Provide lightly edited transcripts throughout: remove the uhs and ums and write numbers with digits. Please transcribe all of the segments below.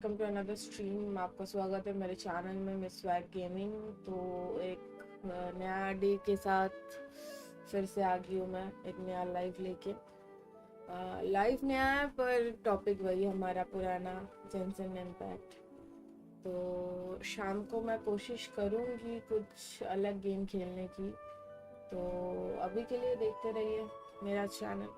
Welcome to another stream. आपका स्वागत है मेरे चैनल में मिस स्वैग गेमिंग। तो एक नया डे के साथ फिर से आ गई हूँ मैं एक नया लाइव लेके। लाइव नया है पर टॉपिक वही हमारा पुराना, जेंशन इम्पैक्ट। तो शाम को मैं कोशिश करूँगी कुछ अलग गेम खेलने की। तो अभी के लिए देखते रहिए मेरा चैनल।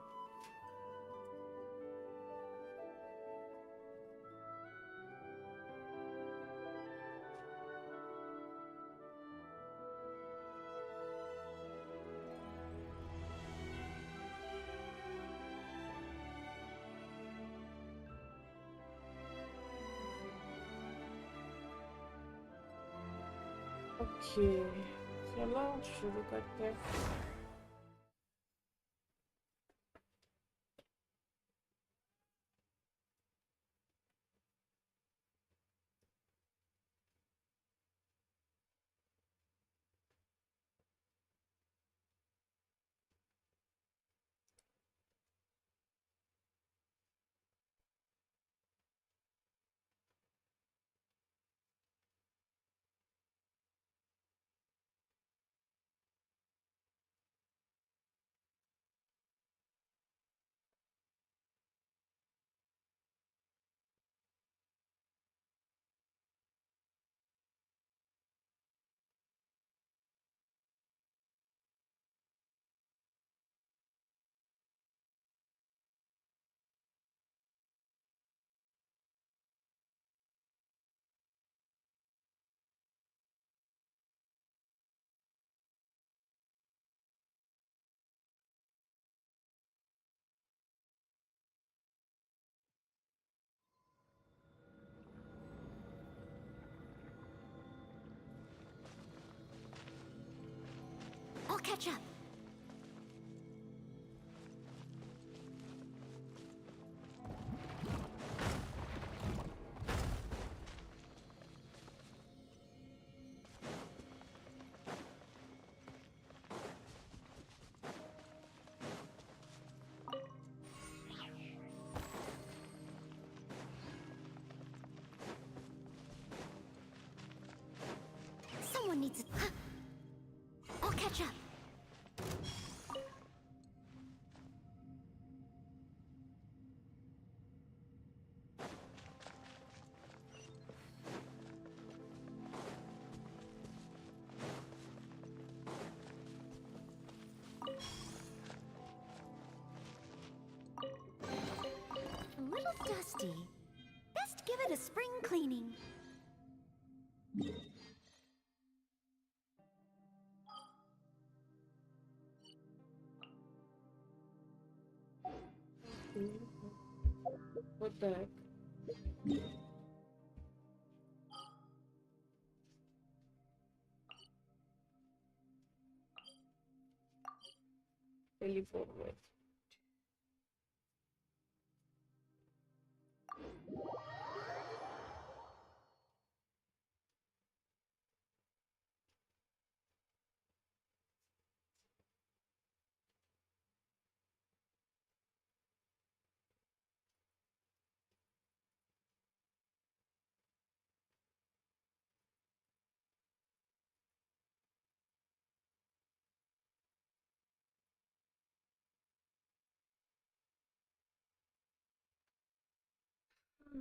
ओके, चलो शुरू करते हैं। I'll catch up. Someone needs to... I'll catch up. A little dusty. Best give it a spring cleaning. What the heck? Teleport with.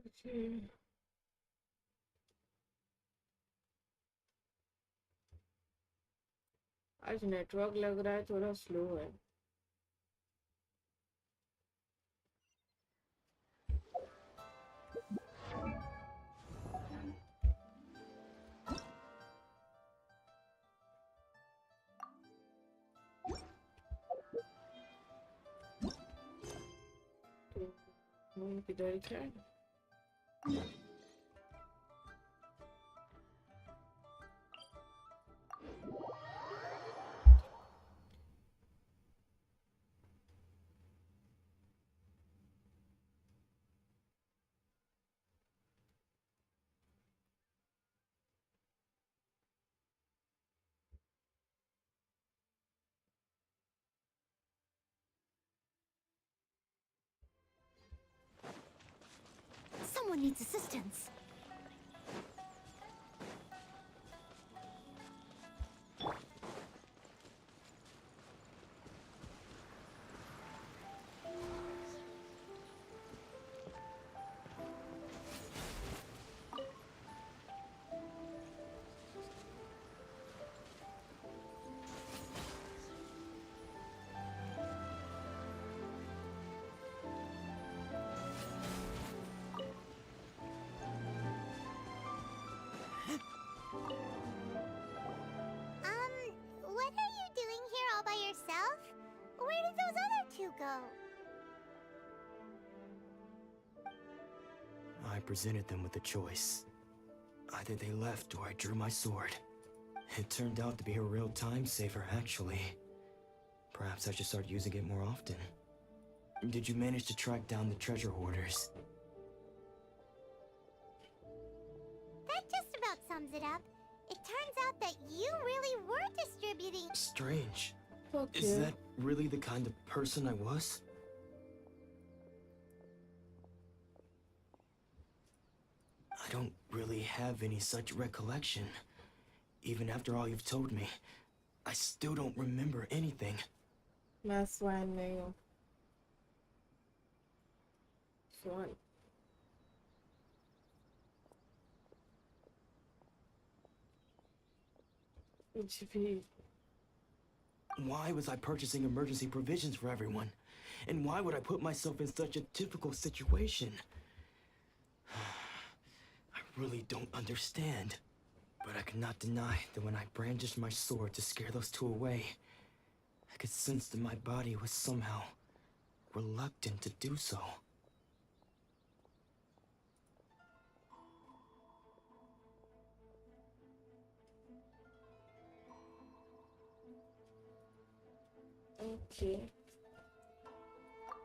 Okay. आज नेटवर्क लग रहा है थोड़ा स्लो है। तो किधर क्या है? someone needs assistance. What are you doing here all by yourself? Where did those other two go? I presented them with a choice. Either they left or I drew my sword. It turned out to be a real time saver, actually. Perhaps I should start using it more often. Did you manage to track down the treasure hoarders? That just about sums it up. It turns out that you really were distributing. Strange. Okay. Is that really the kind of person I was? I don't really have any such recollection. Even after all you've told me, I still don't remember anything. मैं स्वान नहीं हूँ. स्वान. कुछ भी. Why was I purchasing emergency provisions for everyone? And why would I put myself in such a difficult situation? I really don't understand. But I could not deny that when I brandished my sword to scare those two away, I could sense that my body was somehow reluctant to do so. Okay.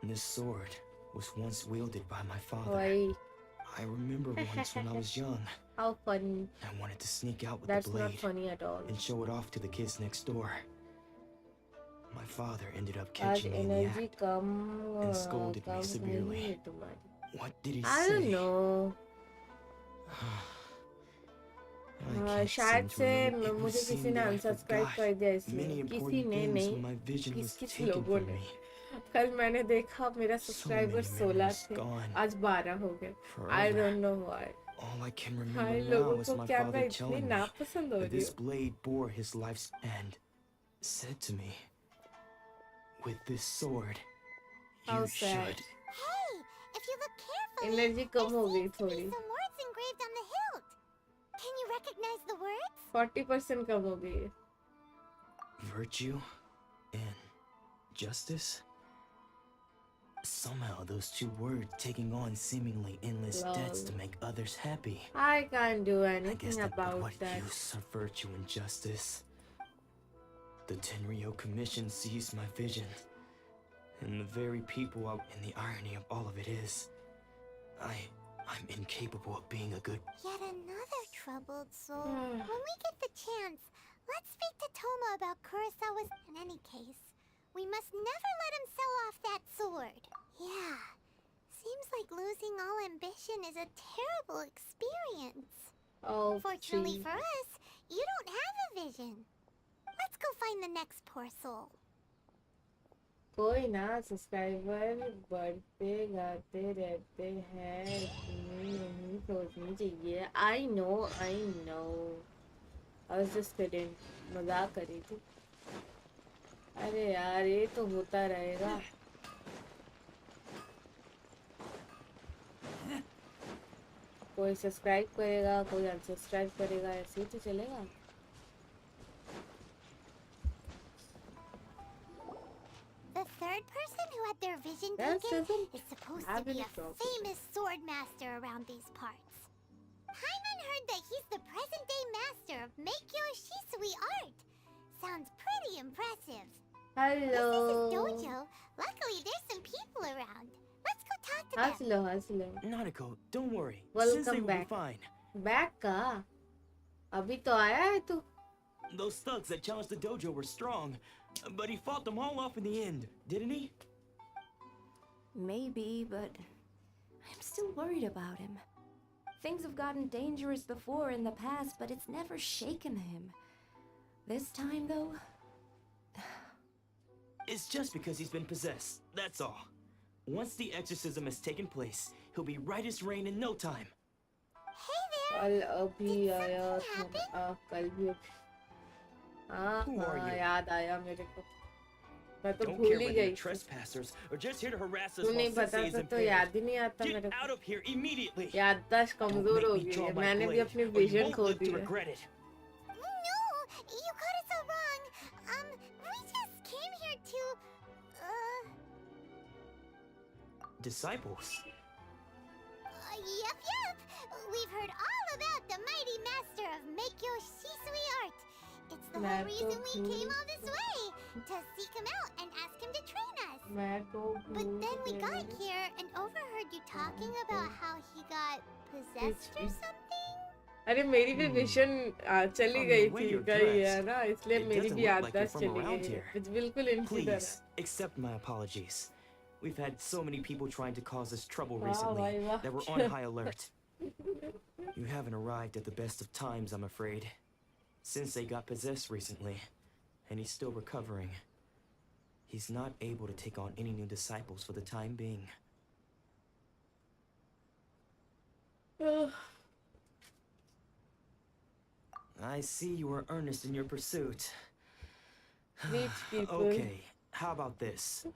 This sword was once wielded by my father. Why? I remember once when I was young, How funny. I wanted to sneak out with That's the not blade funny at all. and show it off to the kids next door. My father ended up आज catching me in the energy act come and scolded me come severely. नहीं है तुम्हारी. What did he I say? don't know. I can't शायद seem to से remember. It would मुझे seem किसी ने that I unsubscribe forgot कर दिया many इसलिए. किसी important ने things नहीं. when my vision was किस taken लोगों from ने. me. कल मैंने देखा मेरा So सब्सक्राइबर many 16 memories थे. gone. आज 12 हो गए. I Forever. don't know why. All I can हाँ, remember इन now लोगों is को my क्या मैं father इतनी telling me नापसंद हो that रही this हूँ. blade bore his life's end. Said to me, with this sword, How you sad. should. Hey, if you look carefully, energy there कम हो गई seems to be थोड़ी. some words engraved on the hilt. Can you recognize the words? 40% कम हो गई है. Virtue and justice? Somehow those two words taking on seemingly endless debts to Lol. make others happy. I can't do I guess anything that but about what that. use of virtue and justice? The Tenryo Commission sees my vision. And the very people out in the irony of all of it is, I'm incapable of being a good. Yet another troubled soul. When we get the chance, let's speak to Toma about Kurosawa's. In any case, we must never let him sell off that sword. Yeah, seems like losing all ambition is a terrible experience. Oh, Fortunately gee. for us, you don't have a vision. Let's go find the next poor soul. कोई ना subscriber बढ़ते गाते रहते हैं. इतनी नहीं सोचनी चाहिए. I know. I was just kidding. मजाक कर रही थी. अरे यार ये तो होता रहेगा. कोई सब्सक्राइब करेगा, कोई अनसब्सक्राइब करेगा, ऐसे ही तो चलेगा. The third person who had their vision That taken doesn't is supposed to have be any a problem. famous sword master around these parts. Paimon heard that he's the present-day master of Meikyo Shisui art. Sounds pretty impressive. This is Hello. his dojo. Luckily, there's some people around. Let's go talk to हंस them. लो हंस लो. Nanako, don't worry. Welcome Sensei will back. be fine. Back का अभी तो आया है तू. Those thugs that challenged the dojo were strong, but he fought them all off in the end, didn't he? Maybe, but I'm still worried about him. Things have gotten dangerous before in the past, but it's never shaken him. This time, though... It's just because he's been possessed, that's all. Once the exorcism has taken place, he'll be right as rain in no time. Hey there! कल अभी आया था कल भी हाँ Who are हाँ you? याद आया मेरे को मैं तो Don't भूल care ही whether you're गई trespassers or just here to harass us तू while नहीं Sensei is बताता तो impaired. याद ही नहीं आता मेरे Get को out of here immediately! याददाश्त Don't कमजोर make हो me गई draw है my मैंने भी blade, अपनी or you विजन won't खो live दी to है regret it. No, you got it so wrong. We just came here to, Disciples? Yep. We've heard all about the mighty master of Meikyo Shisui art. It's the whole reason we came all this way, to seek him out and ask him to train us. मैं तो But भूल then we गई। got here and overheard you talking about how he got possessed or something. अरे मेरी भी vision चली From गई the way थी you're कहीं है dressed, ना इसलिए it मेरी doesn't भी look like you're याददाश्त from चली around गई है here. कुछ बिल्कुल इनकी तरह Please, accept my apologies. We've had so many people trying to cause us trouble Wow, recently wow. that we're on high alert. You haven't arrived at the best of times, I'm afraid. Sensei got possessed recently, and he's still recovering. He's not able to take on any new disciples for the time being. I see you were earnest in your pursuit. Rich people. Okay, how about this?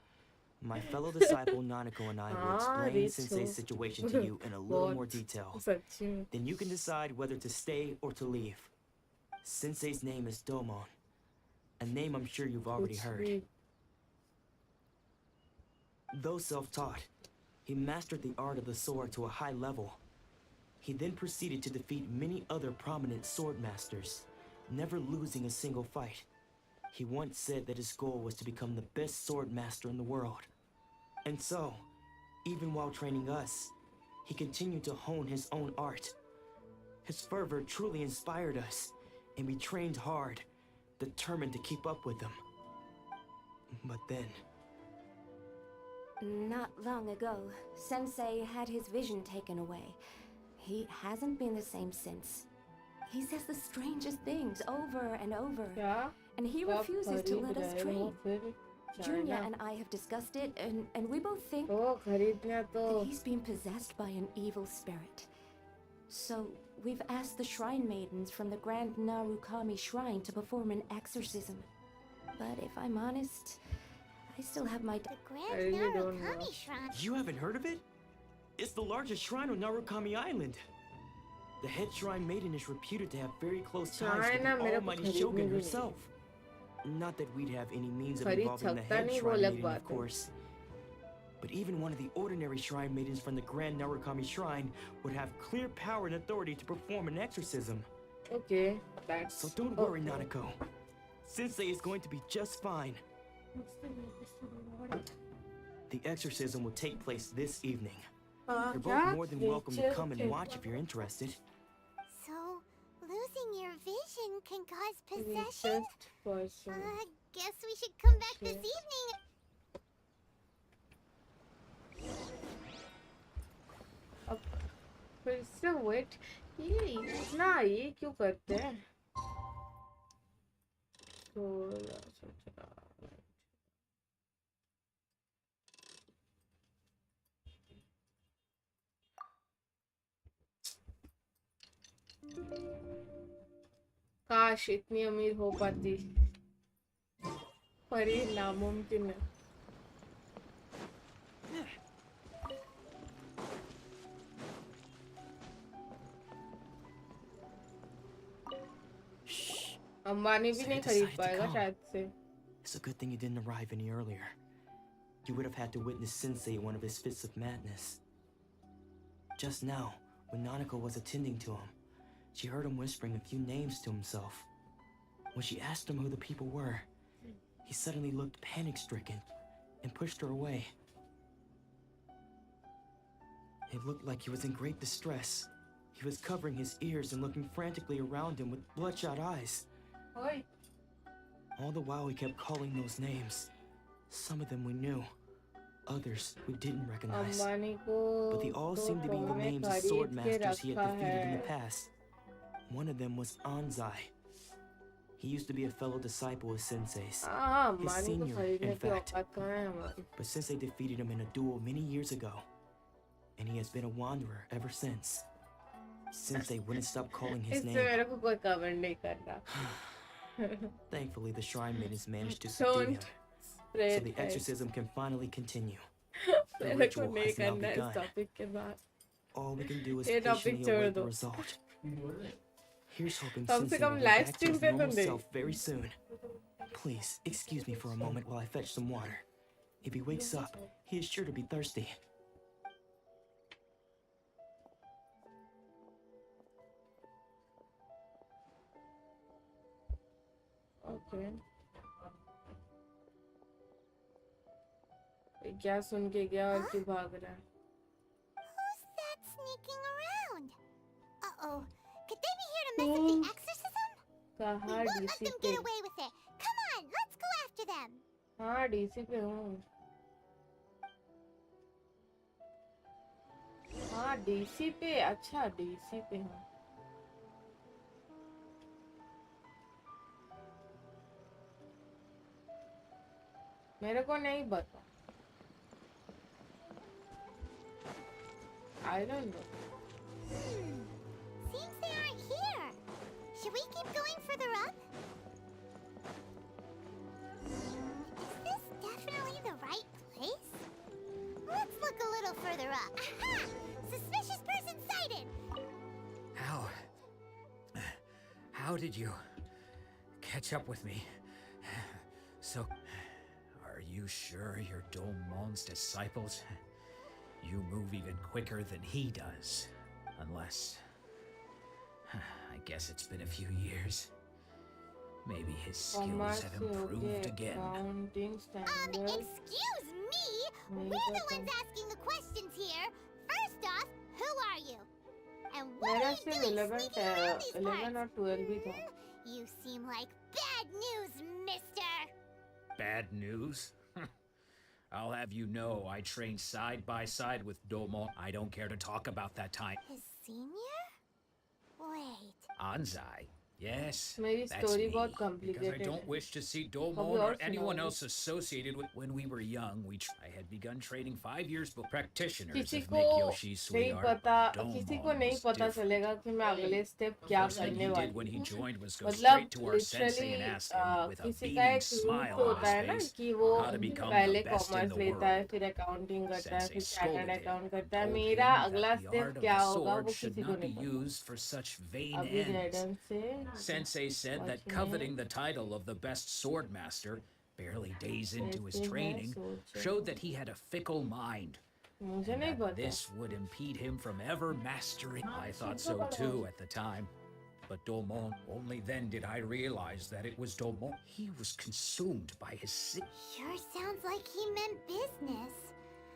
My fellow disciple Nanako and I will explain rich Sensei's ho. situation to you in a little more बहुत detail. सच्ची में Then you can decide whether to stay or to leave. Sensei's name is Domon, a name I'm sure you've already कुछ heard. भी Though self-taught, he mastered the art of the sword to a high level. He then proceeded to defeat many other prominent sword masters, never losing a single fight. He once said that his goal was to become the best sword master in the world. And so, even while training us, he continued to hone his own art. His fervor truly inspired us, and we trained hard, determined to keep up with him. But then, Not long ago, Sensei had his vision taken away. He hasn't been the same since. He says the strangest things over and over, क्या and he कब refuses to let us खरीद रहे train. हो फिर Junya China and I have discussed it, and we both think ओ खरीदना तो that he's been possessed by an evil spirit. So we've asked the shrine maidens from the Grand Narukami Shrine to perform an exorcism. But if I'm honest, I still have my The I Grand really don't know. Narukami Shrine. you haven't heard of it? It's the largest shrine on Narukami Island. The head shrine maiden is reputed to have very close ties with China the मेरे को almighty खरीदनी shogun भी नहीं। herself. Not that we'd have any means of खरीद involving the सकता head नहीं, वो shrine अलग maiden, बात of है। course. But even one of the ordinary shrine maidens from the Grand Narukami Shrine would have clear power and authority to perform an exorcism. Okay, that's So don't worry, okay. Nanako. Sensei is going to be just fine. The exorcism will take place this evening. You're both more than welcome to come and watch if you're interested. So, losing your vision can cause possession? Richest person. Guess we should come back this Okay. evening. अब फिर से wait ये इतना ये क्यों करते हैं 16, 17, काश इतनी अमीर हो पाती पर ये नामुमकिन है Shh. अंबानी भी So नहीं you खरीद decided to पाएगा come. शायद से It's a good thing you didn't arrive any earlier. You would have had to witness Sensei in one of his fits of madness. Just now, when Nanako was attending to him, she heard him whispering a few names to himself. When she asked him who the people were, he suddenly looked panic-stricken and pushed her away. It looked like he was in great distress. He was covering his ears and looking frantically around him with bloodshot eyes. others we didn't recognize. Ambani को But they all तो seem to be the तुमने names of खरीद sword के masters he had रखा defeated in the है. past. One of them was Anzai. He used to be a fellow disciple of Sensei's. हाँ, His Ambani को senior, खरीदने in की fact. औकात कहाँ है हमारी? But Sensei defeated him in a duel many years ago. And he has been a wanderer ever since. Sensei wouldn't stop calling his इससे name. मेरे को कोई कमेंट नहीं करना. Thankfully, the Shrine Maidens managed to subdue him, Don't so spread the hate. exorcism can finally continue. The मेरे को ritual नहीं has now करना इस begun. टॉपिक के बाद. All we can do is ये टॉपिक patiently छोड़ await the दो. result. Here's hoping कम से Sensei come will be live back to stream his पे तो normal नहीं. self very soon. Please, excuse me for a moment while I fetch some water. If he wakes up, he is sure to be thirsty. Okay. ये क्या सुन के गया और क्यों भाग रहा है? Who's that sneaking around? Uh-oh. Could they be here to mess with the exorcism? We कहाँ won't let डीसी them पे? get away with it. Come on, let's go after them. हाँ डीसी पे हूँ. हाँ डीसी पे. अच्छा DC पे हूँ. मेरे को नहीं पता. I don't know. Seems they aren't here. Should we keep going further up? Is this definitely the right place? Let's look a little further up. Aha! Suspicious person sighted! How did you catch up with me? So, are you sure you're Domon's disciples? You move even quicker than he does. Unless... I guess it's been a few years. Maybe his skills have improved again. Accounting standards. Excuse me? नहीं We're the पता. ones asking the questions here. First off, who are you? And what मेरा are you सिर्फ doing 11 sneaking around these 11 और parts? 12 भी था. You seem like bad news, mister. Bad news? I'll have you know I trained side by side with Domon. I don't care to talk about that time. His senior? Wait. Anzai? Yes, मेरी that's story me. बहुत Because I complicated don't है. wish to see कभी Domon और or anyone सुनाओ. else associated with. When we were young, I had begun training 5 years before practitioners किसी of को make Yoshi नहीं sweetheart. पता but किसी को Domon नहीं was पता different. चलेगा कि मैं अगले स्टेप The क्या first thing करने he वाली did when he हूँ. joined was go मतलब straight to our sensei literally and ask him with a किसी का beaming एक रूट smile on होता है ना his face कि वो how to become पहले the best in commerce the लेता है world. फिर अकाउंटिंग करता है Sensei फिर scolded chartered him account and करता है. told him मेरा that अगला the स्टेप art of क्या the होगा sword वो should किसी को not be नहीं पता. used for such vain अभी ends. गाइडेंस से Sensei said that watching coveting it. the title of the best sword master, barely days into his ऐसे मैं training, सोच showed that he had a fickle mind. मुझे And नहीं that पता. this would impede him from ever mastering. I thought so too at the time. But Domon, only then did I realize that it was Domon. He was consumed by his sin. Sure sounds like he meant business.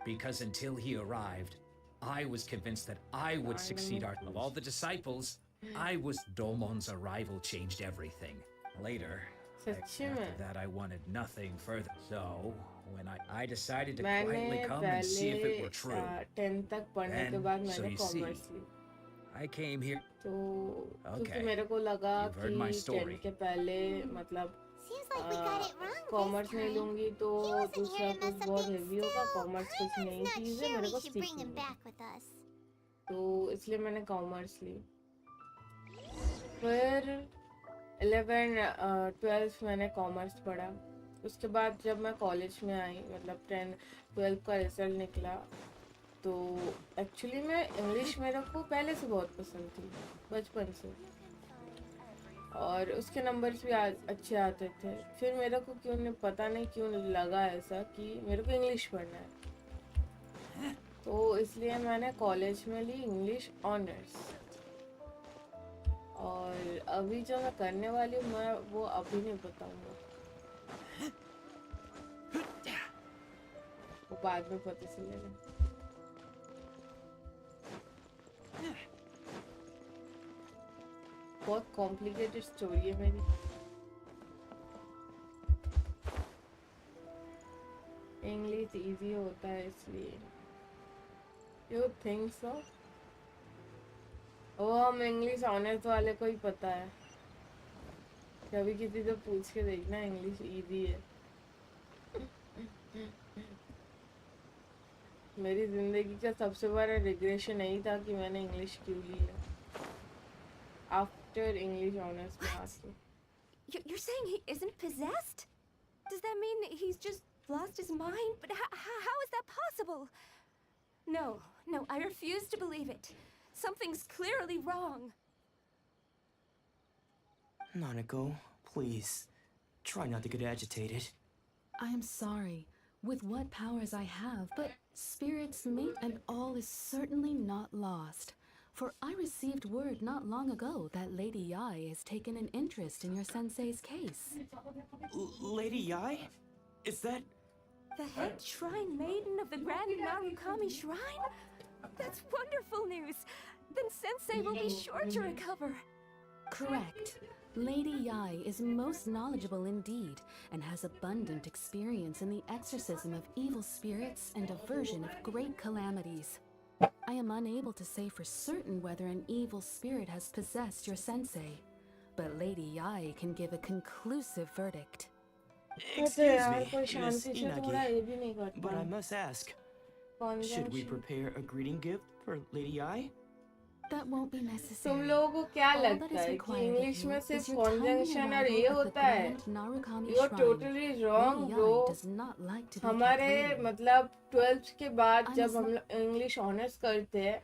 Because until he arrived, I was convinced that I would succeed. Of all the disciples, I was Domon's arrival changed everything. Later, सच्ची after में that, I wanted nothing further. So, when I decided to मैंने quietly come and see if it were पहले true, 10th तक पढ़ने के Then, बाद so मैंने you see, commerce ली. I came here. तो क्योंकि Okay. मेरे को लगा You've heard कि my 10 story. के पहले मतलब Seems like we got it wrong commerce this नहीं time. लूंगी तो He wasn't दूसरा here to कुछ mess up बहुत things हेवी होगा. still. कॉमर्स कुछ Paimon's नई not चीज है sure मेरे we को should bring सीखनी him है. back with us. तो इसलिए मैंने कॉमर्स ली. फिर 11 12 मैंने कॉमर्स पढ़ा. उसके बाद जब मैं कॉलेज में आई मतलब 10 12 का रिजल्ट निकला तो एक्चुअली मैं इंग्लिश मेरे को पहले से बहुत पसंद थी बचपन से और उसके नंबर्स भी अच्छे आते थे. फिर मेरे को क्यों नहीं पता नहीं क्यों लगा ऐसा कि मेरे को इंग्लिश पढ़ना है तो इसलिए मैंने कॉलेज में ली इंग्लिश ऑनर्स. और अभी जो मैं करने वाली हूँ मैं वो अभी नहीं बताऊँगा. वो बाद में पता चलेगा. बहुत कॉम्प्लिकेटेड स्टोरी है मेरी. इंग्लिश इजी होता है इसलिए। You think so? वो हम इंग्लिश ऑनर्स वाले को ही पता है। कभी किसी से पूछ के देखना, इंग्लिश इजी है। मेरी जिंदगी का सबसे बड़ा रिग्रेशन यही था कि मैंने इंग्लिश क्यों ली है आफ्टर इंग्लिश ऑनर्स में आके। You're saying he isn't possessed? Does that mean he's just lost his mind? But how is that possible? No, I refuse to believe it. Something's clearly wrong. Nanako, please. Try not to get agitated. I am sorry, with what powers I have, but spirits meet and all is certainly not lost. For I received word not long ago that Lady Yai has taken an interest in your sensei's case. Lady Yai? Is that... The head shrine maiden of the Grand Narukami Shrine? That's wonderful news! Then Sensei will be sure to recover. Correct. Lady Yai is most knowledgeable indeed, and has abundant experience in the exorcism of evil spirits and aversion of great calamities. I am unable to say for certain whether an evil spirit has possessed your sensei, but Lady Yai can give a conclusive verdict. Excuse me, Miss Inagi, but I must ask, should we prepare a greeting gift for Lady Yai? That won't be necessary. तुम लोगों को क्या All लगता that is है कि required of English you में is सिर्फ your tiny कॉन्जंक्शन और arrival ये at the होता है? Grand Narukami You're Shrine. totally wrong, Lady bro. Yai does not like to be हमारे concluded. मतलब 12th के बाद I'm जब as- हम इंग्लिश ऑनर्स करते हैं,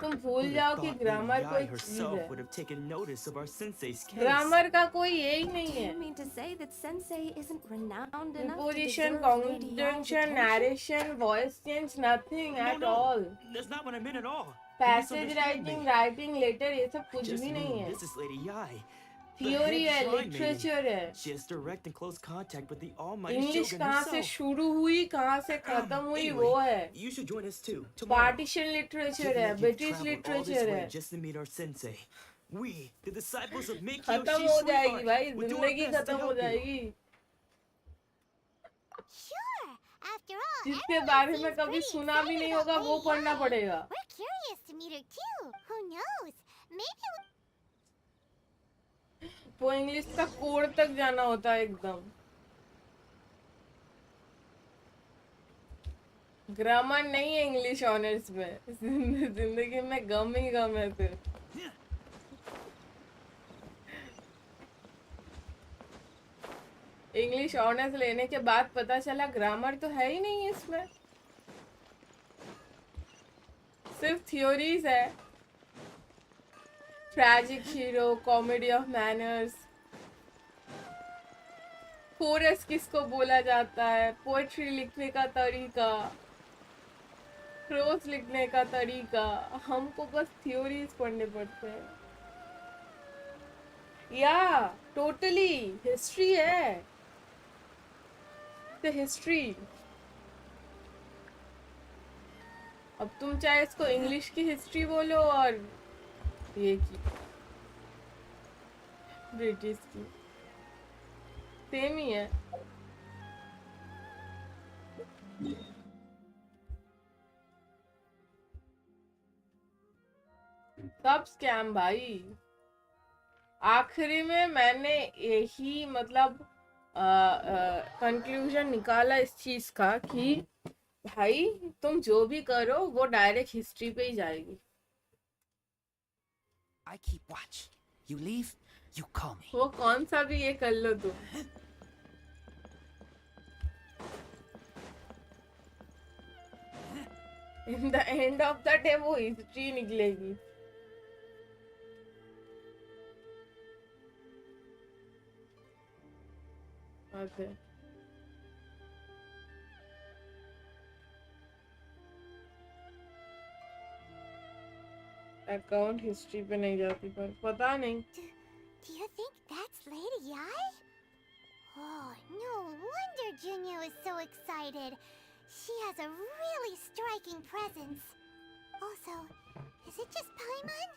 तुम भूल Who'd जाओ have कि thought Lady ग्रामर Yai कोई चीज herself है। would have taken notice of our sensei's case. Grammar का कोई यही नहीं Do है। you mean to say that Sensei isn't renowned enough to Preposition, deserve Lady Yai's conjunction, attention? narration, voice change, nothing at all. That's not what I meant at all. You Passage misunderstood writing, me. writing letter ये सब I कुछ just भी नहीं mean है। this is Lady Yai. the Theory head है, shrine maiden. literature है। She has direct and close contact with the almighty English shogun कहाँ से himself. शुरू हुई, कहाँ से खत्म हुई, Anyway, वो है। you should join us too tomorrow. Partition literature Given है, that you've British traveled all this literature way है। just to meet our sensei, we, the disciples of Mikio खत्म हो जाएगी Sweetheart, भाई, will do our जिंदगी best to खत्म हो help you. जाएगी। Sure. After all, जिसके everyone बारे में seems कभी pretty सुना भी excited नहीं about होगा, वो Lady पढ़ना Yai. पड़ेगा। We're curious to meet her too. Who knows? Maybe वो इंग्लिश का कोड तक जाना होता है एकदम। ग्रामर नहीं है इंग्लिश ऑनर्स में। जिंदगी में गम ही गम है सिर्फ। इंग्लिश ऑनर्स लेने के बाद पता चला ग्रामर तो है ही नहीं इसमें, सिर्फ थ्योरीज है। Tragic hero, comedy of manners, chorus किसको बोला जाता है, पोएट्री लिखने का तरीका, प्रोज लिखने का तरीका, हमको बस थ्योरीज पढ़ने पड़ते हैं। या टोटली हिस्ट्री है, द हिस्ट्री। अब तुम चाहे इसको इंग्लिश की हिस्ट्री बोलो और ये की ब्रिटिश की, सेम ही है। सब स्कैम भाई। आखिरी में मैंने यही मतलब कंक्लूजन निकाला इस चीज का कि भाई तुम जो भी करो वो डायरेक्ट हिस्ट्री पे ही जाएगी। I keep watch. You leave, you call me. वो कौन सा भी ये कर लो तुम। In the end of the day वो हिस्ट्री निकलेगी। ओके अकाउंट हिस्ट्री पे नहीं जाती, पर पता नहीं। Do you think that's Lady Yai? Oh, no wonder Junyo is so excited. She has a really striking presence. Also, is it just Paimon?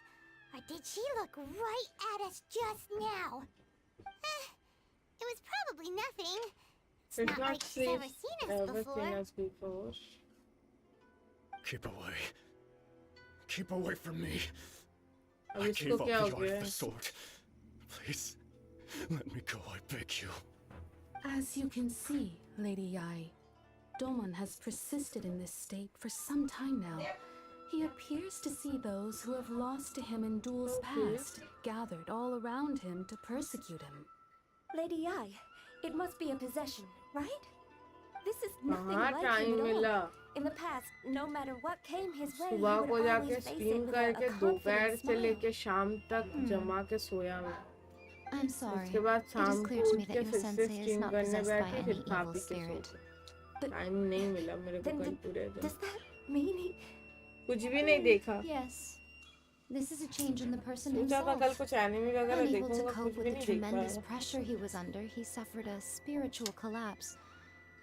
Or did she look right at us just now? It was probably nothing. It's It's not not like he's ever safe. seen us Never before. seen us before. Keep away. Keep away from me. अब I इसको gave up क्या the हो art गया of है? the sword. Please, let me go, I beg you. As you can see, Lady Yai, Domon has persisted in this state for some time now. He appears to see those who have lost to him in duels past gathered all around him to persecute him. Lady Yai, it must be a possession, right? This is nothing कहाँ like time him at मिला? all. In the past, no matter what came his way, he सुबह would को जाके always face stream it with करके a दोपहर confident से लेके smile. शाम तक जमा के सोया मैं. I'm sorry. उसके बाद It शाम is को clear to उठ me के that your फिर से sensei is स्ट्रीम not करने possessed by बैठी फिर any खा evil पी के सो spirit. गई. But टाइम नहीं मिला मेरे को then कल पूरे दिन. does that mean he... कुछ भी नहीं देखा. Yes. This is a change in the person सोचा था himself. कल कुछ एनिमे वगैरह Unable to देखूंगा cope कुछ with भी the नहीं देख tremendous पाया. pressure he was under, he suffered a spiritual collapse.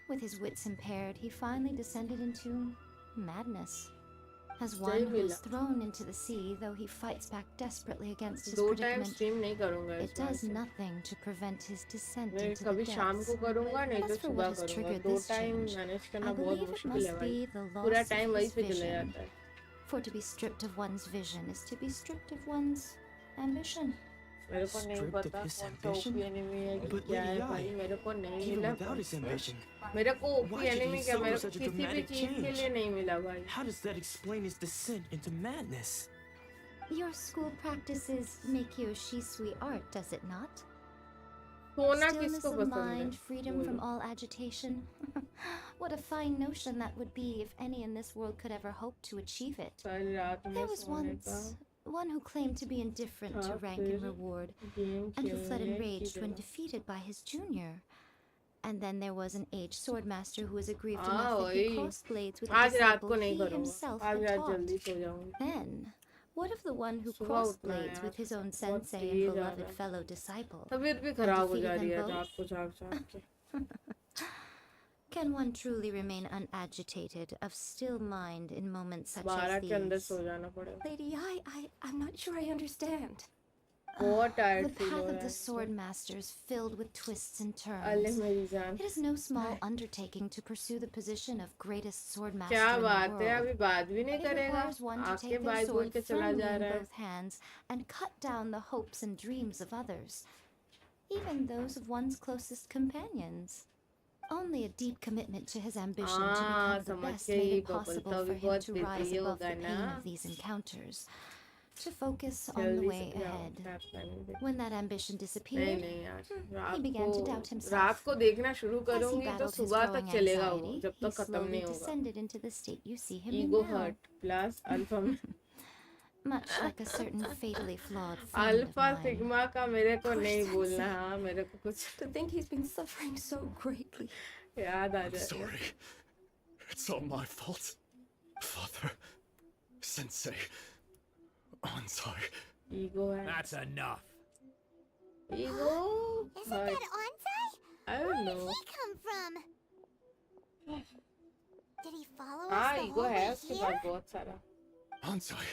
With his wits impaired, he finally descended into madness. As one who is thrown into the sea, though he fights back desperately against his दो time predicament, stream नहीं करूंगा it इस बार does से. nothing to prevent his descent मैं into कभी the शाम को depths. करूंगा नहीं तो As for सुबह what has करूंगा. triggered दो this time change, manage I करना बहुत believe it मुश्किल है must भाई. be the पूरा loss टाइम of वही his पे चला vision. जाता है. For to be stripped of one's vision is to be stripped of one's ambition. मेरे को नहीं Stripped of पता his कौन सा ambition? ओपी एनिमी है कि But क्या है Lady भाई. Ai, मेरे को नहीं even मिला. without his ambition, मेरे को OP why did enemy he क्या suffer मेरे को such a किसी भी dramatic चीज के change? लिए नहीं मिला भाई. how does that explain his descent into madness? Your school practices make you shisui art, does it not? सोना Stillness किसको of पसंद है? mind, freedom from बोलो. all agitation. What a fine notion that would be if any in this world could ever hope to achieve it. कल रात में There was सोने का once one who claimed to be indifferent to हाँ, rank and फिर reward, game and who fled खेलने की enraged when जगह. defeated by his junior. And then there was an aged swordmaster who was aggrieved Ah, enough that he वही. crossed blades with a आज रात disciple को नहीं he करूंगा. himself आज had रात taught. जल्दी सो जाऊंगी. Then, what if the one who सुबह crossed उठना है blades with यार. his own बहुत sensei Tej and uh beloved रहा है. fellow disciple? तबीयत भी खराब हो defeated जा रही है them both? रात को जाग के. Can one truly remain unagitated, of still mind in moments such 12 as के अंदर these? सो जाना पड़ेगा. Lady I'm not sure I understand. बहुत The टायर्ड फील हो path रहा of the है. sword master is filled with twists and अल्ले turns. मेरी जान. It is no small undertaking to pursue the position of greatest sword master क्या in the बात है. world. अभी बात भी नहीं It करेगा. requires one to आके take their बाई बोल sword के चला firmly जा in रहा है. both hands and cut down the hopes and dreams of others, even those of one's closest companions. Only a deep commitment to his ambition to become the समझ best गई. made it bubble possible तो for अभी him बहुत to rise busy above the होगा pain ना. of these encounters, to focus on the जल्दी way से जाओ. ahead. कैप पहन दे. When that ambition नहीं disappeared, नहीं यार. he रात began to doubt को himself. रात को देखना शुरू As he करूंगी तो battled his सुबह growing तक चलेगा वो anxiety, जब he तक खत्म slowly नहीं होगा. descended into the state you see him in ego now. Hurt plus alpha. Much like a certain fatally flawed friend of alpha mine. Sigma का मेरे को Poor नहीं sensei. बोलना. हाँ मेरे को कुछ To think he's been suffering so greatly. याद आ I'm जाएगा. sorry. It's all my fault. Father, Sensei, Ansai. Ego है. That's enough. Ego Isn't that hurt. Ansai? I Where don't did know. he come from? Did he follow us हाँ the ego whole है way उसके here? पास बहुत सारा. Ansai,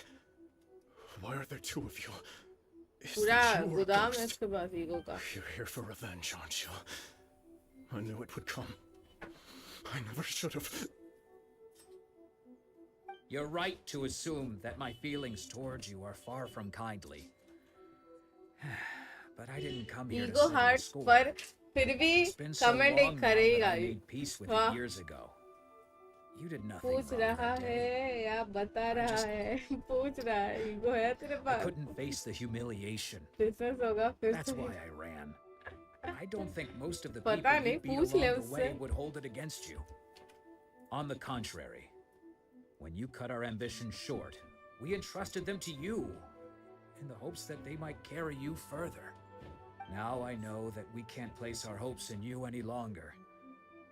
why are there two of you? Is पूरा that you or गोदाम है Ghost? उसके पास ego का. You're here for revenge, aren't you? I knew it would come. I never should have. You're right to assume that my feelings towards you are far from kindly. But I didn't come here to ego sit in hurt school. पर फिर भी It's been so comment long एक now that करेगा I ही. made peace with हाँ. it years ago. You did nothing पूछ wrong रहा that day. है या बता रहा है. पूछ रहा है. ईगो है तेरे I pass. couldn't face the humiliation. Business होगा फिर That's से. why I ran. I don't think most of the पता people नहीं, you beat पूछ along ले the उससे. way would hold it against you. On the contrary, when you cut our ambitions short, we entrusted them to you in the hopes that they might carry you further. Now I know that we can't place our hopes in you any longer,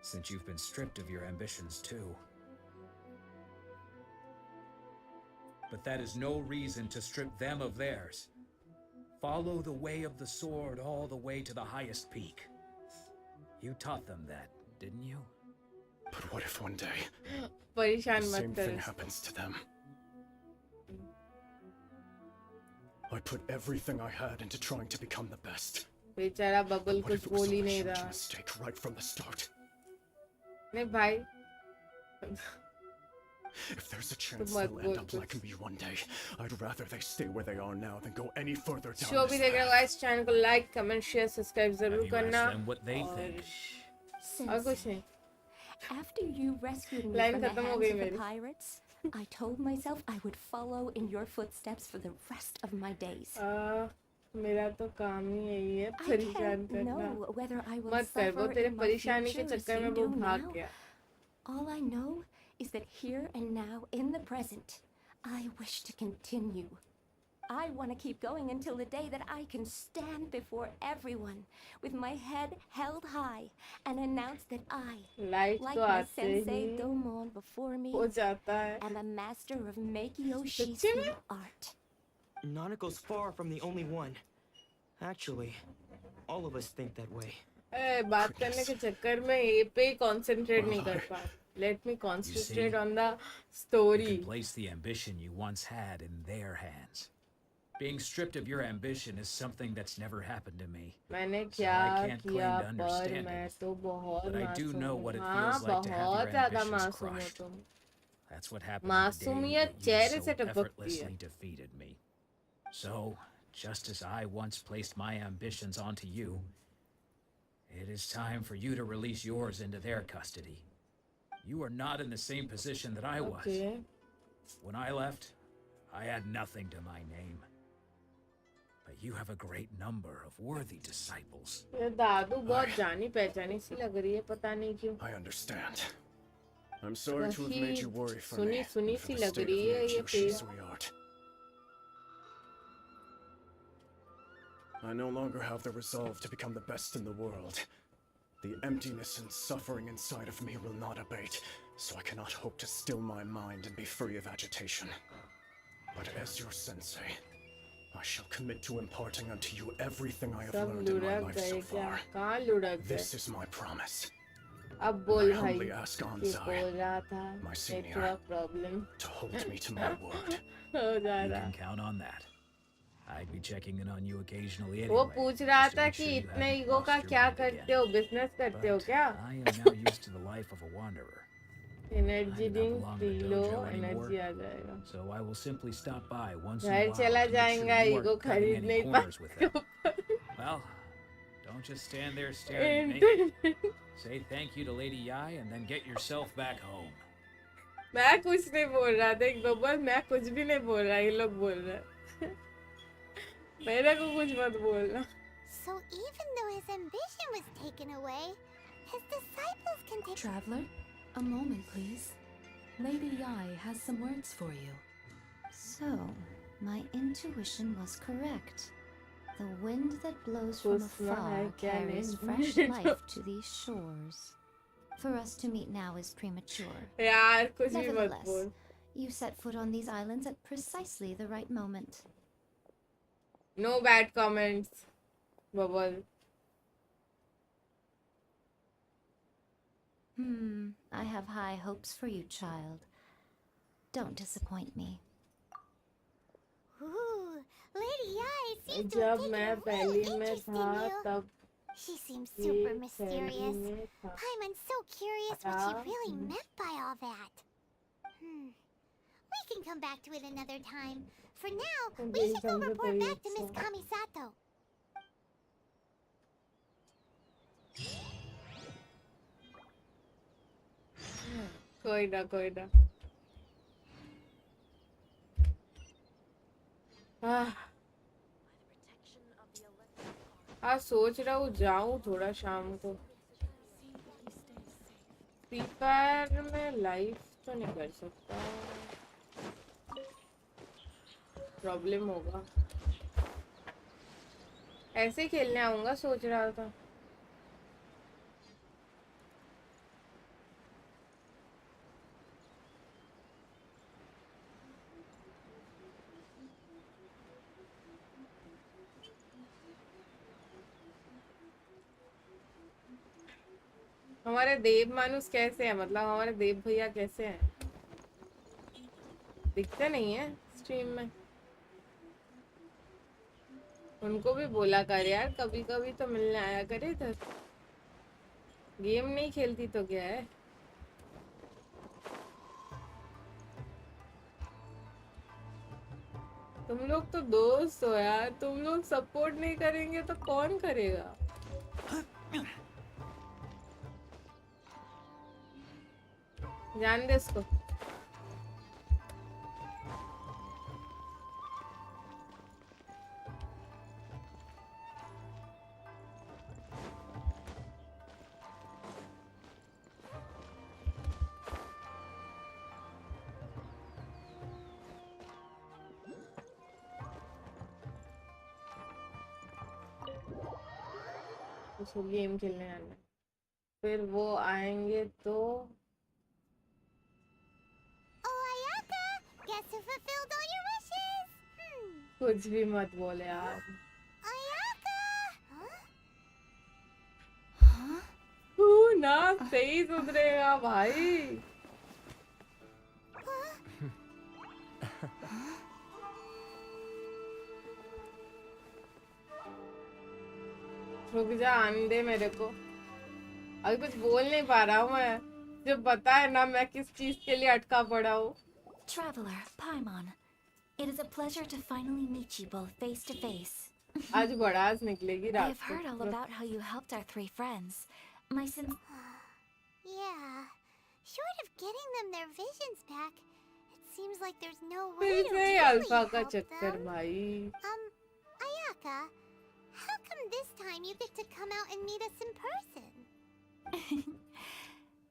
since you've been stripped of your ambitions too. But that is no reason to strip them of theirs. Follow the way of the sword all the way to the highest peak. You taught them that, didn't you? But what if one day the परेशान same मत thing कर. happens to them? I put everything I had into trying to become the best. बेचारा bubble What if कुछ it was बोल a ही नहीं huge रहा. mistake right from the start? नहीं भाई If there's a chance मत they'll बोल end up कुछ। like me one day, I'd rather they stay where they are now than go any further down show this भी देख रहे हो path. Guys, channel को like comment share subscribe Have जरूर you करना asked them what they और think? और कुछ Sensei, नहीं। after you rescued me line from the खत्म हो hands गई of the मेरी। pirates, I told myself I would follow in your footsteps for the rest of my days. मेरा तो काम ही यही है I परेशान can't करना। know whether I will मत कर, वो suffer तेरे in my परेशानी के future as चक्कर में you वो do भाग now. गया। All I know is that here and now, in the present, I wish to continue. I want to keep going until the day that I can stand before everyone with my head held high and announce that I, light like तो my आते sensei ही Domon before me, हो जाता है। am a master of Meikyo सच्ची Shisui में? art. Nanako's far from the only one. Actually, all of us think that way. बात करने के चक्कर में ये पे कंसंट्रेट नहीं कर Well, पा। Let me concentrate see? on the You story. can place the ambition you once had in their hands. Being stripped of your ambition is something that's never happened to me. मैंने So क्या I can't किया claim to पर understand मैं it. तो बहुत But I do मासूम know हूँ। what it हाँ, feels like to have बहुत your ज़्यादा ambitions मासूम हो crushed. तुम। That's what happened on the day मासूमियत that you चेहरे से so टपकती है। effortlessly defeated me. So, just as I once placed my ambitions onto you, it is time for you to release yours into their custody. You are not in the same position that I was. Okay. When I left, I had nothing to my name. But you have a great number of worthy disciples. ये दादू बहुत जानी पहचानी सी लग रही है, पता नहीं क्यों। I understand. I'm sorry to have made you worry for सुनी me सुनी and for सी the लग state of रही है ये Meikyo face. Shisui art. I no longer have the resolve to become the best in the world. The emptiness and suffering inside of me will not abate, so I cannot hope to still my mind and be free of agitation. But as your sensei, I shall commit to imparting unto you everything I have सब learned in my लुढ़क life गए so क्या? far. कहाँ लुढ़क गए? This is my promise. अब बोल I भाई। humbly ask ये Anzai, बोल रहा था। my senior, network problem to hold me to my word. हो जा You रहा। can count on that. I'd be checking in on you occasionally वो anyway. पूछ रहा just to था make कि sure you इतने haven't ईगो का lost your क्या mind करते again. हो, बिजनेस करते हो But क्या? I am now used to the life of a wanderer. Energy I do not drink belong पी to the लो, dojo anymore. एनर्जी आ जाएगा। So I will simply stop by once in a घर while चला to make जाएगा, sure you ego aren't cutting खरीद any नहीं corners with them. पाएगा। Well, don't just stand there staring at me. Say thank you to Lady Yai and then get yourself back home. मैं कुछ नहीं बोल रहा, देख बबल, मैं कुछ भी नहीं बोल रहा, ये लोग बोल रहे हैं। मेरे को कुछ मत बोलना। So even though his ambition was taken away, his disciples continue. Traveler, a moment, please. Lady Yai has some words for you. So, my intuition was correct. The wind that blows from Kusma afar hai kya carries nahi? fresh life to these shores. For us to meet now is premature. यार कुछ भी मत Nevertheless, बोल। you set foot on these islands at precisely the right moment. No bad comments, bubble. I have high hopes for you, child. Don't disappoint me. Ooh, Lady Yai seems to have जब taken मैं a real पहली में interest in था you. तब She seems ये super पहली mysterious. में था। Paimon's so curious what she really meant by all that. We can come back to it another time. For now, we should go report back to Miss Kamisato. कोई ना कोई ना। आज सोच रहा हूँ जाऊँ थोड़ा शाम को। फ्री फायर में लाइव तो नहीं कर सकता, प्रॉब्लम होगा। ऐसे ही खेलने आऊंगा सोच रहा था। हमारे देव मानुस कैसे हैं, मतलब हमारे देव भैया कैसे हैं? दिखते नहीं है स्ट्रीम में। उनको भी बोला कर यार, कभी कभी तो मिलने आया करे इधर। गेम नहीं खेलती तो क्या है। तुम लोग तो दोस्त हो यार, तुम लोग सपोर्ट नहीं करेंगे तो कौन करेगा? जान दे इसको। उसको गेम खेलने आना है। फिर वो आएंगे तो Oh, Ayaka! Guess who fulfilled all your wishes? कुछ भी मत बोले यार। Ayaka! Huh? Huh? तू ना सही सुधरेगा भाई। रुक जा, आने दे मेरे को। अभी कुछ बोल नहीं पा रहा हूँ मैं। जब पता है ना मैं किस चीज के लिए अटका पड़ा हूँ। Traveler, Paimon, it is a pleasure to finally meet you both face to face. आज बड़ास निकलेगी I रात have heard all को। about how you helped our three friends. My Yeah. Short of getting them their visions back, it seems like there's no way फिर to से really alpha help का चक्कर them. भाई। Ayaka, how come this time you get to come out and meet us in person?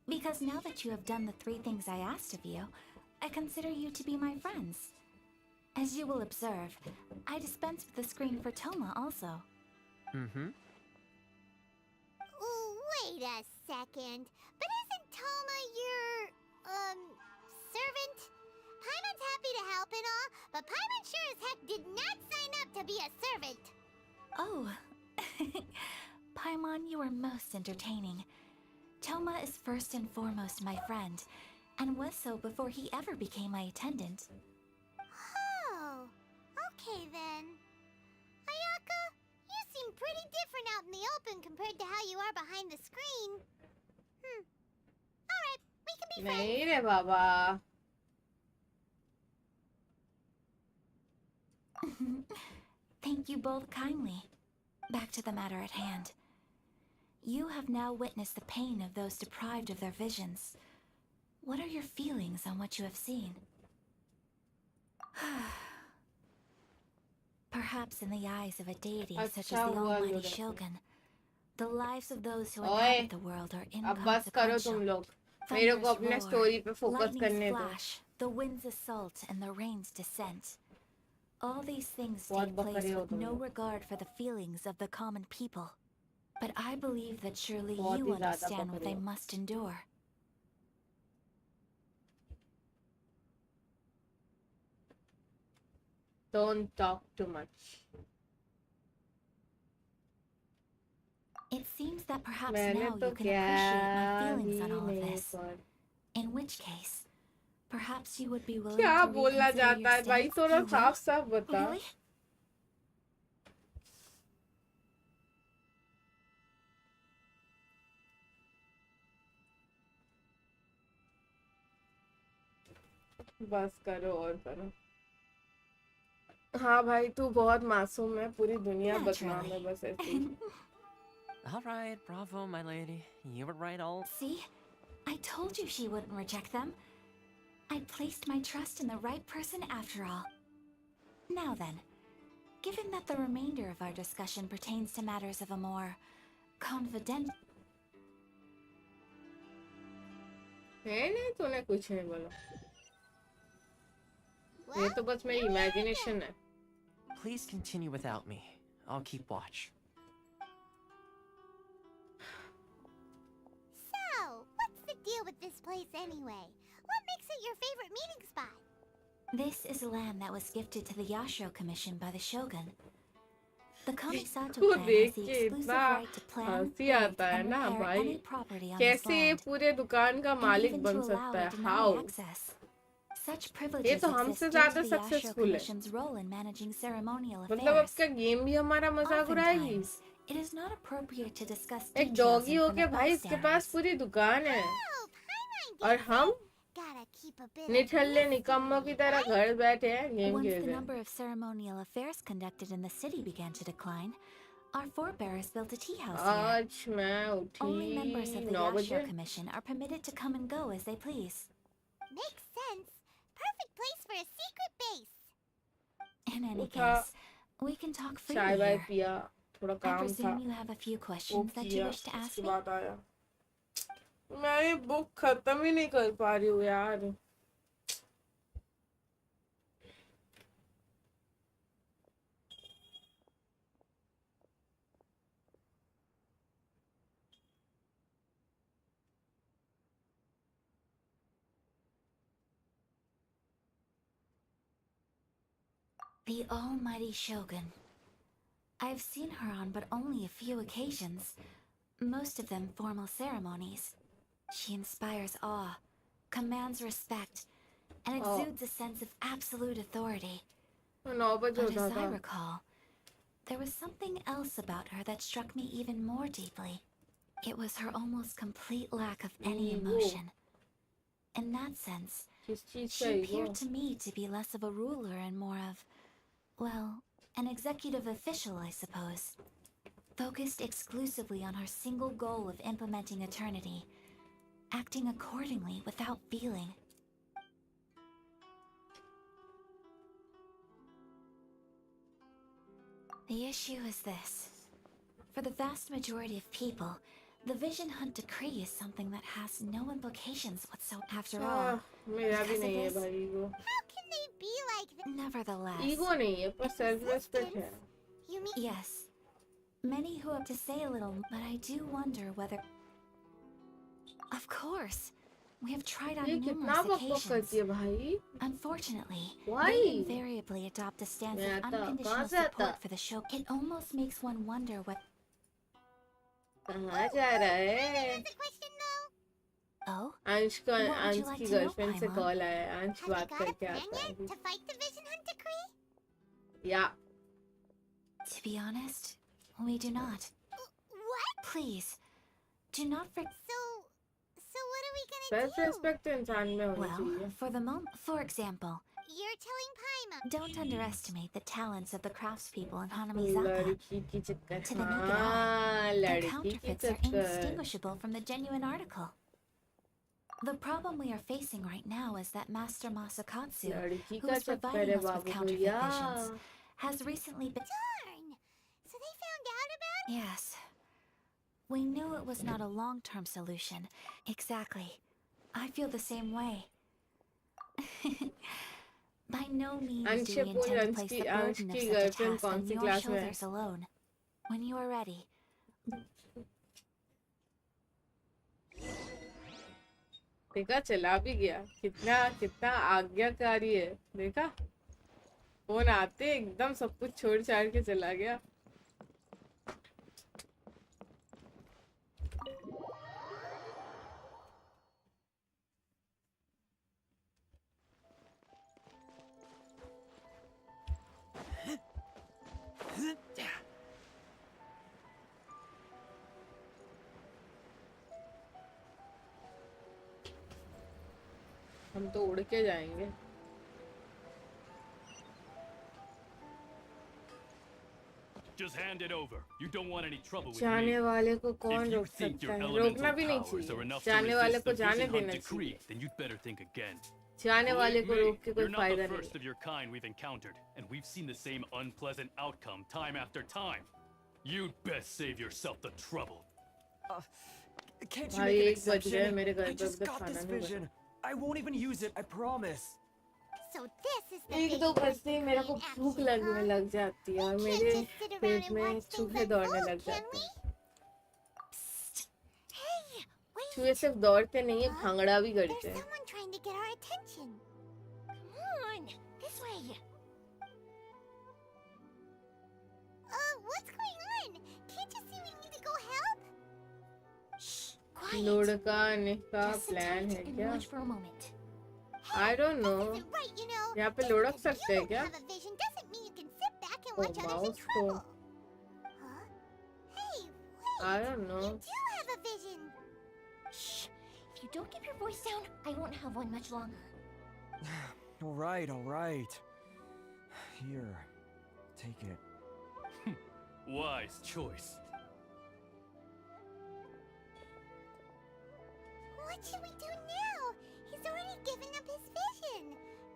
Because now that you have done the three things I asked of you, I consider you to be my friends. As you will observe, I dispensed with the screen for Toma also. Mm-hmm. Wait a second. But isn't Toma your, servant? Paimon's happy to help and all, but Paimon sure as heck did not sign up to be a servant. Oh. Paimon, you are most entertaining. Toma is first and foremost my friend, and was so before he ever became my attendant. Oh, okay then. Ayaka, you seem pretty different out in the open compared to how you are behind the screen. Alright, we can be friends. नहीं रे बाबा। Thank you both kindly. Back to the matter at hand. You have now witnessed the pain of those deprived of their visions. What are your feelings on what you have seen? Perhaps in the eyes of a deity such as the अच्छा हुआ almighty लुढ़क। Shogun, the lives of those who ओए, inhabit the world are अब बस करो तुम inconsequential. लोग। मेरे को अपने Thunder's roar, स्टोरी पे फोकस lightning's करने दो। flash, the wind's assault, and the rain's descent. All these things बहुत take place बकरे हो with तुम no लोग। regard for the feelings of the common people. But I believe that surely बहुत you ही ज़्यादा understand what बकरे they हो। must endure. Don't talk too much. It seems that perhaps मैंने now तो you can क्या appreciate my he feelings on all of नहीं this. पर। In which case, perhaps you would be willing क्या to बोलना reconsider चाहता your है भाई? stance. थोड़ा You will? साफ साफ बता। Really? बस करो और करो। हाँ भाई, तू बहुत मासूम है, पूरी दुनिया बदनाम है बस ऐसे ही। All right, bravo, my lady. You were right all. See? I told you she wouldn't reject them. I placed my trust in the right person after all. Now then, given that the remainder of our discussion pertains to matters of a more confidential... नहीं, तूने कुछ नहीं बोला। ये तो बस मेरी imagination है। Please continue without me. I'll keep watch. So, what's the deal with this place anyway? What makes it your favorite meeting spot? This is land that was gifted to the Yashiro Commission by the Shogun. The Kamisato तू clan देख has the के exclusive इतना right to plan, हंसी build, आता है and ना repair भाई। any property on this कैसे ये land, पूरे दुकान का and मालिक even to बन allow सकता or है? deny how? access. Such ये privileges तो exist हमसे due to ज्यादा the Yashiro सक्सेसफुल है। Commission's role in managing ceremonial मतलब अब affairs. क्या गेम भी हमारा मजाक उड़ाएगी? Oftentimes, it is not appropriate to discuss एक details डॉगी in हो front के of भाई इसके पास bystanders. पूरी दुकान है Oh, Paimon और gets हम it. gotta keep a bit of निठल्ले निकम्मों की तरह घर बैठे हैं गेम Once खेल the रहे हैं. number of ceremonial affairs conducted in the city began to decline, our forebears built a tea house here. आज मैं Only members of उठी the 9 Yashio बजे. Commission are permitted to come and go as they please. Makes sense. Perfect place for a secret base. In any उठा, case, we can talk चाय freely Y here. पिया, थोड़ा I काम था, presume you have a few वो questions that you किया, wish to ask उसके me? बाद आया. मैं ये बुक खत्म ही नहीं कर पा रही हूँ यार. The almighty Shogun. I've seen her on but only a few occasions, most of them formal ceremonies. She inspires awe, commands respect, and exudes a sense of absolute authority. 9 बजे But उठा as I था. recall, there was something else about her that struck me even more deeply. It was her almost complete lack of any Ego. emotion. In that sense, किस चीज she का appeared ego? to me to be less of a ruler and more of, well, an executive official, I suppose. Focused exclusively on her single goal of implementing eternity, acting accordingly without feeling. The issue is this. For the vast majority of people, the Vision Hunt Decree is something that has no implications whatsoever. After all, मेरा भी because of नहीं है this- भाई ego. How can they be like that? nevertheless, ego नहीं है पर self respect है. You mean yes, many who have to say a little, but I do wonder whether... Of course, we have tried on ये कितना numerous बकबक occasions. करती है भाई. Unfortunately, Why? they invariably adopt a stance मैं of आता, unconditional कहाँ से आता? support for the show. It almost makes one wonder what... कहाँ जा रहा है? there's a question though? Oh? अंश का What would you अंश like की to know, गर्लफ्रेंड से Paimon? कॉल आया है. अंश Have you बात got a करके plan आता है yet अभी. to fight the Vision Hunt Decree? या To be honest, we do not. What? Please, do not forget... So what are we gonna self do? Respect तो इंसान में होनी Well, चाहिए. for the moment, for example, You're telling Paimon. don't underestimate the talents of the craftspeople in Hanamizaka. लड़की की चक्कर. To the naked हाँ, The लड़की की counterfeits are चक्कर. indistinguishable from the genuine article. The problem we are facing right now is that Master Masakatsu, लड़की who का is चक्कर providing है us with बाबू counterfeit भैया. visions, has recently been... Darn! So they found out about it? Yes. We knew it was not a long-term solution. Exactly. I feel the same way. By no means अंश do we बोल intend to अंश place की the अंश burden of की such a girlfriend task कौन on C your class में है? shoulders alone. When you are ready, देखा चला भी गया. कितना कितना आज्ञाकारी है. देखा फोन आते एकदम सब कुछ छोड़ छाड़ के चला गया. हम तो उड़ के जाएंगे. Just hand it over. You don't want any trouble with जाने me. वाले को If कौन you रोक think सकता your है? elemental रोकना भी नहीं powers are चाहिए. enough to जाने वाले resist को the जाने Vision Hunt देना decree, चाहिए. then you'd better think again. जाने वाले Believe को me, रोक के कोई you're not फायदा the नहीं. first of your kind we've encountered, and we've seen the same unpleasant outcome time after time. You'd best save yourself the trouble. Can't you भाई make an एक बज गए exception? मेरे घर I पे just अब तक got खाना this नहीं बना. vision. I won't even use it, I promise. So this is the एक big दो first बजते ही मेरे को decree in भूख action, लगने huh? लग जाती है और We मेरे can't just sit around pet and में watch things चूहे दौड़ने unfold, लग can जाते we? हैं. Psst. Hey, wait. चूहे सिर्फ दौड़ते नहीं है, Huh? भांगड़ा भी There's करते हैं. someone trying to get our attention. Come on, this way. What's going on? Can't you see we need to go help? Shh, quiet. लुढ़काने का just sit प्लान tight है and क्या? watch for a moment. I don't know. This isn't right, you know. यहाँ पे Just लुढ़क because सकते you हैं क्या? have a vision doesn't mean you can sit back and Oh, watch others in mouse trouble. को. Huh? Hey, wait. I don't know. You do have a vision. Shh. If you don't keep your voice down, I won't have one much longer. All right, all right. Here, take it. Wise choice. What should we do now? He's already given up his vision.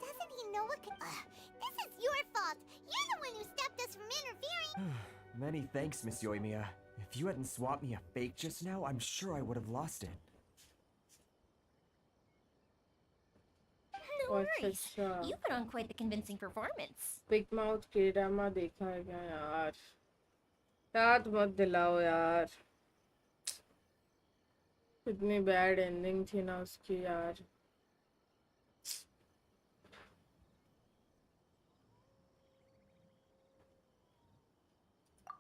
Doesn't he know what could... this is your fault. You're the one who stopped us from interfering. Many thanks, Miss Yoimiya. If you hadn't swapped me a fake just now, I'm sure I would have lost it. No worries. अच्छा You put on quite the convincing performance. Big mouth के drama देखा है क्या यार? याद मत दिलाओ यार, इतनी बैड एंडिंग थी ना उसकी यार.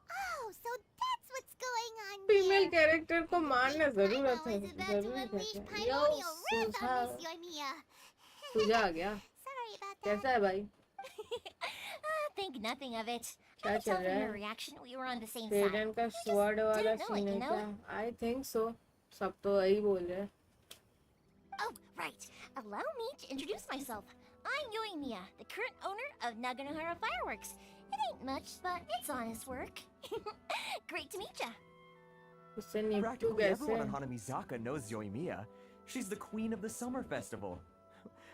Oh, so that's what's going on female here. Character को मारना जरूरत Paimon है, is about to जरूरी unleash है. Paimonial wrath on Miss Yoimiya. तुझा आ गया. Sorry about that. कैसा है भाई? Think nothing of it. क्या I could चल tell रहा from your है? reaction we were on the same parent side. का We स्वॉर्ड just वाला didn't know it, सीन है you know? क्या? I think so. सब तो वही बोल रहे हैं. Oh, right. Allow me to introduce myself. I'm Yoimiya, the current owner of Naganohara Fireworks. It ain't much, but it's honest work. Great to meet ya. उससे निपटू Practically कैसे? everyone on Hanamizaka knows Yoimiya. She's the queen of the summer festival.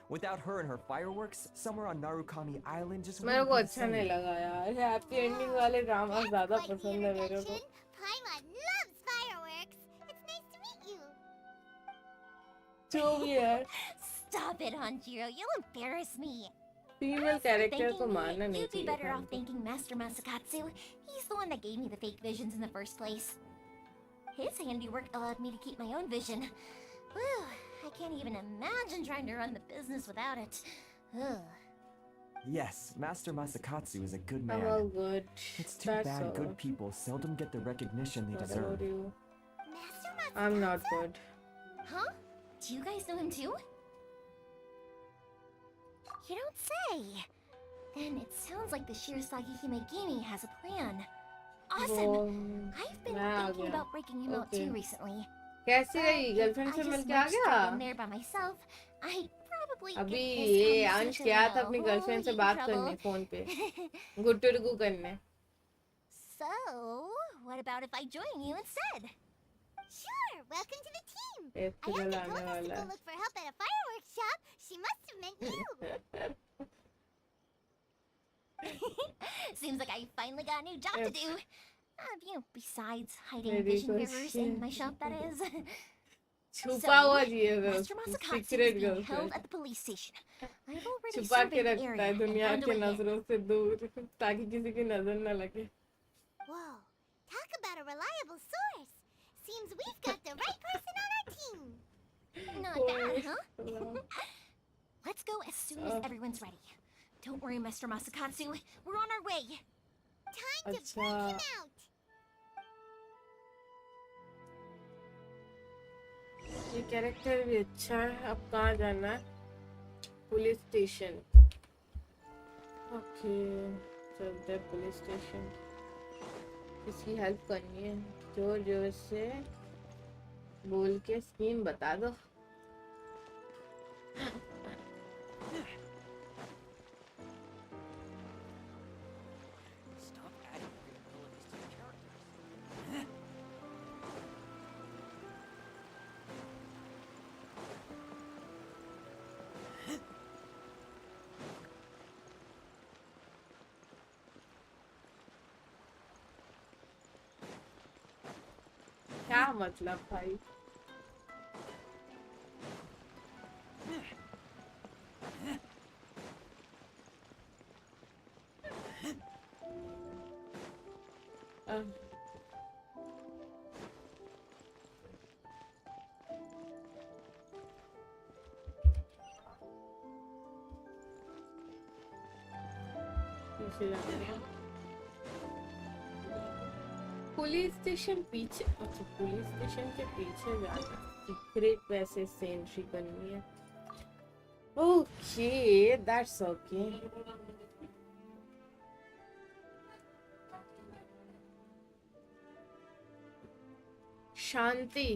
Without her and her fireworks, summer on Narukami Island just मेरे wouldn't को be the अच्छा नहीं same. लगा यार. Happy ending वाले drama That's ज्यादा quite the पसंद है मेरे को. introduction. Paimon loves fireworks. It's nice to meet you. जो भी है, Stop it, Hanjiro. You'll embarrass me. Female As for character thanking को me, मारना नहीं you'd be चाहिए better था off इनको. thanking Master Masakatsu. He's the one that gave me the fake visions in the first place. His handiwork allowed me to keep my own vision. Whew, I can't even imagine trying to run the business without it. Ugh. Yes, Master Masakatsu is a good I'm all man. good. It's too That's bad all. good people seldom get the recognition they What deserve. about you? Master I'm not Masakatsu? good. Huh? Do you guys know him too? You don't say. Then it sounds like the Shirasagi Himegimi has a plan. Awesome! वो I've been मैं आ thinking गया. about breaking him out Okay. too recently. कैसी But रही? if girlfriend I से just मिलके आ merged straight in गया? there by myself, I'd probably अभी get this ये अंश conversation गया in था a अपनी whole गर्लफ्रेंड से heap बात of करने trouble. फोन पे, गुट्टू करने. So, what about if I join you instead? Sure, welcome to the team. एक Ayaka फिलहाल told आने us to वाला go है. look for help at a fireworks shop. She must have meant you. Seems like I finally got a new job to do. Besides hiding मेरी vision givers in कोशिश. my shop, that is. छुपा हुआ चाहिए Master Masakatsu is secret being held girlfriend. at the police station. I've already छुपा के surveyed the रखता area है and दुनिया found a के way in. नजरों से दूर, ताकि किसी की नजर न लगे. Whoa, talk about a reliable source. Seems we've got the right person on our team. Not bad, huh? Let's go as soon as everyone's ready. Don't worry, Master Masakatsu. We're on our way. Time to अच्छा. break him out. ये character भी अच्छा है. अब कहाँ जाना है? Police station. Okay, चलते हैं पुलिस स्टेशन. इसकी हेल्प करनी है. जोर जोर से बोल के स्कीम बता दो. Stop adding weird abilities to the characters. क्या मतलब भाई? पीछे जाना है. पुलिस स्टेशन पीछे. अच्छा, पुलिस स्टेशन के पीछे जाना. सीक्रेट वैसे से एंट्री करनी है. Okay, that's okay. शांति.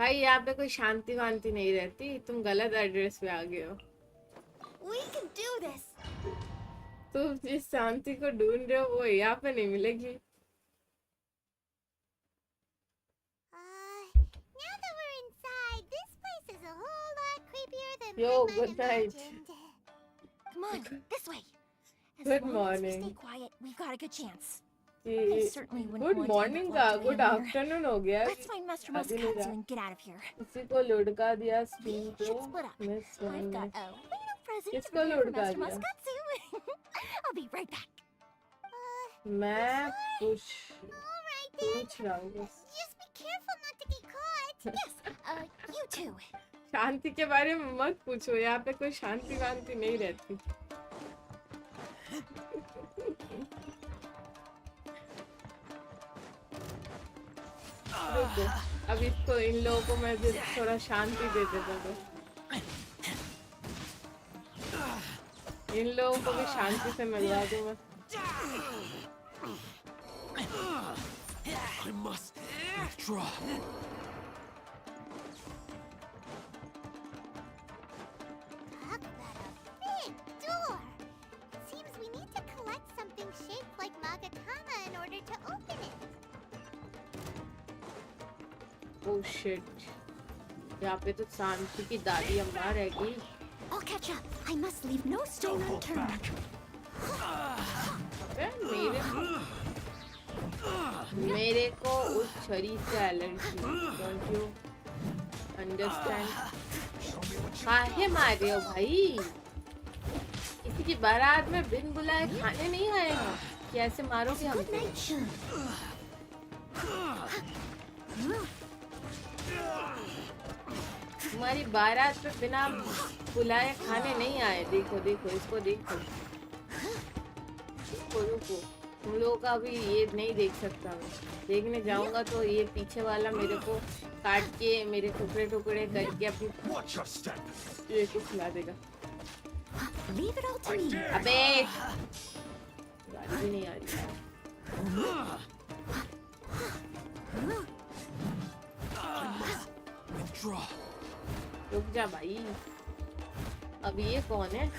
भाई यहाँ पे कोई शांति वांति नहीं रहती, तुम गलत एड्रेस पे आ गए हो। We can do this. तुम जिस शांति को ढूंढ रहे हो वो यहाँ पे नहीं मिलेगी। Now that we're inside, this place is a whole lot creepier than Yo, I might good night. imagined. Come on, this way. As Good long as we morning. stay quiet, we've got a good chance. I ये certainly wouldn't good want to morning end का up locked good away in here. Afternoon हो गया। Let's find Master अभी नहीं Muskatsu जा। and get out of here. किसी को लुढ़का दिया स्क्रीन We को। should split up. Miss I've got a little present to किसको prepare for लुढ़का Master दिया? Muskatsu. I'll be right back. मैं पूछ Alright then. रहा हूँ बस। Just be careful not to get caught. Yes, you too. शांति के बारे में मत पूछो, यहाँ पे कोई शांति वांति नहीं रहती। रुको, अब इसको इन लोगों को मैं भी थोड़ा शांति दे देता हूँ। इन लोगों को भी शांति से मिलवा दूँ मैं। I must withdraw. Talk about a big door. It seems we need to collect something shaped like Magatama in order to open it. Oh shit, यहाँ पे तो शांति की दादी अम्मा रहेगी। I'll catch up. I must leave no stone unturned. अबे मेरे को उस छरी से एलर्जी, डोंट यू अंडरस्टैंड? काहे मार रहे हो भाई? किसी की बारात में बिन बुलाए खाने नहीं आएगा, कैसे मारोगे हमको? तुम्हारी बारात पे बिना बुलाए खाने नहीं आए। देखो देखो इसको, देखो रुको, तुम लोगों का भी ये नहीं देख सकता मैं। देखने जाऊंगा तो ये पीछे वाला मेरे को काट के मेरे टुकड़े टुकड़े करके अपनी ये को खिला देगा। अबे गाड़ी भी नहीं आ रही है। रुक जा भाई, अब ये कौन है?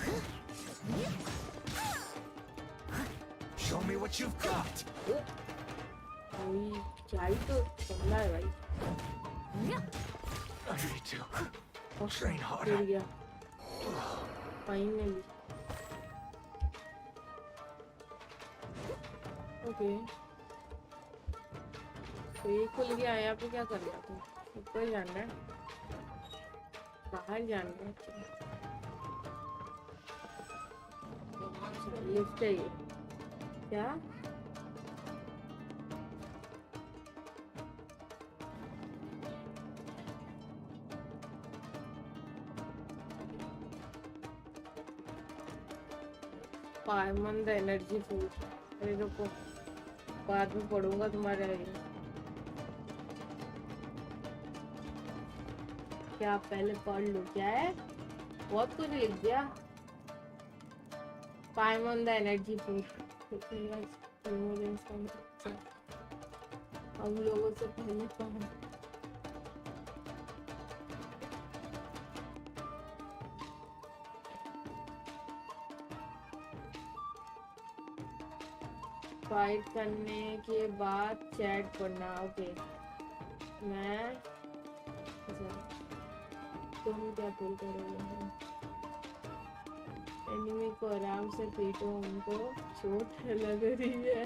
Show me what you've got. भाई क्या ही तो बंदा है भाई। I need to train गिर harder. गया फाइनली। ओके तो ये खुल गया, यहाँ पे क्या करना था? ऊपर जाना है, बाहर जाना है, लिफ्ट है ये क्या? पाइमन द एनर्जी फूड। अरे रुको, बाद में पढ़ूंगा तुम्हारे ये। क्या पहले पढ़ लो? क्या है? बहुत कुछ लिख दिया। पाइमन द एनर्जी फूड। हम लोगों से पहले पढ़ा। फाइट करने के बाद चैट पढ़ना। ओके मैं तुम क्या फील करोगे? एनिमी को आराम से पीटो, उनको चोट लग रही है।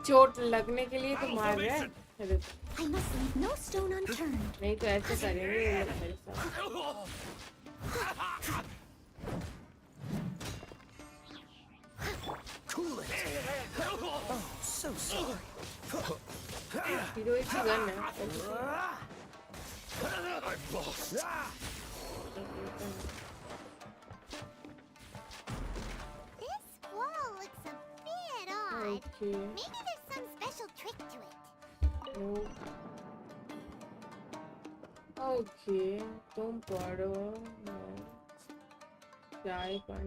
चोट लगने के लिए तो मार रहे हैं। I must leave no stone unturned. नहीं तो ऐसे करेंगे ये लोग मेरे साथ। Cool it. Oh, so sorry. Heroic की गन है। I'm lost. This wall looks a bit odd. Okay. Maybe there's some special trick to it. Okay तुम पढ़ो, क्या ही पढ़।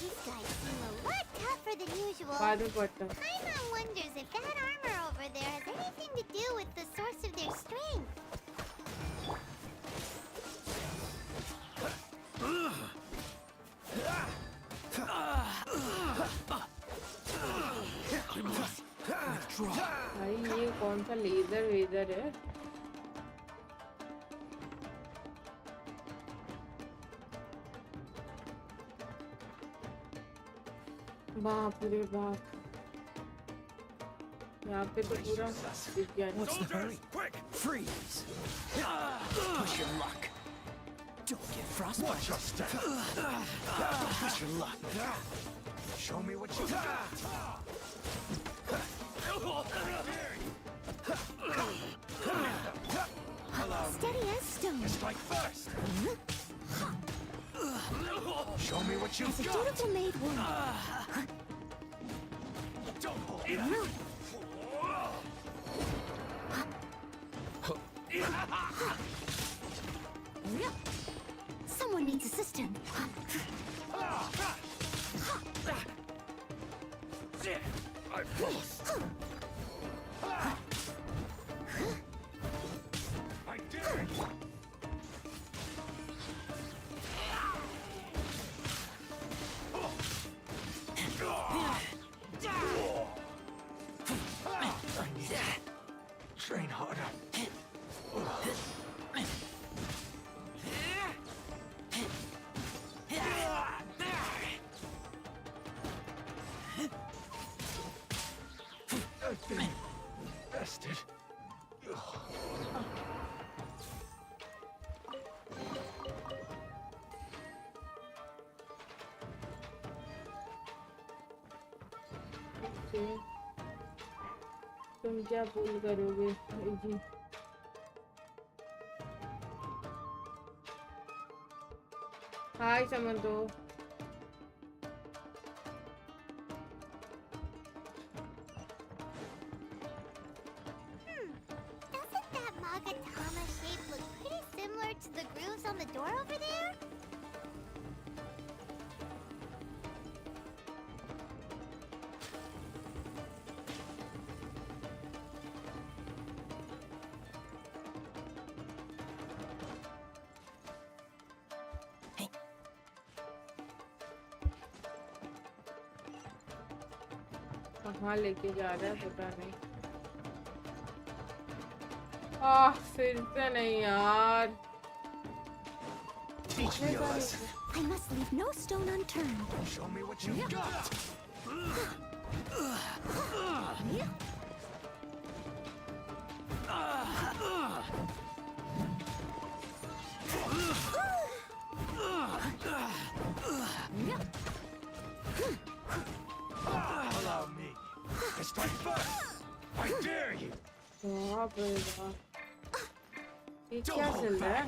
These guys seem a lot tougher than usual. बाद में पढ़ता हूँ। Paimon wonders if that armor over over there has anything to do with the source of their strength. भाई ये कौन सा लेजर वेजर है? बाप रे बाप, यहाँ पे तो पूरा विज्ञान। What's the hurry? Quick! Freeze! Push your luck. Don't get frostbite. Watch your step. Push your luck. Show me what you got. Steady as stone. Strike first. Show me what you As a got. dutiful maid woman. Don't hold Someone needs assistance. I've lost. I dare you. I need to train harder. I've been bested. तुम क्या पुल करोगे जी? हाय समंतो। Doesn't that Magatama shape look pretty similar to the grooves on the door over there? कहाँ लेके जा रहा है पता नहीं। फिर से नहीं यार। Teach me a lesson. I must leave no stone unturned. Show me what you got. Allow me to strike first. I dare you. बाप रे बाप, ये क्या चल रहा है?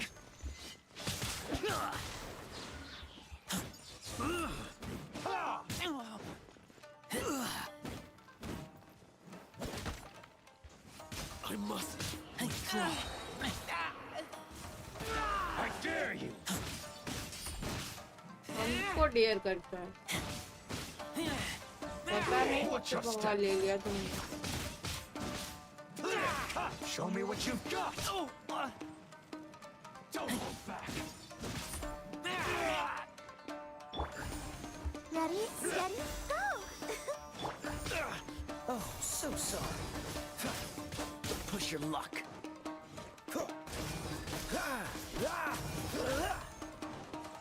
I must withdraw. I dare you. हमको डेयर करता है, पता नहीं किसको पंगा ले लिया तुमने। Show me what you've got. Don't hold back. Ready, steady, go! Oh, so sorry. Push your luck.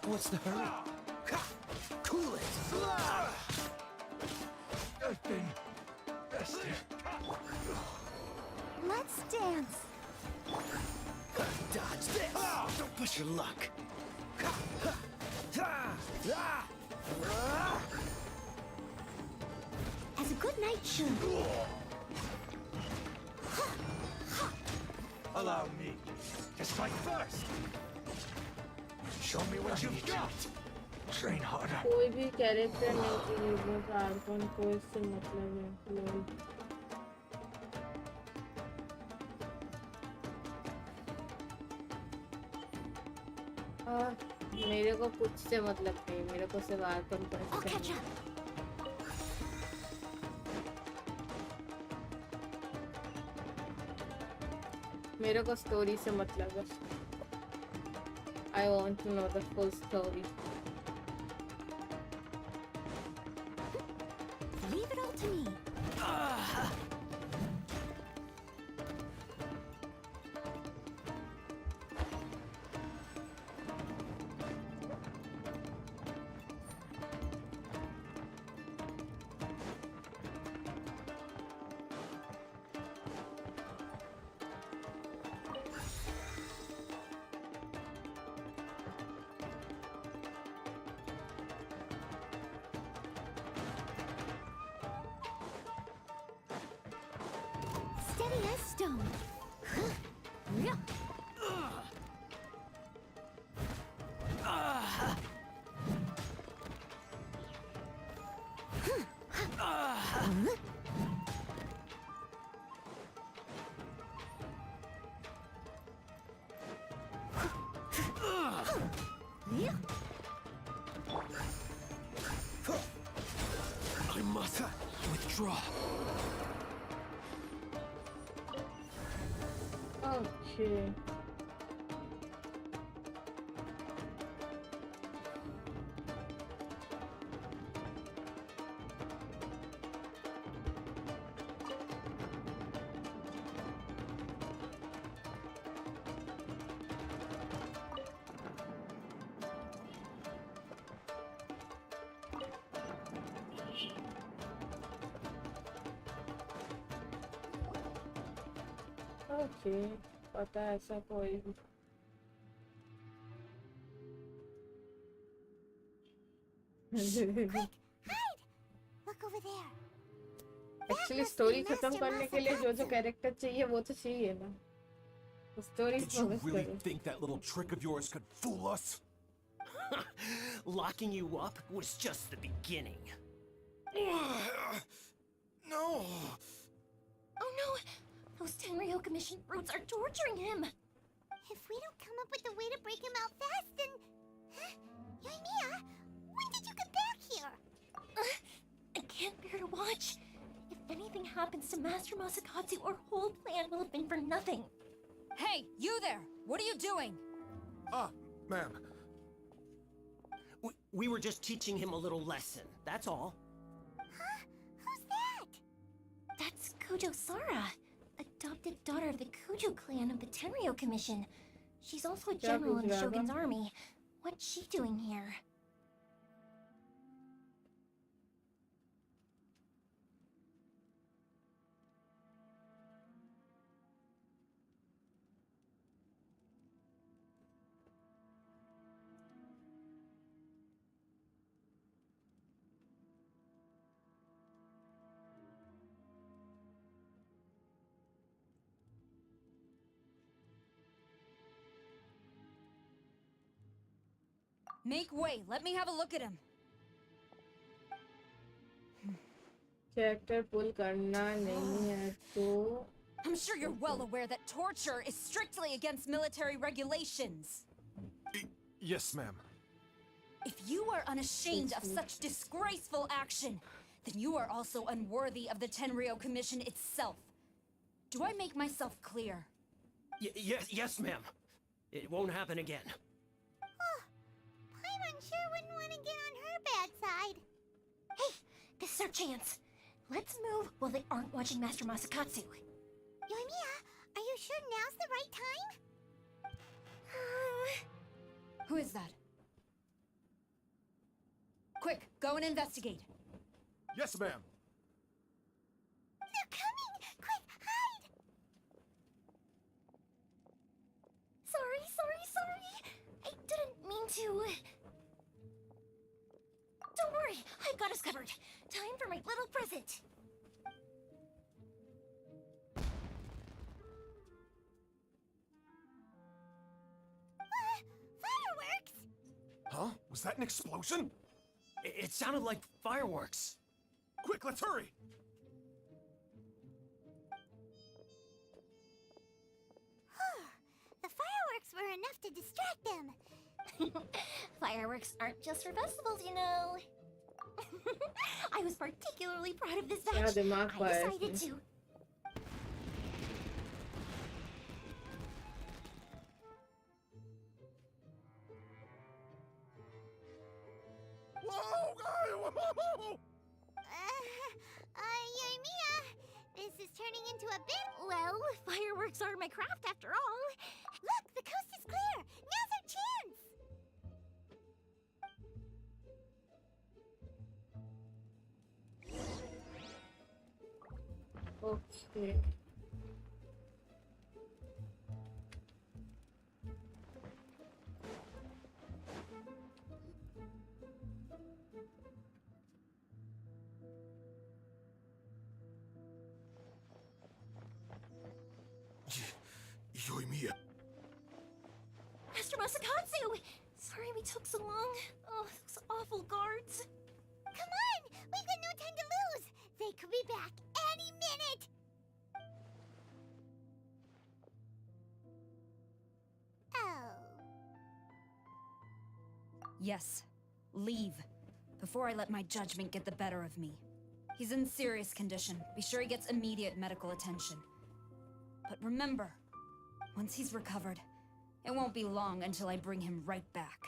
What's the hurry? Cool it. I've been bested. Let's dance. Dodge this. Don't push your luck. As a good knight should. Allow me to strike first. Show me what you've got. Train harder. कोई भी character नहीं चाहिए, बस Arkan को इससे मतलब है। लोल। मेरे को कुछ से मतलब नहीं, मेरे को सिर्फ आर्कन को मेरे को स्टोरी से मतलब है. I want to know the full story. Leave it all to me. Steady as stone. Yeah. I must withdraw. Okay. Okay. पता है ऐसा कोई भी. Quick, hide! Look over there. Actually story खत्म करने के लिए जो कैरेक्टर चाहिए वो तो चाहिए ना. Story Did you really think that little trick of yours could fool us? Locking you up was just the beginning. No. Oh no! Those Tenryo Commission brutes are torturing him! If we don't come up with a way to break him out fast, then... Yoimiya, when did you get back here? I can't bear to watch. If anything happens to Master Masakatsu, our whole plan will have been for nothing. Hey, you there! What are you doing? Ma'am. We were just teaching him a little lesson, that's all. Huh? Who's that? That's Kujo Sara, adopted daughter of the Kujo clan of the Tenryo Commission. She's also a general in the Shogun's army. What's she doing here? Make way. Let me have a look at him. Character pull करना नहीं है तो. I'm sure you're well aware that torture is strictly against military regulations. Yes, ma'am. If you are unashamed of such disgraceful action, then you are also unworthy of the Tenryo Commission itself. Do I make myself clear? Yes, ma'am. It won't happen again. Paimon sure wouldn't want to get on her bad side. Hey, this is our chance. Let's move while they aren't watching Master Masakatsu. Yoimiya, are you sure now's the right time? Who is that? Quick, go and investigate. Yes, ma'am. They're coming! Quick, hide! Sorry. I didn't mean to. Don't worry, I've got us covered. Time for my little present. Fireworks! Huh? Was that an explosion? It sounded like fireworks. Quick, let's hurry! The fireworks were enough to distract them. Fireworks aren't just for festivals, you know. I was particularly proud of this batch. Yeah, the mark I decided to. Yoimiya, this is turning into a bit... Well, fireworks are my craft after all. Look, the coast is clear. Now's our chance. Okay. Yoimiya. Master Masakatsu! Sorry we took so long. Oh, those awful guards. Come on, we've got no time to lose. They could be back any minute. Oh. Yes, leave. Before I let my judgment get the better of me. He's in serious condition. Be sure he gets immediate medical attention. But remember, once he's recovered, it won't be long until I bring him right back.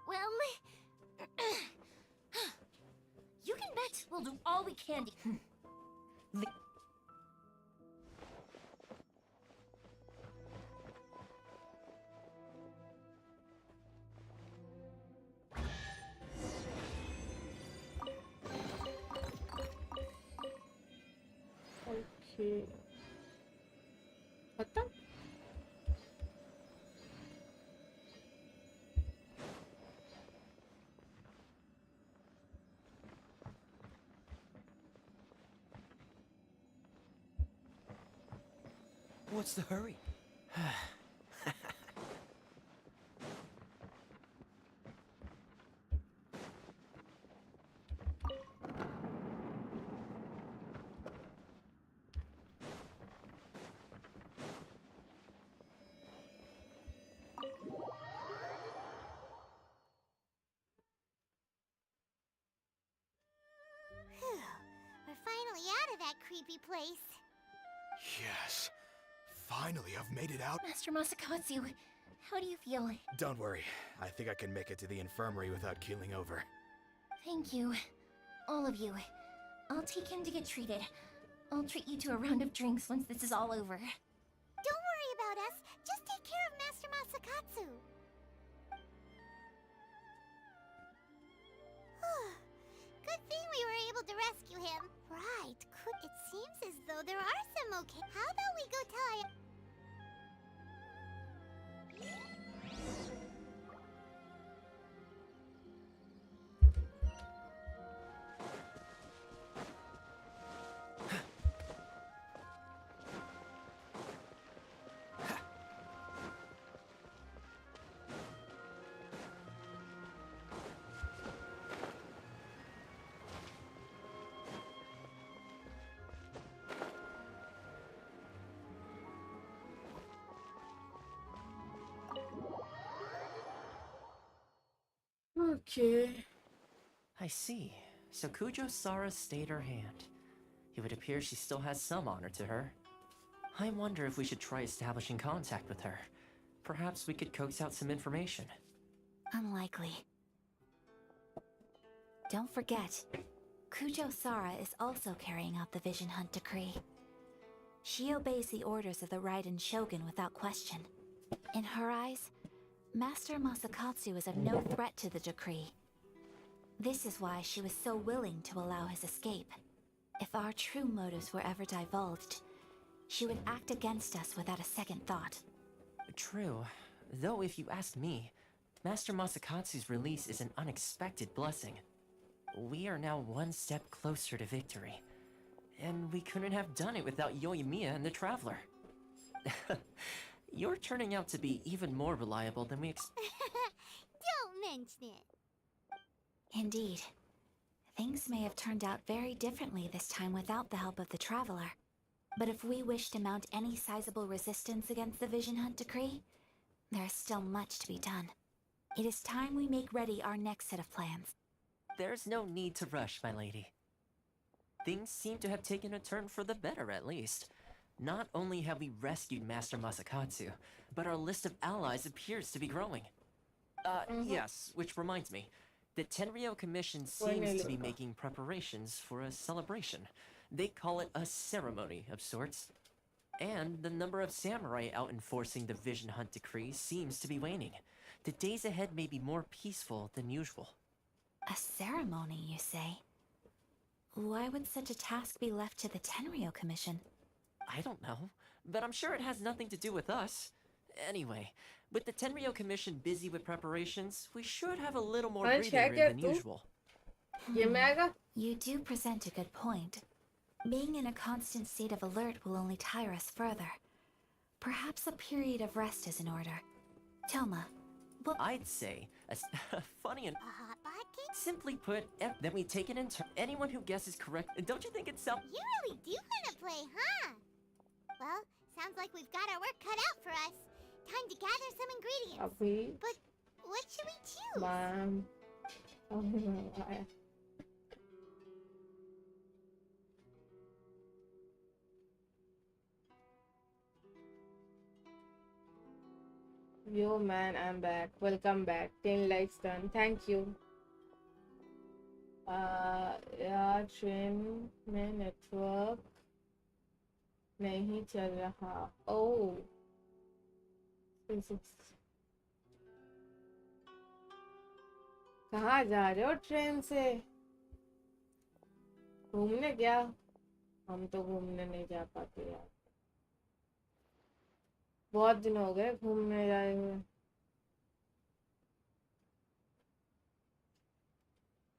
Well... you can bet we'll do all we can to... Okay. खत्म? What's the hurry? We're finally out of that creepy place. Yes. Finally, I've made it out. Master Masakatsu, how do you feel? Don't worry. I think I can make it to the infirmary without keeling over. Thank you. All of you. I'll take him to get treated. I'll treat you to a round of drinks once this is all over. Don't worry about us. Just take care of Master Masakatsu. Good thing we were able to rescue him. Right. It seems as though there are some okay. How about we go tell Okay. I see. So Kujo Sara stayed her hand. It would appear she still has some honor to her. I wonder if we should try establishing contact with her. Perhaps we could coax out some information. Unlikely. Don't forget, Kujo Sara is also carrying out the Vision Hunt decree. She obeys the orders of the Raiden Shogun without question. In her eyes, Master Masakatsu is of no threat to the decree. This is why she was so willing to allow his escape. If our true motives were ever divulged, she would act against us without a second thought. True. Though if you ask me, Master Masakatsu's release is an unexpected blessing. We are now one step closer to victory. And we couldn't have done it without Yoimiya and the Traveler. You're turning out to be even more reliable than we Don't mention it. Indeed. Things may have turned out very differently this time without the help of the Traveler. But if we wish to mount any sizable resistance against the Vision Hunt decree, there is still much to be done. It is time we make ready our next set of plans. There's no need to rush, my lady. Things seem to have taken a turn for the better, at least. Not only have we rescued Master Masakatsu, but our list of allies appears to be growing. Yes, which reminds me. The Tenryou Commission seems to be making preparations for a celebration. They call it a ceremony of sorts. And the number of samurai out enforcing the Vision Hunt decree seems to be waning. The days ahead may be more peaceful than usual. A ceremony, you say? Why would such a task be left to the Tenryou Commission? I don't know, but I'm sure it has nothing to do with us. Anyway, with the Tenryou Commission busy with preparations, we should have a little more breathing room than usual. You do present a good point. Being in a constant state of alert will only tire us further. Perhaps a period of rest is in order. Toma, what... I'd say funny and... A hot pocket? Simply put, then we take it in turn. Anyone who guesses correct, don't you think it's self... You really do want to play, huh? Well, sounds like we've got our work cut out for us. Time to gather some ingredients. But what should we choose? Mom. Oh no. Yo man, I'm back. Welcome back. 10 likes done. Thank you. यार train में network नहीं चल रहा. Oh. कहाँ जा रहे हो train से? घूमने क्या? हम तो घूमने नहीं जा पाते यार. बहुत दिन हो गए घूमने जाए हुए.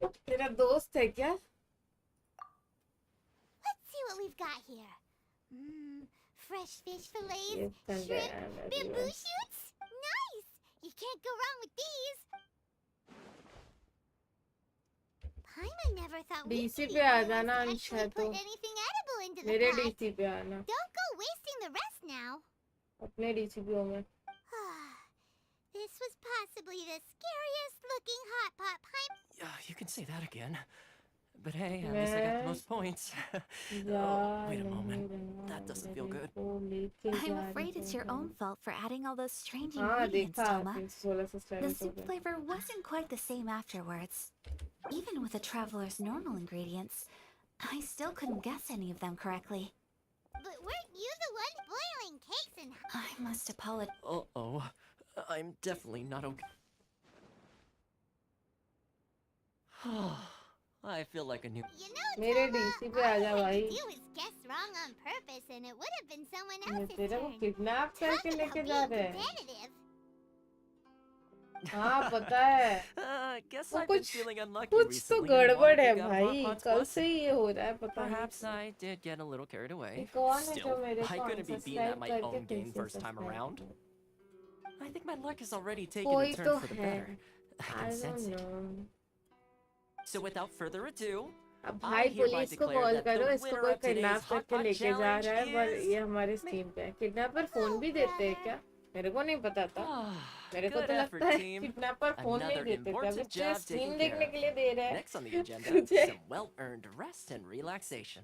तेरा दोस्त है क्या? Let's see what we've got here. Fresh fish fillets, shrimp, bamboo shoots. Nice! You can't go wrong with these. Paimon never thought we'd DC be पे आ able to जाना actually अंशा तो. put anything edible into the मेरे pot. DC पे आना. Don't go wasting the rest now. अपने DC पे में. This was possibly the scariest looking hot pot Paimon. You can say that again. But hey, at least I got the most points. Oh, wait a moment. That doesn't feel good. I'm afraid it's your own fault for adding all those strange ingredients, Toma. The soup flavor wasn't quite the same afterwards. Even with a traveler's normal ingredients, I still couldn't guess any of them correctly. But weren't you the one boiling cakes and... I must apologize. Uh-oh. I'm definitely not okay. I feel like a new... You know, मेरे Toma, DC पे all आजा you had भाई. to do is guess wrong on purpose and it would have been someone else's तेरे को turn. Kidnap करके Talk लेके about जा being रहे हैं. competitive. हाँ पता है. Guess वो I've been कुछ feeling unlucky कुछ तो recently and गड़बड़ wanted to है pick up भाई. Hotpot's कल blessing. से ये हो रहा है पता नहीं. Perhaps I did get a little carried away. कौन है जो Still, मेरे I को couldn't be beaten at unsubscribe my करके own फिर game से first time subscribe around. किया? I think my luck has already taken कोई a तो turn for the है. better. I I can sense don't it. know. So without further ado, अब I भाई hereby police को declare call that करो. the इसको winner कोई of today's kidnap Hot करके Pot लेके जा Challenge रहा है. पर is... ये हमारे स्ट्रीम पे है. किडनैपर फोन भी देते हैं क्या? मेरे को नहीं पता था. मेरे को Good तो effort, लगता है team. किडनैपर फोन नहीं Another देते थे. अब important इससे job स्ट्रीम taken care देखने of. के लिए दे रहे हैं. Next on the agenda, तुझे some well-earned rest and relaxation.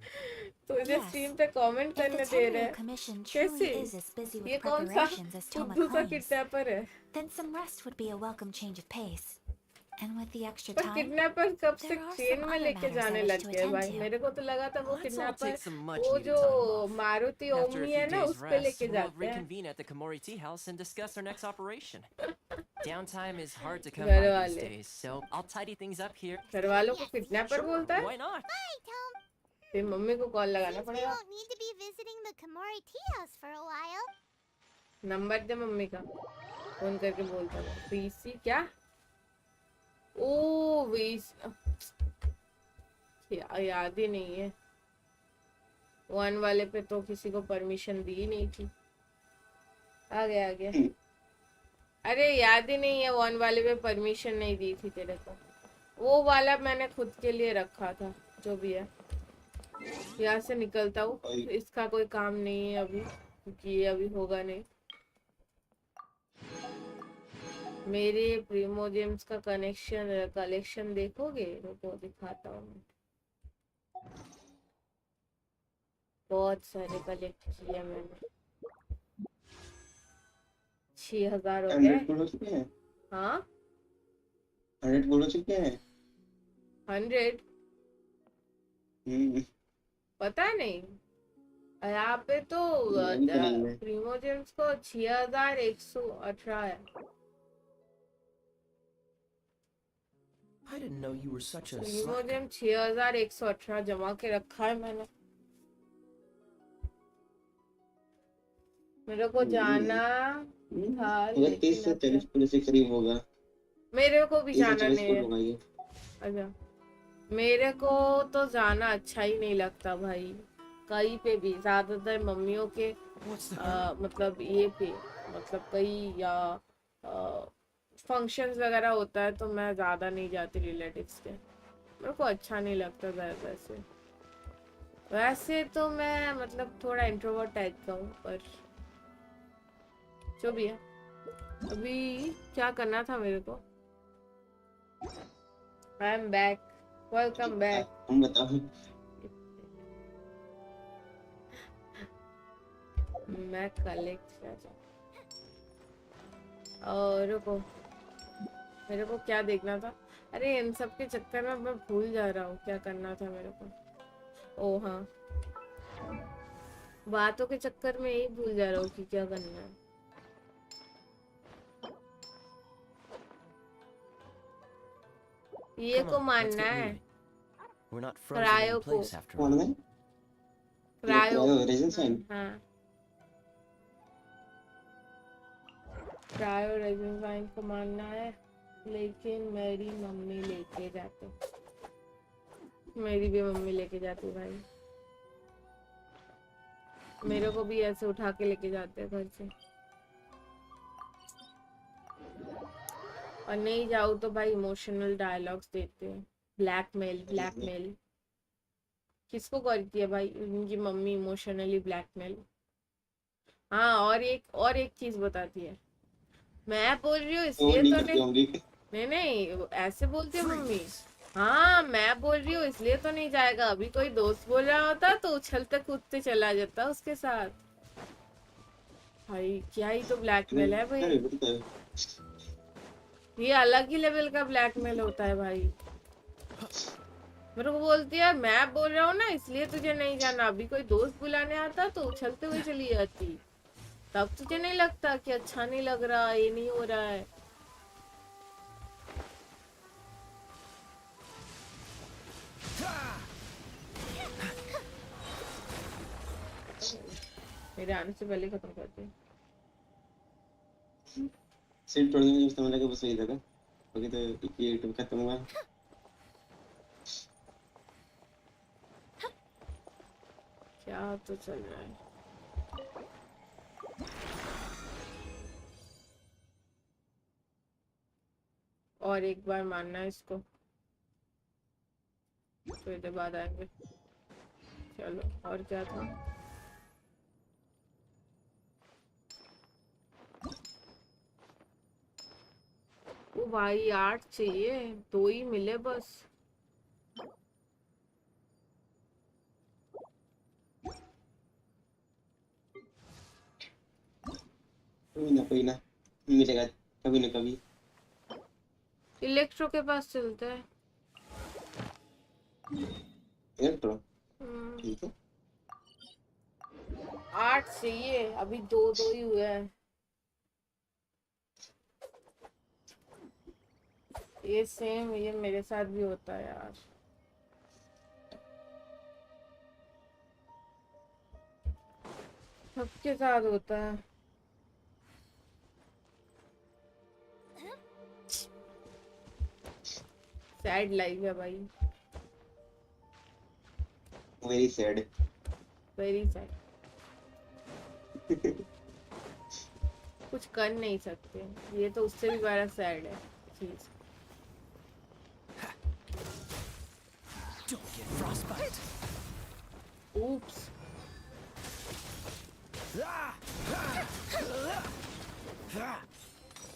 तुझे Yes. स्ट्रीम पे कमेंट If the करने दे रहे Tenryou हैं. Commission truly कैसे? is as busy ये with कौन सा preparations as Toma फुद्दू सा claims, किडनैपर है? then some rest would be a welcome change of pace. And with the extra पर time, किडनैपर कब से there are ट्रेन some में other लेके matters I जाने wish लग to गए attend भाई. to. मेरे को तो लगा था वो Let's all kidnapper take some वो much-needed जो time off. Maruti After a omni few है ना days' उस पे rest, लेके we'll जाते हैं. reconvene at the Komori Tea House and discuss our next operation. Downtime is hard to come घर by these वाले. days, so I'll tidy things up here. घर वालों को किडनैपर Sure, बोलता है. why not? Bye, Tom. फिर mummy को call लगाना Since we पड़ेगा. won't need to be visiting the Komori Tea House for a while. Number they mummy का. फोन करके बोलता हूँ. पीसी क्या? ओ वीस याद ही नहीं है. 1 वाले पे तो किसी को परमिशन दी नहीं थी. आ गया. अरे याद ही नहीं है. 1 वाले पे परमिशन नहीं दी थी तेरे को. वो वाला मैंने खुद के लिए रखा था. जो भी है. यहाँ से निकलता हूँ. इसका कोई काम नहीं है अभी क्योंकि ये अभी होगा नहीं. मेरे प्रीमोजेम्स का कलेक्शन देखोगे? रुको दिखाता हूँ. बहुत सारे कलेक्ट किए मैंने. 6000 हो गए. हाँ 100 बोल चुके हैं 100 पता नहीं। यहाँ पे तो अभी तो नहीं है प्रीमोजेंस को 6118 है। I didn't know you were such a slacker. प्रीमोजेम 6118 जमा के रखा है मैंने। मेरे को जाना था अगर 30 से 40 पुलिस के करीब होगा मेरे को भी 30 से जाना 40 नहीं फुट होगा है। ये अच्छा मेरे को तो जाना अच्छा ही नहीं लगता भाई कहीं पे भी, ज्यादातर मम्मियों के मतलब ये पे मतलब कहीं या फंक्शंस वगैरह होता है तो मैं ज्यादा नहीं जाती रिलेटिव्स के, मेरे को अच्छा नहीं लगता ज्यादा से। वैसे तो मैं मतलब थोड़ा इंट्रोवर्ट टाइप का हूँ, पर जो भी है। अभी क्या करना था मेरे को? I am back, welcome back. तुम बताओ मैं कलेक्ट और रुको मेरे को क्या देखना था? अरे इन सब के चक्कर में मैं भूल जा रहा हूँ क्या करना था मेरे को। ओ हाँ बातों के चक्कर में यही भूल जा रहा हूँ कि क्या करना है। ये को मानना है We're not frozen cryo in को। place after कौन all. है क्रायो रेजन साइन हाँ क्रायो रेजिन साइन को मानना है, लेकिन मेरी मम्मी लेके जाते, मेरी भी मम्मी लेके जाती भाई, मेरे को भी ऐसे उठा के लेके जाते हैं घर से। और नहीं जाऊँ तो भाई इमोशनल डायलॉग्स देते हैं, ब्लैकमेल ब्लैकमेल किसको करती है भाई उनकी मम्मी इमोशनली ब्लैकमेल। हाँ और एक चीज बताती है, मैं बोल रही हूँ इसलिए तो नहीं नहीं ऐसे बोलती है मम्मी। हाँ मैं बोल रही हूँ इसलिए तो नहीं जाएगा, अभी कोई दोस्त बोल रहा होता तो उछलते कूदते चला जाता उसके साथ। भाई क्या ही तो ब्लैकमेल है भाई, ये अलग ही लेवल का ब्लैकमेल होता है भाई। मेरे को बोलती है मैं बोल रहा हूँ ना इसलिए तुझे नहीं जाना, अभी कोई दोस्त बुलाने आता तो उछलते हुए चली जाती, तब तुझे नहीं लगता कि अच्छा नहीं लग रहा, ये नहीं हो रहा है। मेरे आने से पहले खत्म करते हैं। सिर्फ तोड़ने में इस्तेमाल लगा बस वही लगा बाकी तो ये यूट्यूब खत्म हुआ। क्या तो चल रहा है? और एक बार मानना है इसको, तो इधर बाद आएंगे। चलो और क्या था? ओ भाई 8 चाहिए, 2 ही मिले बस। कोई ना मिलेगा कभी ना कभी। इलेक्ट्रो के पास चलता है। इलेक्ट्रो ठीक है 8 चाहिए, अभी 2 ही हुए हैं। ये सेम ये मेरे साथ भी होता है यार। सबके साथ होता है। सैड लाइफ है भाई, वेरी सैड वेरी सैड। कुछ कर नहीं सकते, ये तो उससे भी बड़ा सैड है चीज। Don't get frostbite. Oops.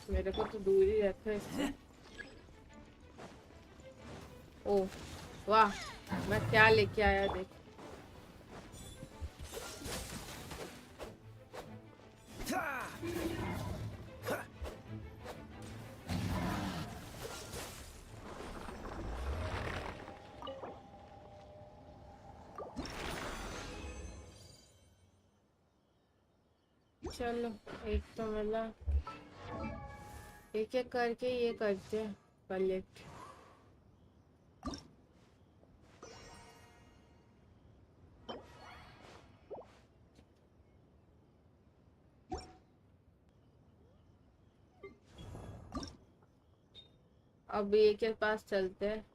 मेरे को तो दूर ही रखा है इससे। ओह वाह मैं क्या लेके आया देख। चलो एक तो मिला, एक एक करके ये करते हैं कलेक्ट। अब ये के पास चलते हैं।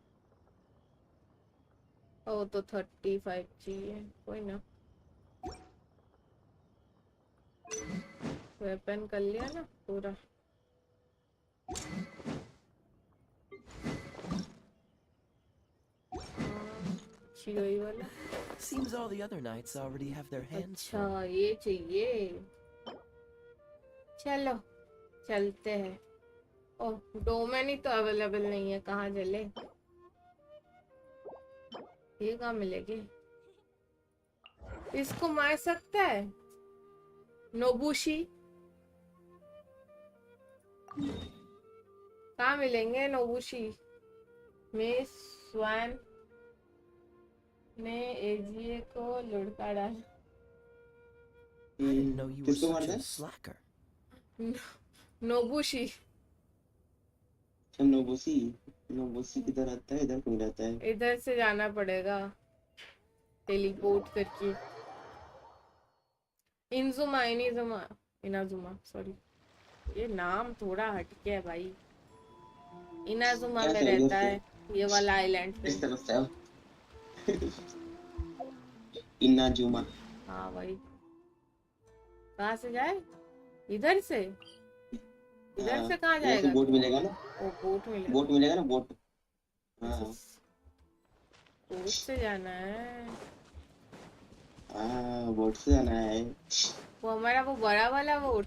ओ तो 35 चाहिए, कोई ना। वेपन कर लिया ना पूरा। चिड़ै वाला। Seems all the other knights already have their hands full. अच्छा ये चाहिए। चलो चलते हैं। ओह डोमेन ही तो अवेलेबल नहीं है, कहाँ चले? ये कहाँ मिलेगी? इसको मार सकता है नोबुशी? कहाँ मिलेंगे नोबुशी? में स्वान ने एजीए को लुढ़का डाला। I didn't know you were किसको such मारता a है? slacker. नोबुशी। नोबुशी। नोबुशी किधर आता है? इधर क्यों रहता है? इधर से जाना पड़ेगा टेलीपोर्ट करके। इनाजुमा सॉरी, ये नाम थोड़ा हटके है भाई। इनाजुमा क्या में चाहिए रहता उससे? है ये वाला आइलैंड पे। इस तरफ से आओ। इनाजुमा। हाँ भाई, कहाँ से जाए? इधर से? इधर से कहाँ यहाँ से जाएगा? बोट मिलेगा ना? ओ बोट मिलेगा। बोट मिलेगा ना, बोट। हाँ बोट से जाना है। हाँ, बोट से जाना है। वो हमारा वो बड़ा वाला बोट।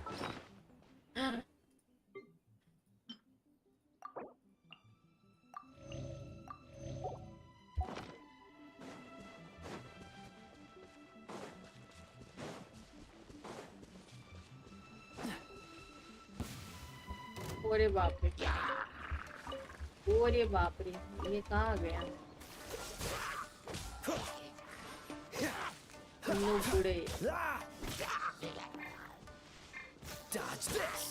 ओरे बाप रे, ओरे बाप रे, ये कहाँ गया? नो बुड़े। Dodge this.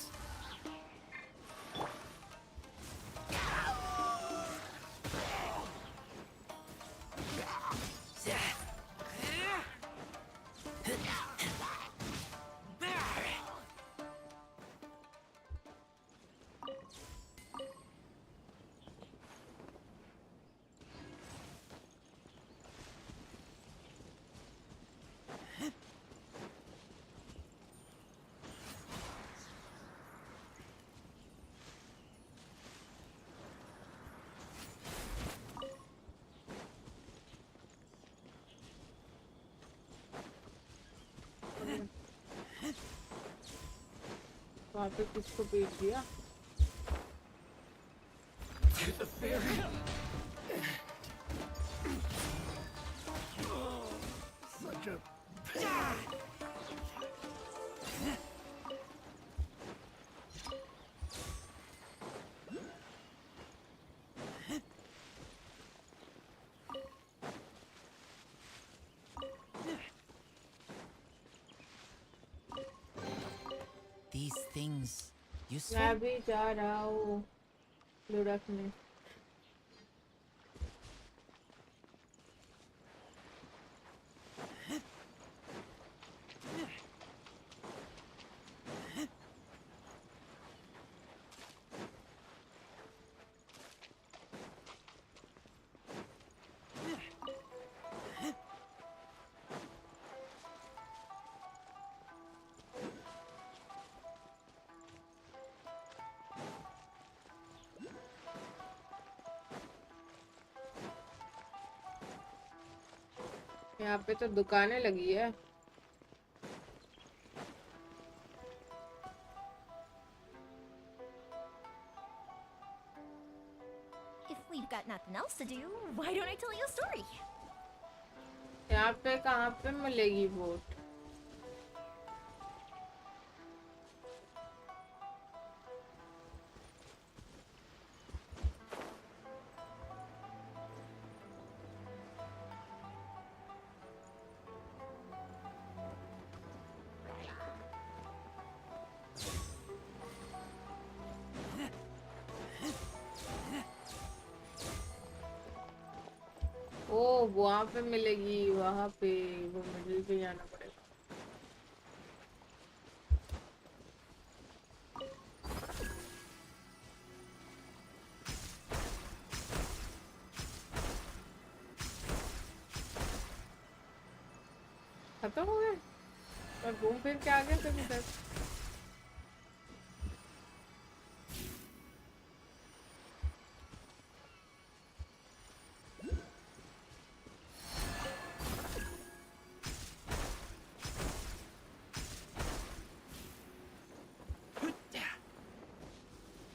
वहाँ पे किसको पीट दिया? These things useful? मैं भी जा रहा हूँ लुढ़कने। यहाँ पे तो दुकानें लगी है। If we've got nothing else to do, why don't I tell you a story? यहाँ पे कहाँ पे मिलेगी बोट? वहाँ पे मिलेगी, वहाँ पे वो मिडिल पे जाना पड़ेगा। खत्म हो गए और घूम फिर के आ गए थे उधर।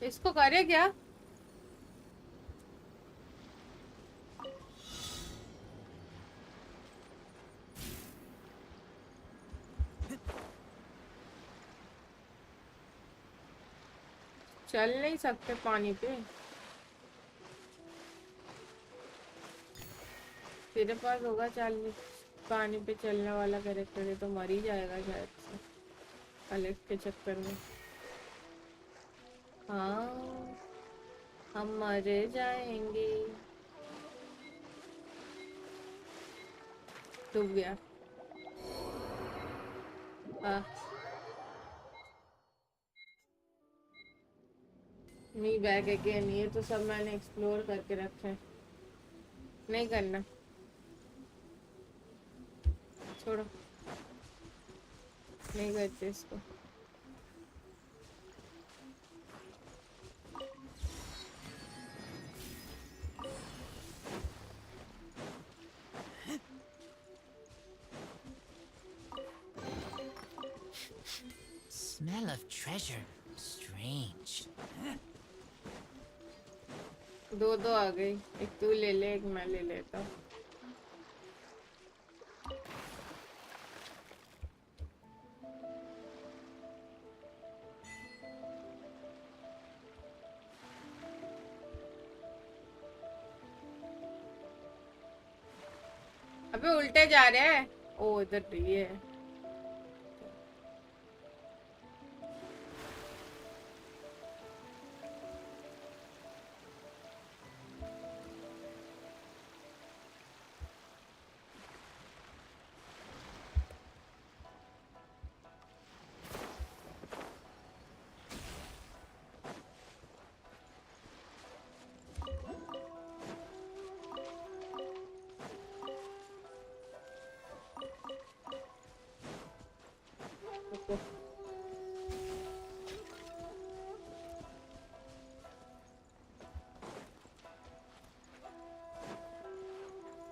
इसको करे क्या? चल नहीं सकते पानी पे? तेरे पास होगा चल पानी पे चलने वाला कैरेक्टर, ये तो मर ही जाएगा शायद से कलेक्ट के चक्कर में। हाँ हम मर जाएंगे। डूब गया। Me back again. ये तो सब मैंने एक्सप्लोर करके रखे हैं, नहीं करना, छोड़ो, नहीं करते इसको। Smell of treasure. Strange. दो दो आ गई, एक तू ले ले, एक मैं ले लेता हूँ। अबे उल्टे जा रहे हैं। ओ इधर रही है।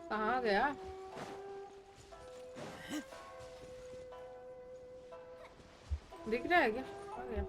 कहाँ गया? दिख रहा है क्या? आ गया।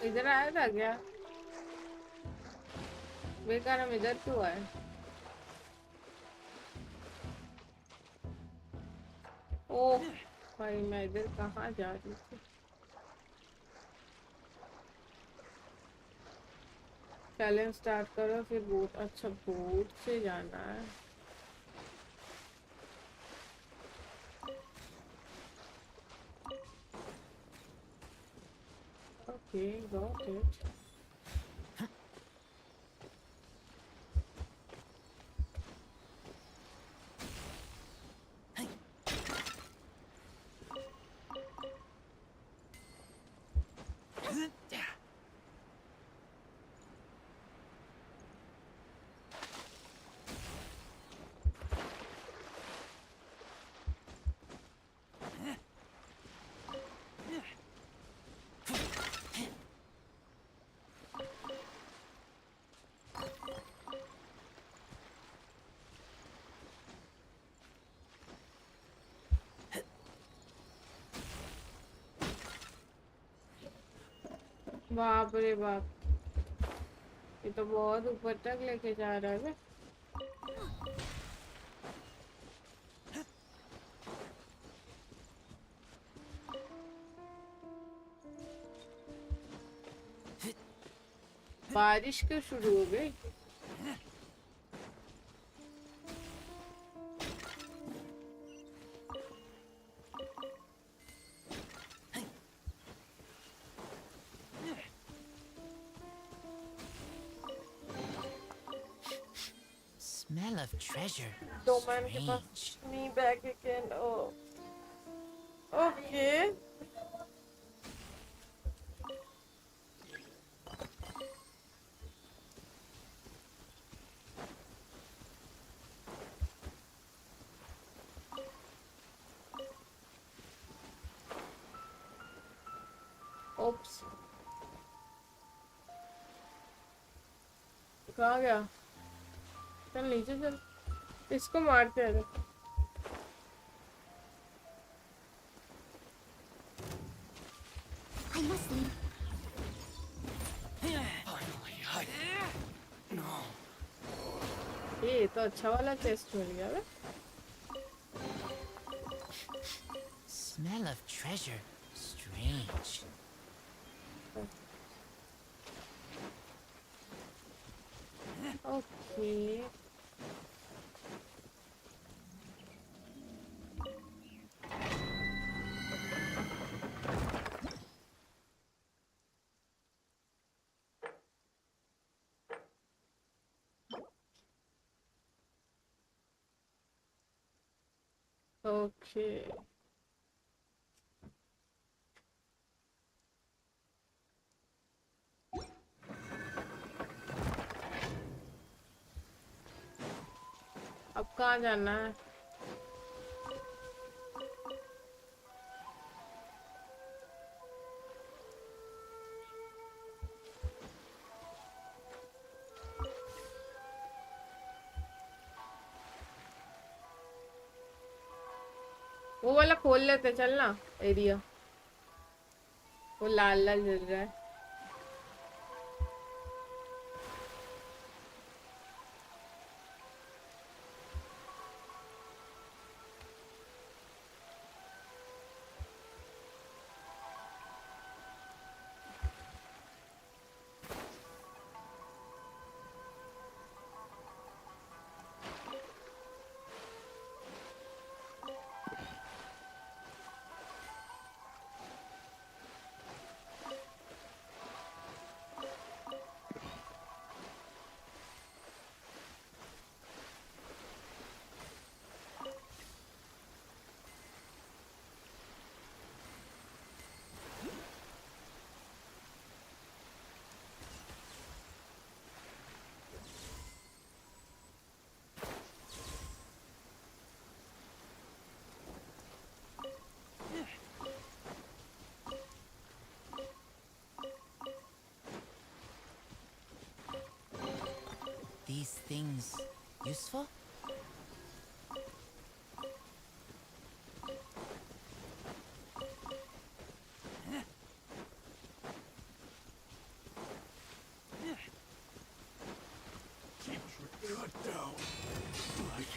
इधर आया था क्या? बेकार हम इधर क्यों आए? ओह भाई मैं इधर कहाँ जा रही थी? चैलेंज स्टार्ट करो फिर बोट। अच्छा बोट से जाना है। Okay got it. बाप रे बाप। ये तो बहुत ऊपर तक लेके जा रहा है। बारिश क्यों शुरू हो गई? Smell of treasure. Don't mind के पास Strange. me back again. Oh, okay. Oops. कहाँ गया? चल नीचे चल, इसको मारते हैं। I must leave. ये तो अच्छा वाला चेस्ट मिल गया बे। Smell of treasure. Strange. Okay. Okay. अब कहाँ जाना है? वो वाला खोल लेते, चलना एरिया। वो लाल लाल जल रहा है। These things useful? Keep your cut down. Like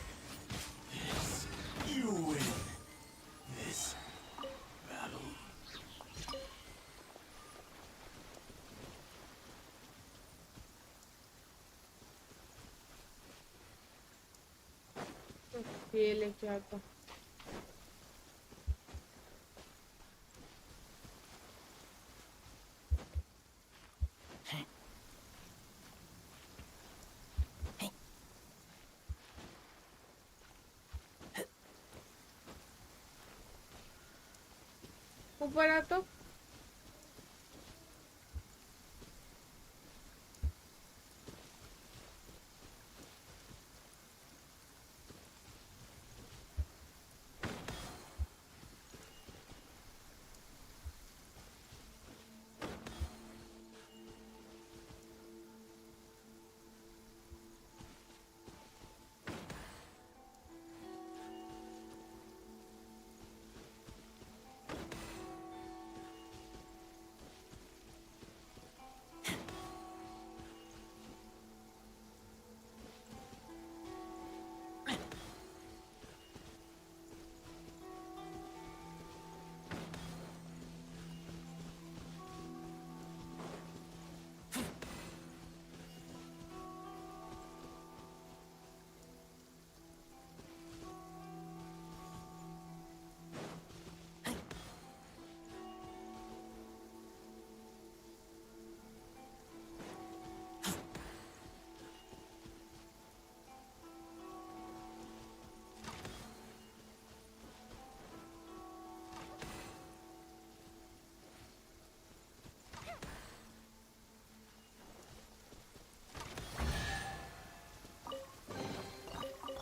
this. You win this battle. ये लेके आता। ऊपर आ तो।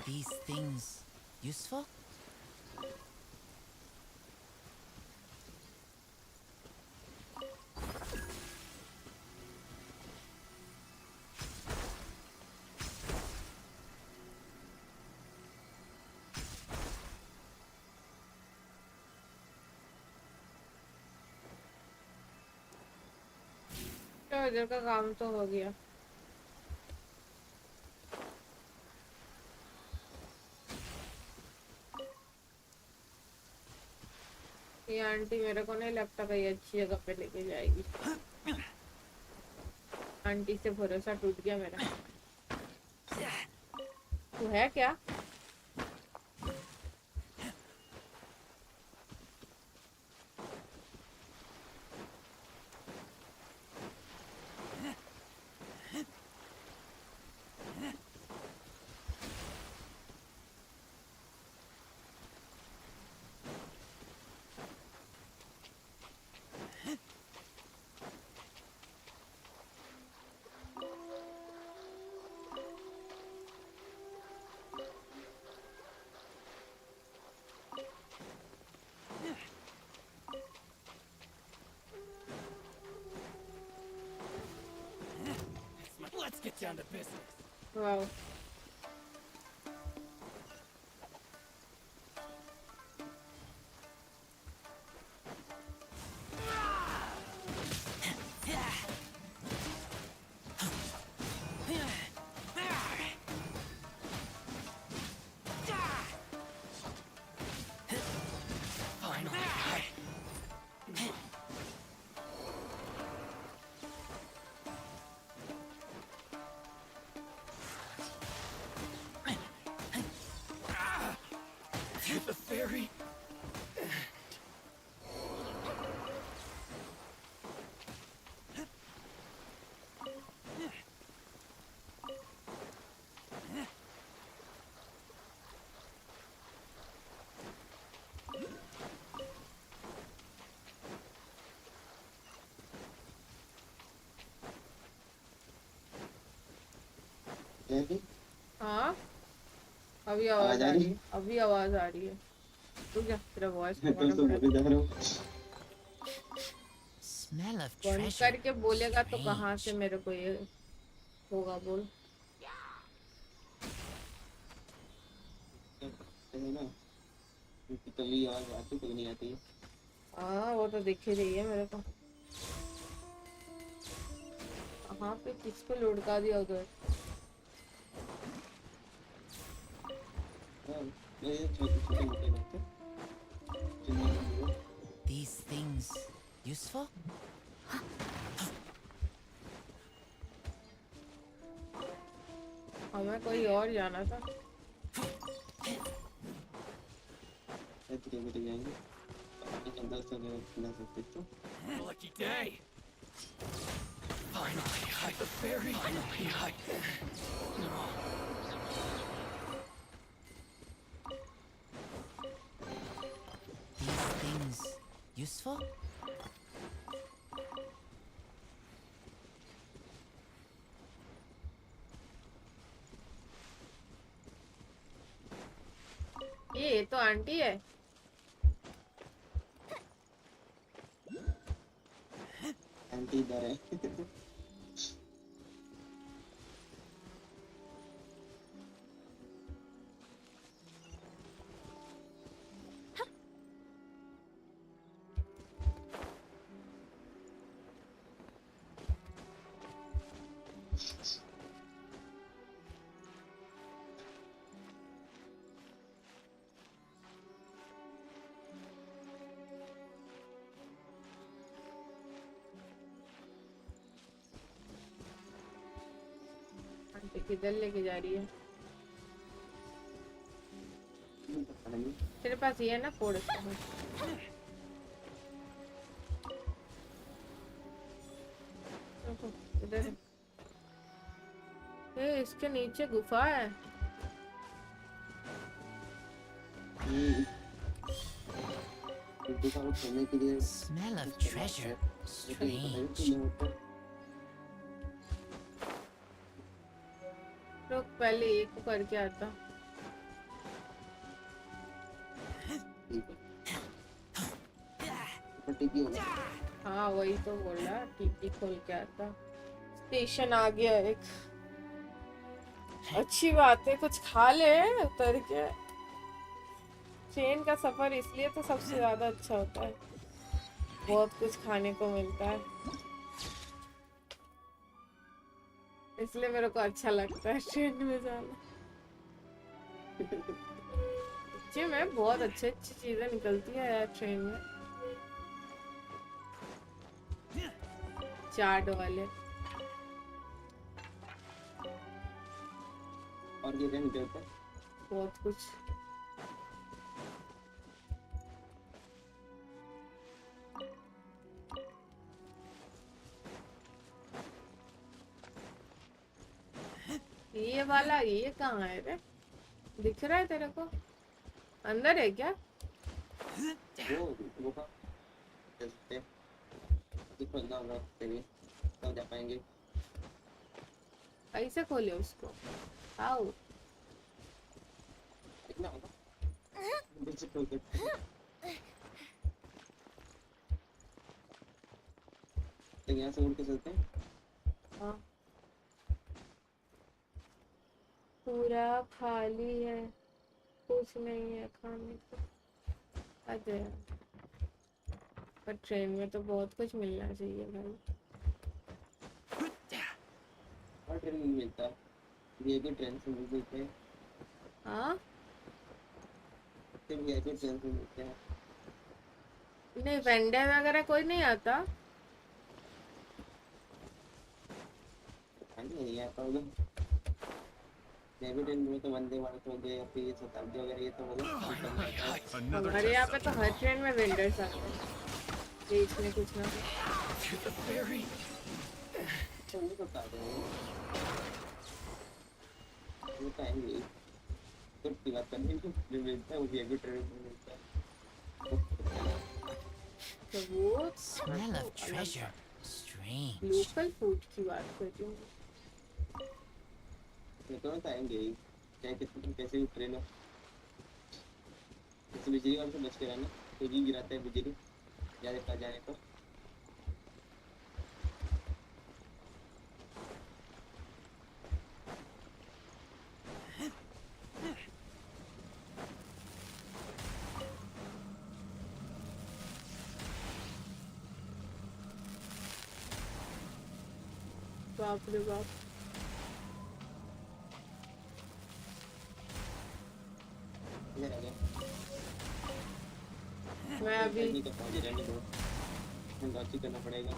these things useful? तो इधर का काम तो हो गया। ये आंटी मेरे को नहीं लगता कहीं अच्छी जगह पे लेके जाएगी। आंटी से भरोसा टूट गया मेरा। तू है क्या? Let's get down to business. Wow. The fairy. हाँ अभी आवाज आ रही है। अभी आवाज आ रही है। तू क्या तेरा वॉइस Smell of बंद treasure. करके बोलेगा तो कहाँ से मेरे को ये होगा बोल। कभी आवाज आती कभी नहीं आती। हाँ वो तो दिख ही रही है मेरे को। कहाँ पे किसको लुढ़का दिया उधर? These things useful? हमें कोई और जाना था। Lucky day. Finally, the fairy. Finally, no. These things useful? ये तो आंटी है। आंटी इधर है। आंटी किधर लेके जा रही है? तेरे पास ये है ना कोड इसका? इधर है। इसके नीचे गुफा है। Smell of treasure. Strange. रुक पहले एक को करके आता। टीपी होगा। हाँ वही तो बोल रहा, टीपी खोल के आता। स्टेशन आ गया एक, अच्छी बात है, कुछ खा ले उतर के। ट्रेन का सफर इसलिए तो सबसे ज्यादा अच्छा होता है, बहुत कुछ खाने को मिलता है, इसलिए मेरे को अच्छा लगता है ट्रेन में जाना। सच्ची में बहुत अच्छी अच्छी चीजें निकलती है यार ट्रेन में। चाट वाले और ये क्या निकलता है? बहुत कुछ। ये वाला ये कहाँ है रे? दिख रहा है तेरे को? अंदर है क्या? वो कहाँ? चलते देखो ना हम तेरी कब जा पाएंगे? कैसे खोले उसको? आओ इतना होगा? बिल्कुल खोल कर। तो यहाँ से उड़ के चलते हैं? हाँ पूरा खाली है, कुछ नहीं है खाने को। अरे पर ट्रेन में तो बहुत कुछ मिलना चाहिए भाई। और ट्रेन नहीं मिलता, ये भी ट्रेन से मिलते हैं। हाँ सिर्फ ये भी ट्रेन से मिलते हैं। नहीं वेंडर वगैरह कोई नहीं आता? नहीं आता होगा। मैं भी ट्रेन में तो वंदे भारत हो गए या फिर शताब्दी वगैरह ये तो होगा। हमारे यहाँ पे तो हर ट्रेन में वेंडर्स आते हैं बेचने कुछ ना कुछ। वो तो बता दो, वो टाइम तो की बात करनी है, जो मिलता है वो भी एक ट्रेन में मिलता है। तो वो Smell of treasure. Strange. Local food की बात कर रही हूँ। ये तो बताएंगे ही, चाहे कितनी कैसे भी ट्रेन हो, जैसे बिजली वाले से बच के रहना, तो भी गिराता है बिजली ज़्यादा पास जाने पर। बाप रे बाप। इधर आ गया। मैं अभी नहीं तो पहुंच रहने दो, हम बातचीत करना पड़ेगा।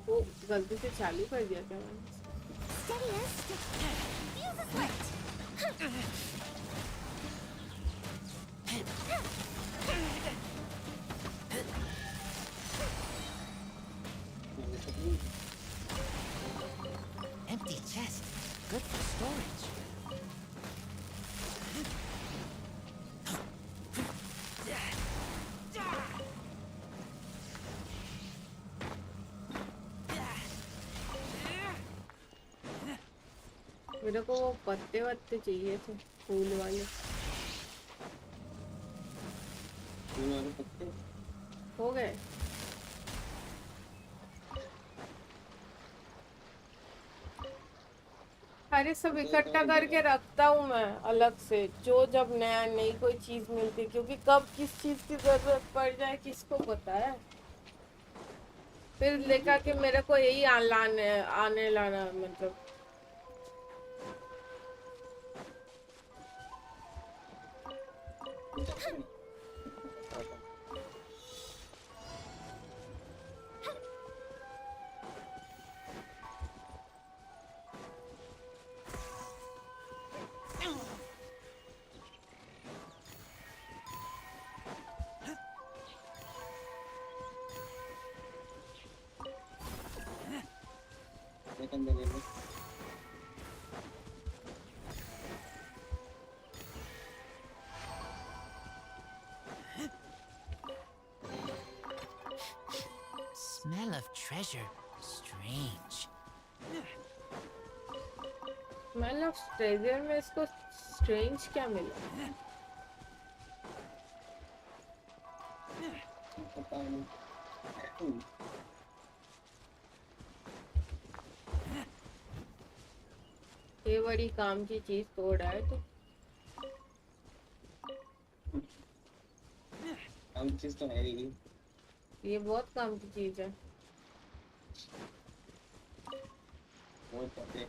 वो गलती से चालू कर दिया था मैंने। Empty chest. Good for storage. मेरे को वो पत्ते वत्ते चाहिए थे, फूल वाले। फूल वाले पत्ते हो गए? अरे सब इकट्ठा करके रखता हूँ मैं अलग से, जो जब नया नई कोई चीज मिलती, क्योंकि कब किस चीज की जरूरत पड़ जाए किसको पता है। फिर लेकर के मेरे को यही आने लाना मतलब। अंदर ले लो। Smell of treasure. Strange. Smell of treasure में इसको स्ट्रेंज क्या मिला? पता नहीं। ये बड़ी काम की चीज तोड़ है तो। काम की चीज तो है ही। ये बहुत काम की चीज है। वो कहते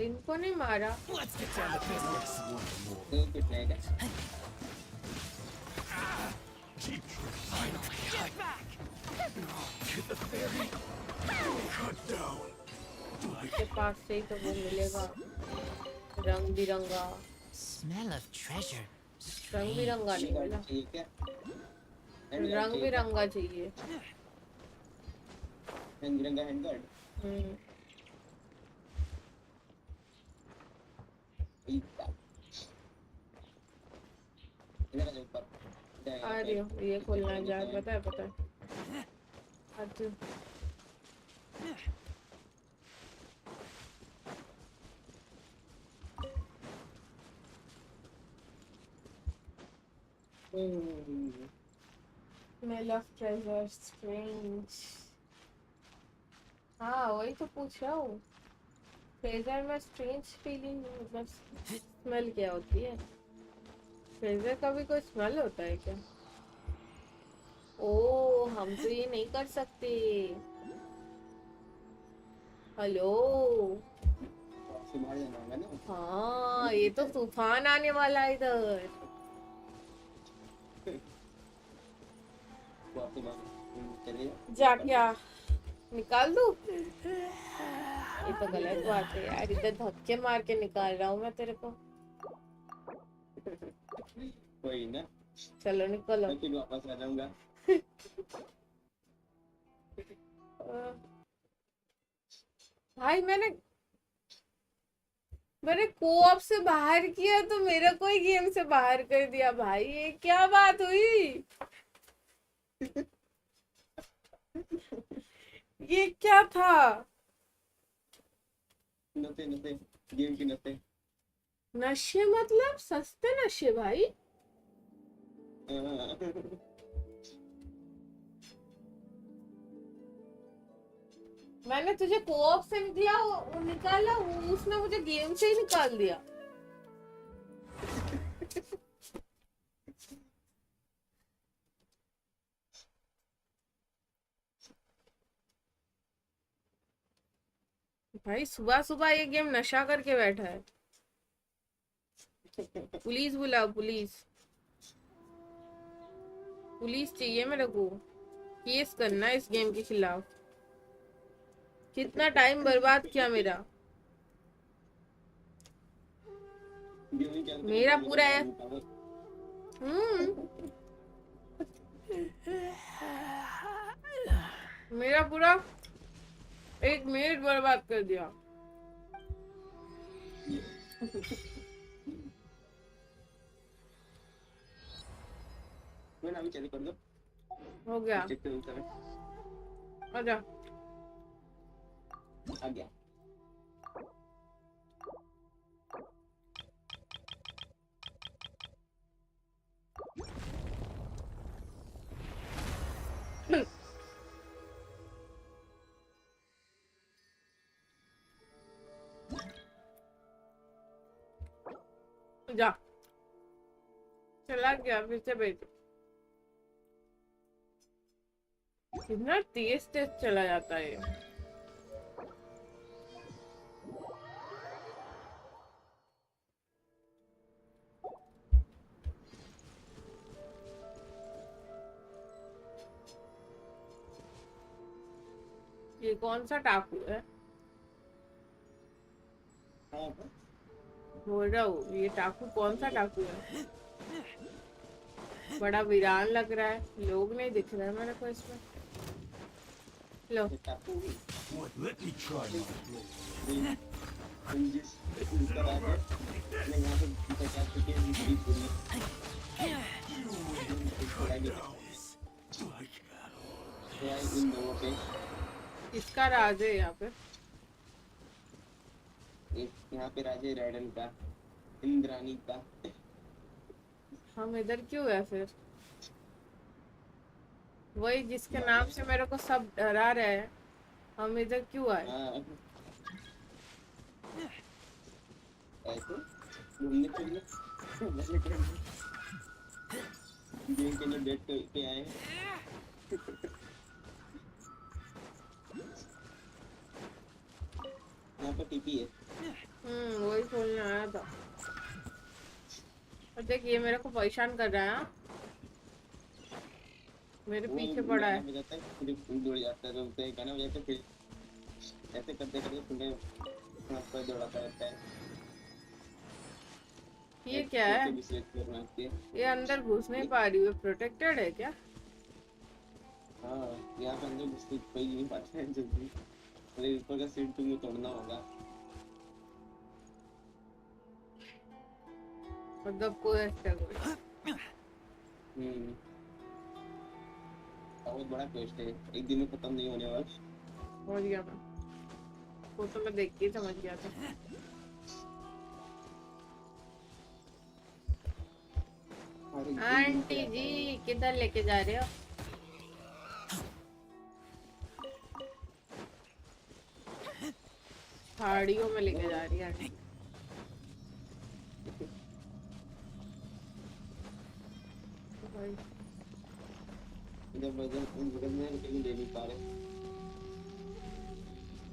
इनको नहीं मारा। Let's get down to business. तो कुछ नहीं है। Finally, get back. Get the theory. Cut down. के पास से ही तो वो मिलेगा रंग बिरंगा। Smell of treasure. रंग बिरंगा नहीं मिला। ठीक है। रंग बिरंगा चाहिए। रंग बिरंगा हैंडगार्ड। आ रही हूँ, ये खोलना जाए, पता है। अच्छा Smell of treasure, strange. हाँ वही तो पूछ रहा हूँ। ट्रेजर में स्ट्रेंज फीलिंग मतलब स्मेल क्या होती है? ट्रेजर का भी कोई स्मेल होता है क्या? ओ हम तो ये नहीं कर सकते। हेलो हाँ ये तो तूफान आने वाला है इधर। जा क्या निकाल दूं? ये तो गलत बात है यार, इधर धक्के मार के निकाल रहा हूँ मैं तेरे को। कोई ना, चलो निकलो। मैं फिर वापस आ जाऊंगा। भाई मैंने कोऑप से बाहर किया तो मेरा कोई गेम से बाहर कर दिया भाई, ये क्या बात हुई? ये क्या था? नशे नशे गेम की नशे। नशे मतलब सस्ते नशे भाई। मैंने तुझे कोऑप से निकाला, उसने मुझे गेम से ही निकाल दिया। भाई सुबह सुबह ये गेम नशा करके बैठा है। पुलिस बुलाओ, पुलिस चाहिए मेरे को। केस करना है इस गेम के खिलाफ। कितना टाइम बर्बाद किया मेरा पूरा है। मेरा पूरा 1 मिनट बर्बाद कर दिया। अभी चालू कर दो। हो गया, आजा। आ गया। जा चला गया, फिर से भेज। कितना तेज चला जाता है। ये कौन सा टापू है? बोल रहा हूँ ये टापू कौन सा टापू है? बड़ा वीरान लग रहा है, लोग नहीं दिख रहे मेरे को इसमें। लो Let me try क्या इन दोनों पे इसका राज है यहाँ पे। यहाँ पे राजे राइडन का, इंद्रानी का। हम इधर क्यों है फिर? वही जिसके नाम से मेरे को सब डरा रहे हैं, हम इधर क्यों आए? ऐसे घूमने के लिए मजे करने गेम के लिए डेट पे आए हैं। यहाँ पर टीपी है। वही खोलने आया था। और देख ये मेरे को परेशान कर रहा है। हाँ? मेरे पीछे पड़ा है। बजाता है फिर दौड़ जाता है, तो गाना बजाते फिर ऐसे करते करते तुम्हें हाथ पर दौड़ाता रहता है। ये क्या है? ये अंदर घुस नहीं पा रही है, प्रोटेक्टेड है क्या? हाँ यहाँ पे अंदर घुस कोई नहीं पाता है जल्दी। अरे ऊपर का सीट तुम्हें तोड़ना होगा। मतलब कोई ऐसा कोई। बहुत बड़ा क्वेस्ट है, एक दिन में खत्म नहीं होने वाला। हो गया मैं वो तो मैं देख के समझ गया था। आंटी जी किधर लेके जा रहे हो? पहाड़ियों में लेके जा रही है आंटी।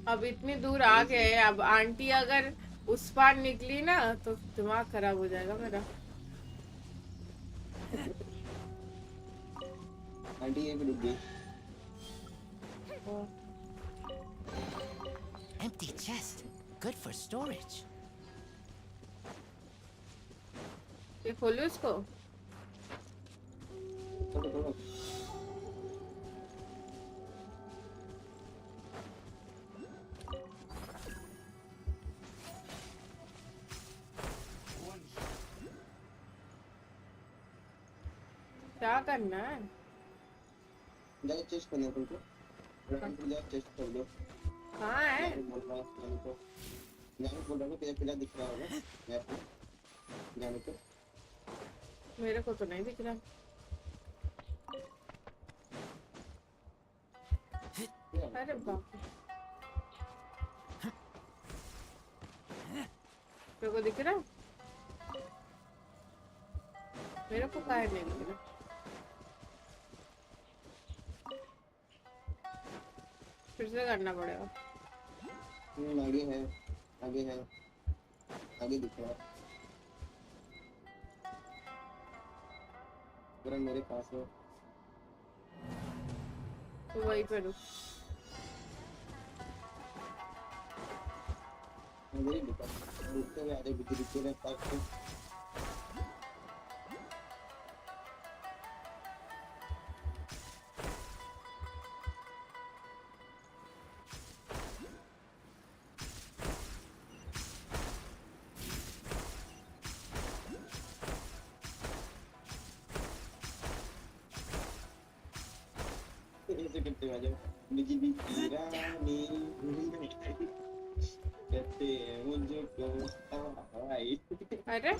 अब इतनी दूर आ गए, अब आंटी अगर उस पार निकली ना तो दिमाग खराब हो जाएगा मेरा। आंटी ये भी डूब गई। Empty chest. Good for storage. ये खोलो इसको। क्या करना है? जाके चेस्ट करना है तुमको। जाके चेस्ट कर दो। कहाँ है? बोल रहा हूँ पीला दिख रहा होगा मैप में जाने को। मेरे को तो नहीं दिख रहा। अरे बाप रे, मेरे को दिख रहा? मेरे को काहे नहीं दिख रहा? फिर से करना पड़ेगा। आगे है, आगे है, आगे दिख रहा है पूरा मेरे पास है। तो वहीं पे रुक। मेरी दुकान रुकते हुए आधे बिजली के पास है। बिजली की रानी कहते हैं मुझको आई। अरे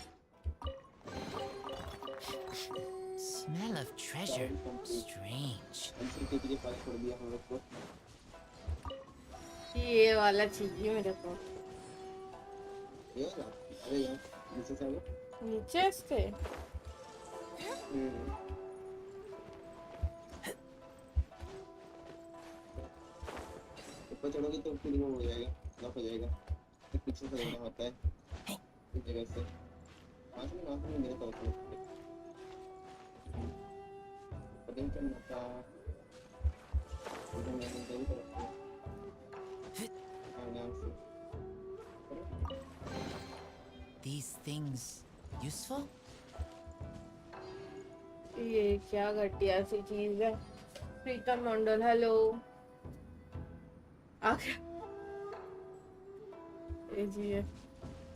Smell of treasure. Strange. के पास छोड़ दिया हम लोग को। ये वाला चाहिए मेरे को। ये वाला? अरे यार नीचे से आओ। नीचे से? ऊपर चढ़ोगे तो फिर वो हो जाएगा, लॉक हो जाएगा। तो पीछे से जाना होता है इस जगह से। पास में मेरे तरफ से पता नहीं चलना था। उधर मैंने तेरी तरफ से यहाँ से। These things useful? ये क्या घटिया सी चीज है। प्रीतम मंडल हेलो आ गया।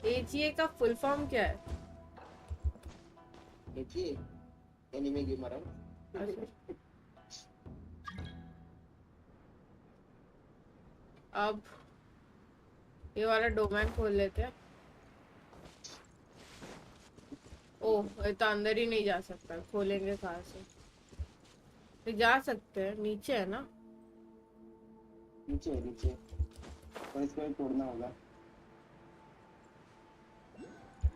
एजीए का फुल फॉर्म क्या है? AGA anime gamer. अब ये वाला डोमेन खोल लेते हैं। ओह, ये तो अंदर ही नहीं जा सकता, खोलेंगे कहाँ से? ये जा सकते हैं, नीचे है ना? नीचे नीचे, और इसको तोड़ना होगा।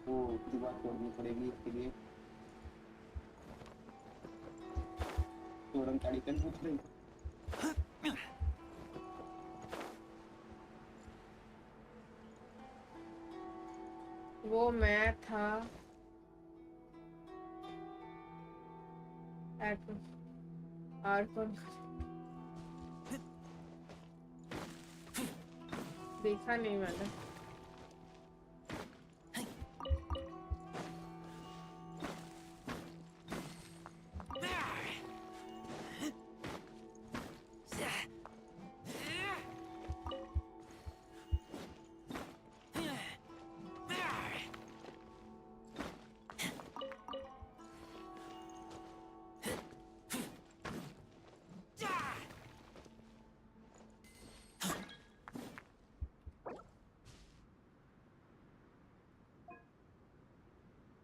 वो दीवार तोड़नी पड़ेगी इसके लिए। तोड़न काड़ी करनी पड़ेगी। वो मैं था और कौन देखा नहीं मैंने।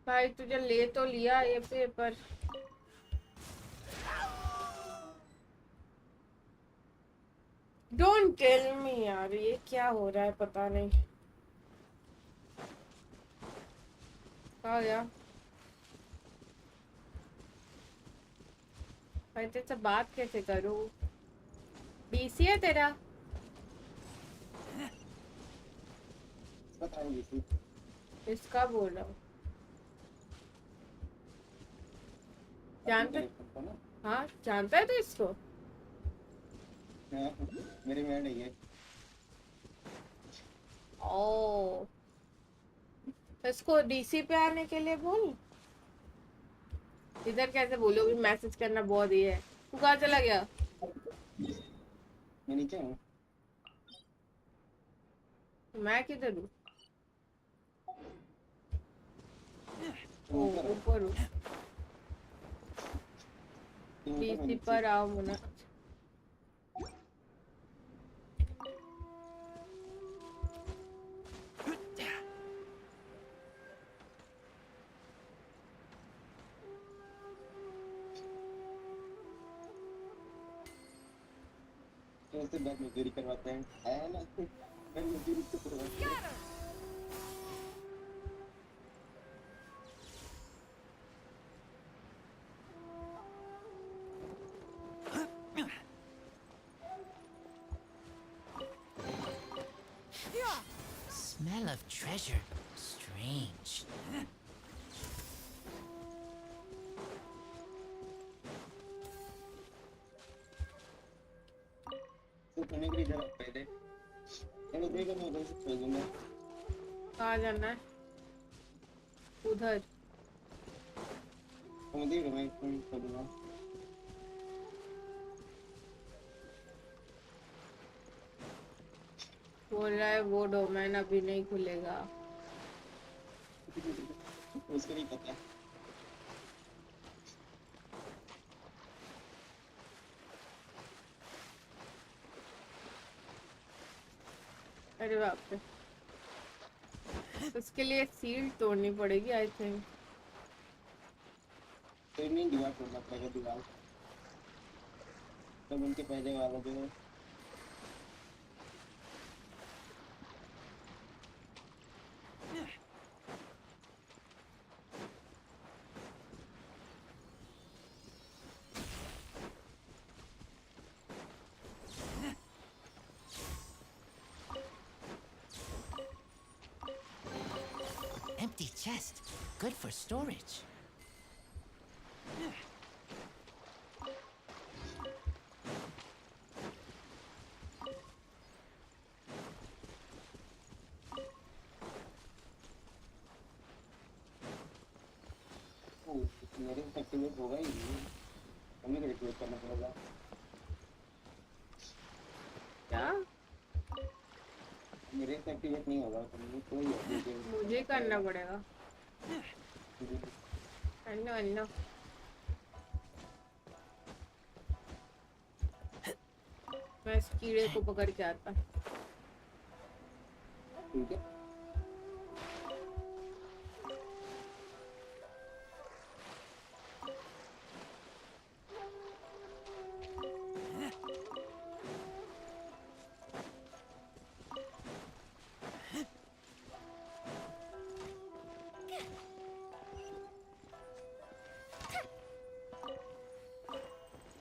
भाई तुझे ले तो लिया ये पेपर। डोंट टेल मी यार, ये क्या हो रहा है पता नहीं। आ गया भाई, तेरे से बात कैसे करूं? बीसी है तेरा? इसका बोल रहा हूँ। जानते? हाँ जानता है तो इसको? मेरी मैड है। ओ, इसको डीसी पे आने के लिए बोल। इधर कैसे बोलो, भी मैसेज करना बहुत ही है। तू कहाँ चला गया? मैं नीचे हूँ। मैं किधर हूँ? ऊपर हूँ। डीसी पर आओ मुन्ना। उससे बैग मजदूरी करवाते हैं, आया ना? बैग मजदूरी से करवाते हैं। Smell of treasure. Strange. तो करने के लिए जरा पहले चलो देखो, मैं उधर से खोल दूंगा। कहाँ जाना है? उधर। तुम देख मैं खोल दूंगा। बोल रहा है वो डोमेन अभी नहीं खुलेगा। उसको नहीं पता। अरे बाप रे, उसके लिए सील तोड़नी पड़ेगी आई थिंक। तो नहीं, दीवार तोड़ना पड़ेगा। दीवार तब उनके पहले वाला जो है Empty chest. Good for storage. मेरे से एक्टिवेट होगा ही नहीं, हमें को एक्टिवेट करना पड़ेगा। क्या? मेरे से एक्टिवेट नहीं होगा, तो कोई मुझे करना पड़ेगा। अन्नो मैं इस कीड़े को पकड़ के आता। ठीक है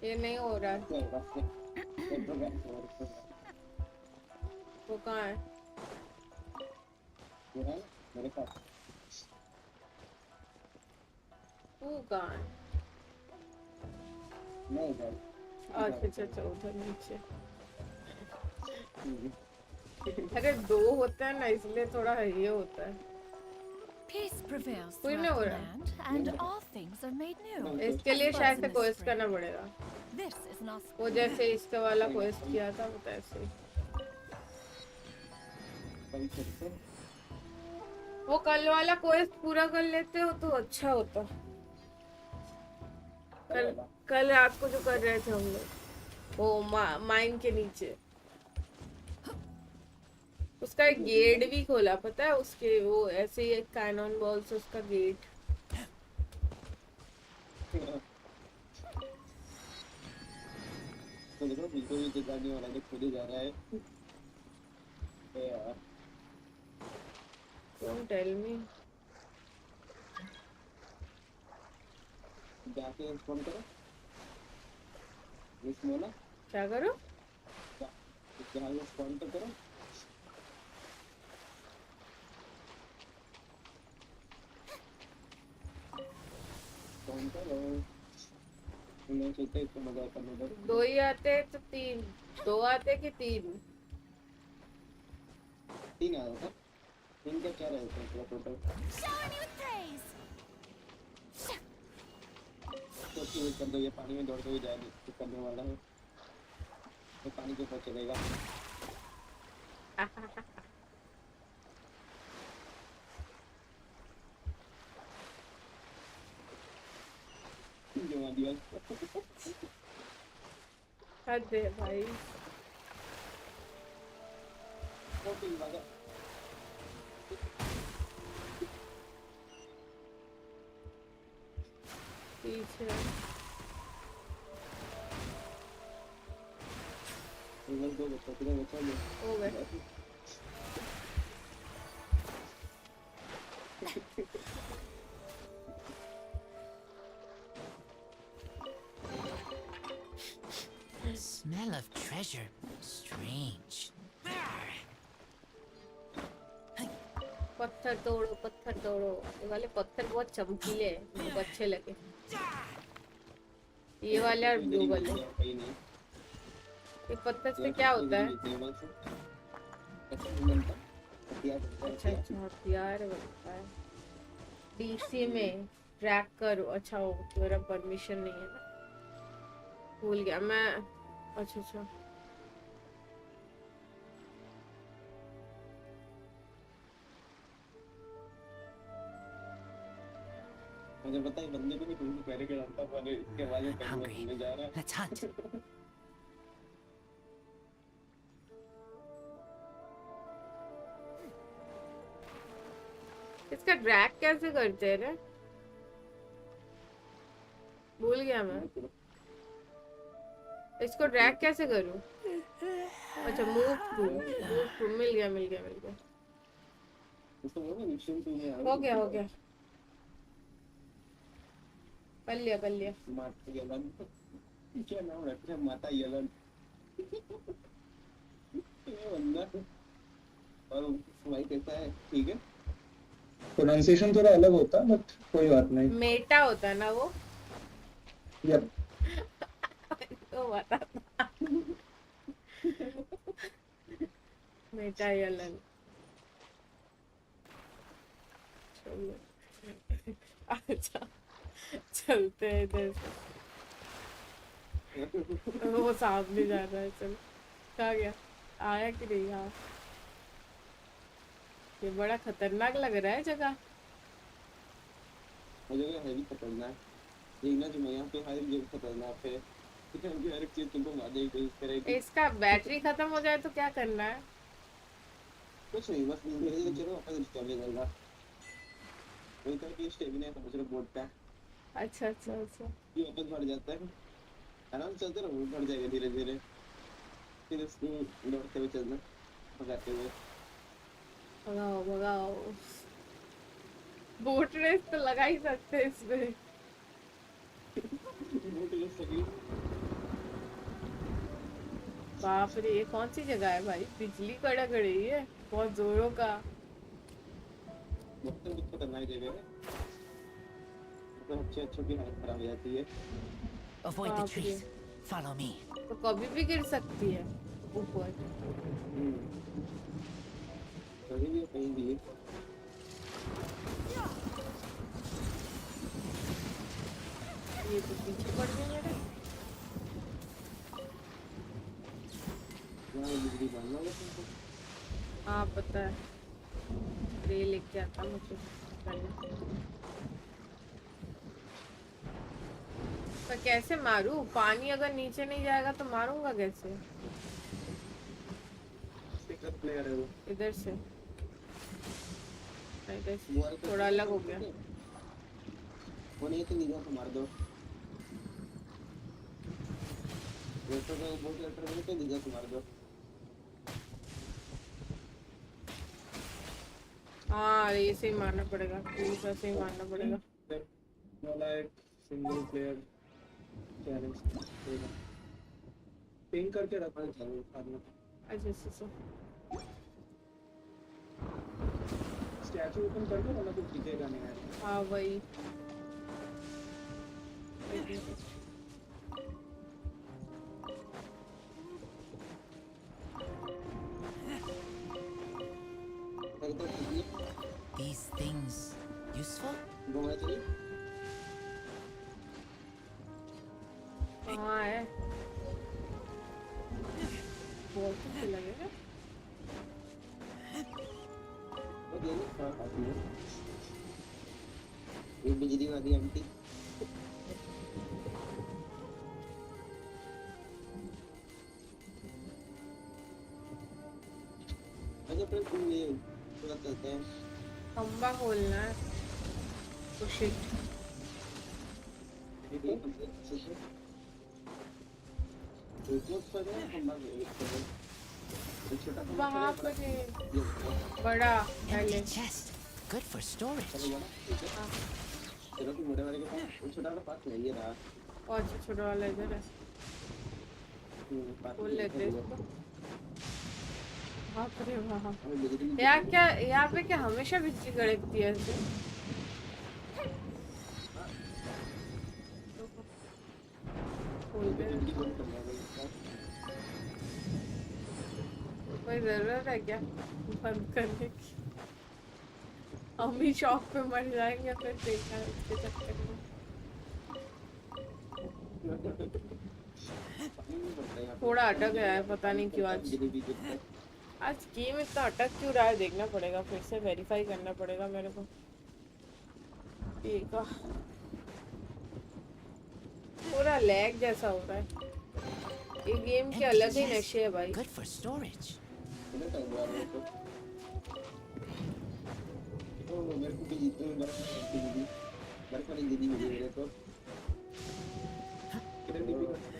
ये नहीं हो रहा है। वो कहाँ है? मेरे पास वो कहाँ है? नहीं भाई अच्छा अच्छा उधर नीचे। अरे दो होता है ना इसलिए थोड़ा ये होता है। Peace prevails कोई नहीं throughout हो the रहा। land, and all things are made new. इसके लिए As शायद buds से in the क्वेस्ट spring. करना पड़ेगा। This is an auspicious. वो जैसे इसका वाला क्वेस्ट किया था वो ऐसे ही। वो कल वाला क्वेस्ट पूरा कर लेते हो तो अच्छा होता। कल रात को जो कर रहे थे हम लोग वो माइन के नीचे उसका एक गेट भी खोला पता है उसके वो ऐसे ही एक कैनन बॉल से उसका गेट। तो देखो बिल्कुल भी जगाने वाला जो खुद ही जा रहा है यार। Don't tell me। जाके फोन करो मिस मोना। क्या करो? जहाँ फोन तो करो। फोन करो। नहीं चलते इसको मजा करने दो। दो ही आते तो तीन। दो आते कि तीन? तीन आया था। तीन के क्या रहे थे पूरा total? Shower me with praise. तो फिर कर दो ये पानी में दौड़ के भी जाएगी कुछ करने वाला है तो पानी के ऊपर चलेगा। जमा दिया हद है भाई। वो पिल भागा। पीछे दो बच्चा हो गए। Smell of treasure. Strange. पत्थर तोड़ो पत्थर तोड़ो। ये वाले पत्थर बहुत चमकीले हैं मुझे अच्छे लगे। ये वाले और ब्लू वाले। ये पत्थर से क्या होता है? अच्छा अच्छा हथियार बनता है। डीसी में ट्रैक करो। अच्छा हो मेरा परमिशन नहीं है ना भूल गया मैं। अच्छा अच्छा मुझे पता है बंदे को भी तुम पहले के जानता पर इसके बाद में करने जा रहा है। Let's hunt. इसका ड्रैग कैसे करते हैं रे? भूल गया मैं। इसको ड्रैग कैसे करूं? अच्छा मूव टू मिल गया हो गया कर लिया माता यलन क्या नाम रखा है माता यलन ये बंदा और भाई कैसा है ठीक है प्रोनाउंसिएशन थोड़ा अलग होता है बट कोई बात नहीं मेटा होता है ना वो यप तो बता मेटा यलन अच्छा चलते हैं इधर से वो सामने जा रहा है चल कहाँ गया आया कि नहीं यहाँ ये बड़ा खतरनाक लग रहा है जगह मुझे है भी खतरनाक देखना जो मैं यहाँ पे हर जगह खतरनाक है क्योंकि हर एक चीज तुमको मारने की कोशिश करेगी इसका बैटरी खत्म हो जाए तो क्या करना है कुछ नहीं, बस धीरे धीरे चलो, अपना स्टॉप निकलगा। वही करके स्टेमिना समझ लो बोर्ड का। अच्छा अच्छा अच्छा। ये वापस बढ़ जाता है, आराम से चलते रहो, बढ़ जाएगा धीरे धीरे। फिर उसको दौड़ते हुए चलना, भगाते हुए। भगाओ भगाओ। बोट रेस तो लगा ही सकते हैं इसमें। बोट रेस सही। बाप रे, ये कौन सी जगह है भाई? बिजली कड़क रही है बहुत जोरों का। बहुत खतरनाक जगह है, तो अच्छे की हालत खराब हो जाती है। Avoid the trees. Follow me. तो कभी भी गिर सकती है ऊपर। कहीं भी कहीं भी। ये तो पीछे पड़ गया मेरे। यहाँ बिजली मारना होगा तुमको। हाँ पता है, रे लेके आता मुझे पहले। तो कैसे मारूं? पानी अगर नीचे नहीं जाएगा तो मारूंगा कैसे? प्लेयर है वो। इधर से थोड़ा अलग हो गया। वो नहीं तो निगाह मार दो। वैसे तो बहुत लेटर में तो निगाह मार दो। हाँ ऐसे ही मारना पड़ेगा, ऐसे ही मारना पड़ेगा। वाला एक सिंगल प्लेयर चैलेंज होगा। पिंग करके रखना चाहिए सामने। अच्छा अच्छा। स्टैचू ओपन कर दो, वरना कुछ दिखेगा नहीं है। हाँ वही। These things useful? घूमना चाहिए। हाँ है। बहुत कुछ लगेगा। ये बिजली वाली आंटी। अच्छा फिर तुम ये पूरा चलते हैं। खंबा खोलना है। तो शिट। वहाँ पर बड़ा Empty chest. Good for storage. चलो कि मोटे वाले के पास, वो छोटा वाला पास नहीं है रहा। और छोटा वाला इधर है। खोल लेते हैं इसको। बाप रे वहाँ। यार क्या यहाँ पे क्या हमेशा बिजली कड़कती है ऐसे? खोलते हैं। कोई जरूरत है क्या बंद करने की? हम ही शॉप पे मर जाएंगे फिर देखा है उसके चक्कर में। थोड़ा अटक गया है, पता नहीं क्यों आज गेम इतना अटक क्यों रहा है, देखना पड़ेगा, फिर से वेरीफाई करना पड़ेगा मेरे को। ठीक है, पूरा लैग जैसा हो रहा है। ये गेम के अलग ही नशे है भाई। Good for storage.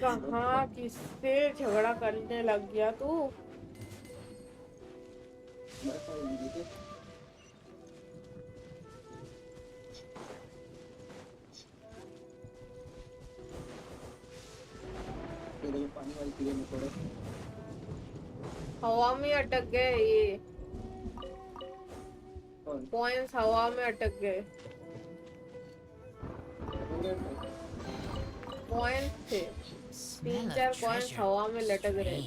कहाँ किससे झगड़ा करने लग गया तू? हवा में अटक गए ये पॉइंट्स, हवा में अटक गए। पॉइंट थे 3-4 पॉइंट्स हवा में लटक रहे।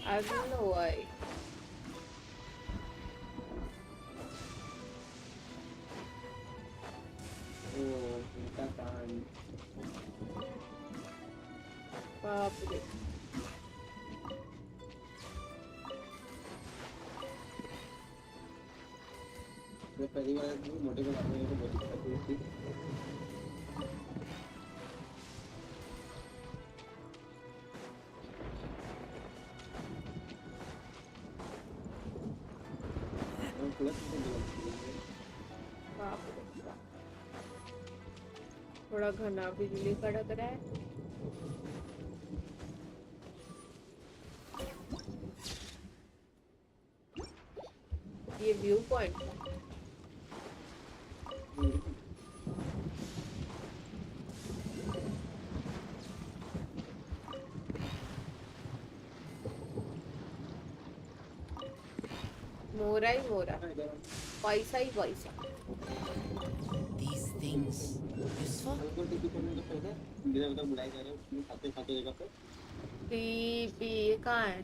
I don't know why. बाप रे। पहली बार मोटे को मारने में बहुत दिक्कत हुई थी। बाप रे बाप। थोड़ा घना बिजली कड़क रहा है। ये व्यू पॉइंट मोरा ही मोरा, पैसा ही पैसा। These things useful? पी ये कहाँ है?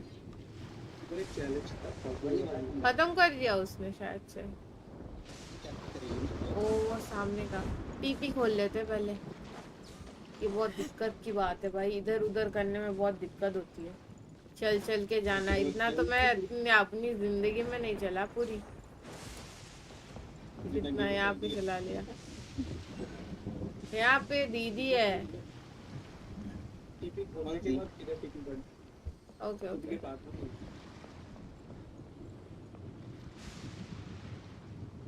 खत्म कर दिया उसने शायद से। ओ वो सामने का टीपी खोल लेते पहले। ये बहुत दिक्कत की बात है भाई, इधर उधर करने में बहुत दिक्कत होती है। चल चल के जाना, इतना तो मैं अपनी जिंदगी में नहीं चला पूरी जितना यहाँ पे चला लिया। यहाँ पे दीदी है। Okay okay.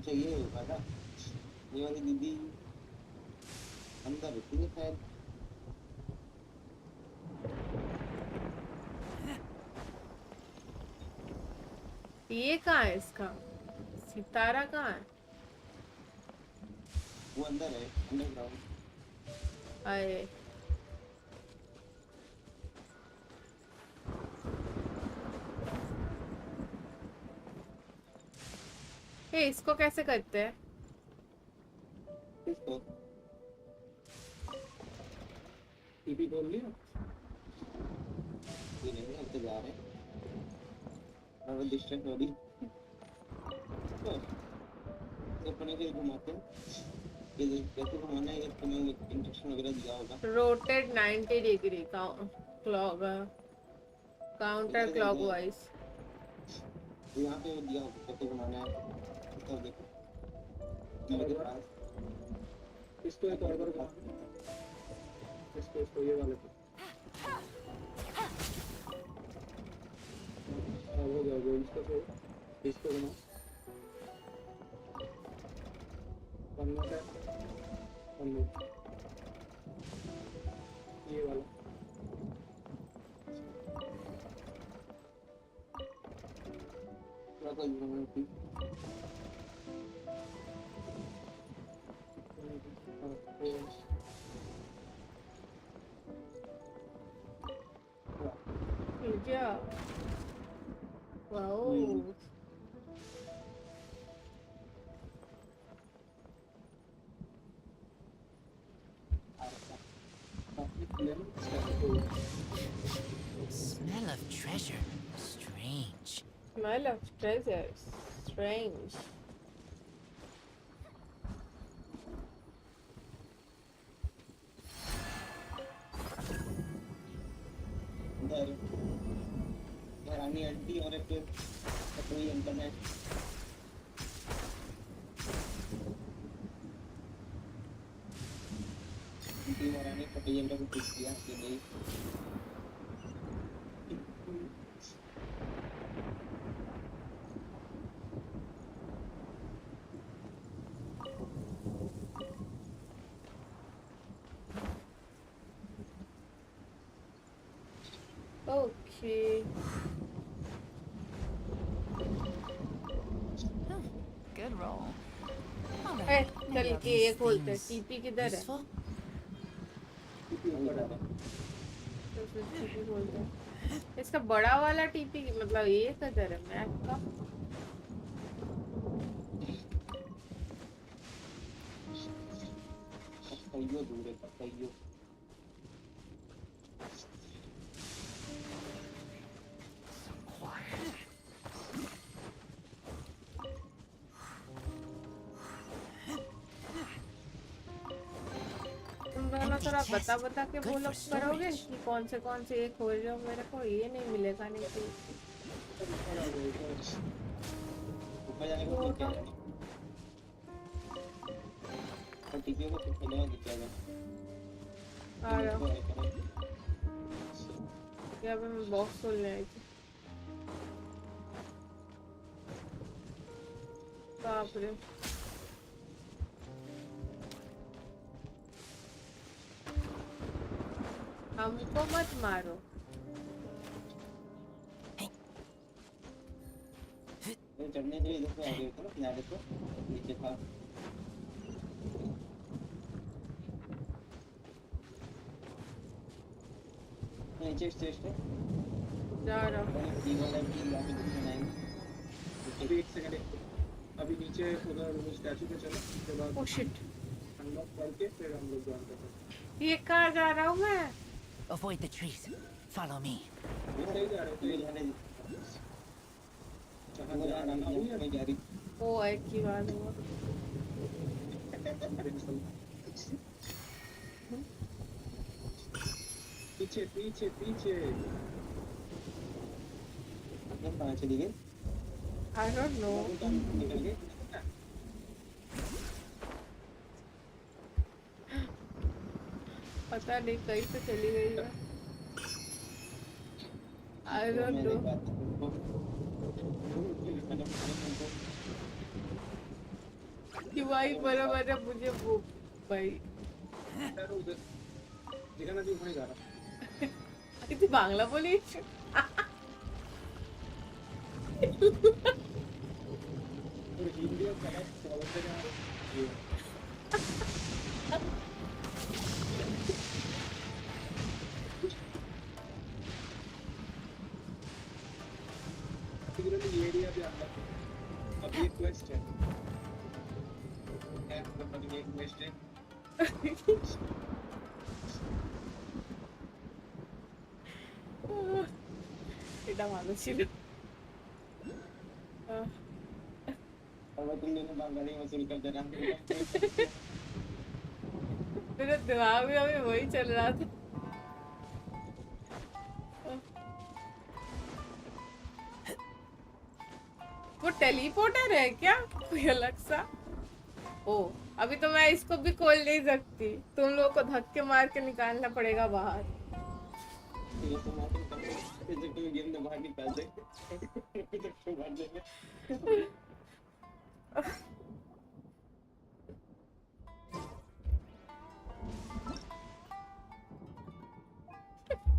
ये होगा ना, ये वाली दीदी अंदर होती है शायद। ये कहाँ है इसका सितारा? कहाँ है? वो अंदर है, अंडरग्राउंड। आए इसको कैसे करते हैं? इसको टीपी खोल लिया। ये नहीं हम तो जा रहे हैं और डिस्ट्रैक्ट हो रही तो अपने को घुमाते हैं। ये कैसे घुमाना है, ये तुम्हें इंस्ट्रक्शन वगैरह दिया होगा। Rotate 90 degree counter clockwise. यहाँ पे दिया होगा कैसे घुमाना है। तो देखो मेरे पास इसको एक और बार इसको ये वाले को हो गया इसको घुमा ये वाला क्या? Wow Smell of treasure. Strange. Smell of treasures. Strange. Rani aunty और एक कोई इंटरनेट रानी पटेल को पूछ दिया कि नहीं। Okay. Good roll. चल के ये खोलते हैं। टीपी किधर है? टीपी खोलते हैं। इसका बड़ा वाला टीपी मतलब ये किधर है? मैप का कहियो दूर है कहियो। थोड़ा बता के वो लोग करोगे कि कौन से ये खोल रहे हो। मेरे को ये नहीं मिलेगा नहीं तो क्या मैं बॉक्स खोलने आई थी। बाप रे हमको मत मारो। ये चढ़ने के लिए इधर से आगे होता ना किनारे को नीचे था। नीचे स्टेज पे जा रहा हूँ। ये वाला भी लाके बनाएंगे। अभी एक सेकंड, अभी नीचे उधर वो स्टैचू पे चलो, उसके बाद ओह शिट, अनलॉक करके फिर हम लोग ज्वाइन करते हैं। ये कहाँ जा रहा हूँ मैं? Avoid the trees. Follow me. ये सही जा रहे हो, सही जा रहे हो। जहाँ जा रहा हूँ मैं जा रही। ओ एक ही बात हुआ। पीछे पीछे पीछे। अपने कहाँ चली गई? I don't know. निकल गए। पता नहीं कहीं पे चली गई है। I don't know. भाई बराबर मुझे वो भाई जगह नदी उठने जा रहा। कितनी बांग्ला बोली। और हिंदी और कला फॉलो करना ये ये एरिया भी आता है। अब ये क्वेस्ट है। मतलब ये क्वेस्ट है। এটা ভালো ছিল। और तुम दोनों बंगाली वसूल कर देना। मेरे दिमाग में अभी वही चल रहा था। वो टेलीपोर्टर है क्या कोई अलग सा? ओ अभी तो मैं इसको भी खोल नहीं सकती, तुम लोगों को धक्के मार के निकालना पड़ेगा बाहर। गेम में बाहर निकाल दे।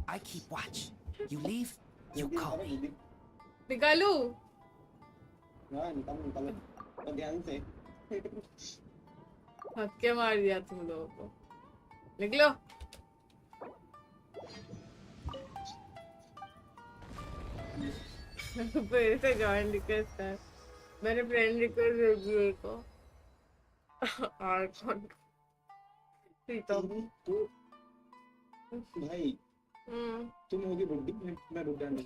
I keep watch. You leave, you call me. निकालू? हाँ निकालो और ध्यान से। धक्के मार दिया तुम लोगों को। निकलो। फिर से जॉइन रिक्वेस्ट है। मैंने फ्रेंड रिक्वेस्ट भेजी है को। और कौन? भाई तुम होगी बुड्ढी, मैं बुड्ढा नहीं।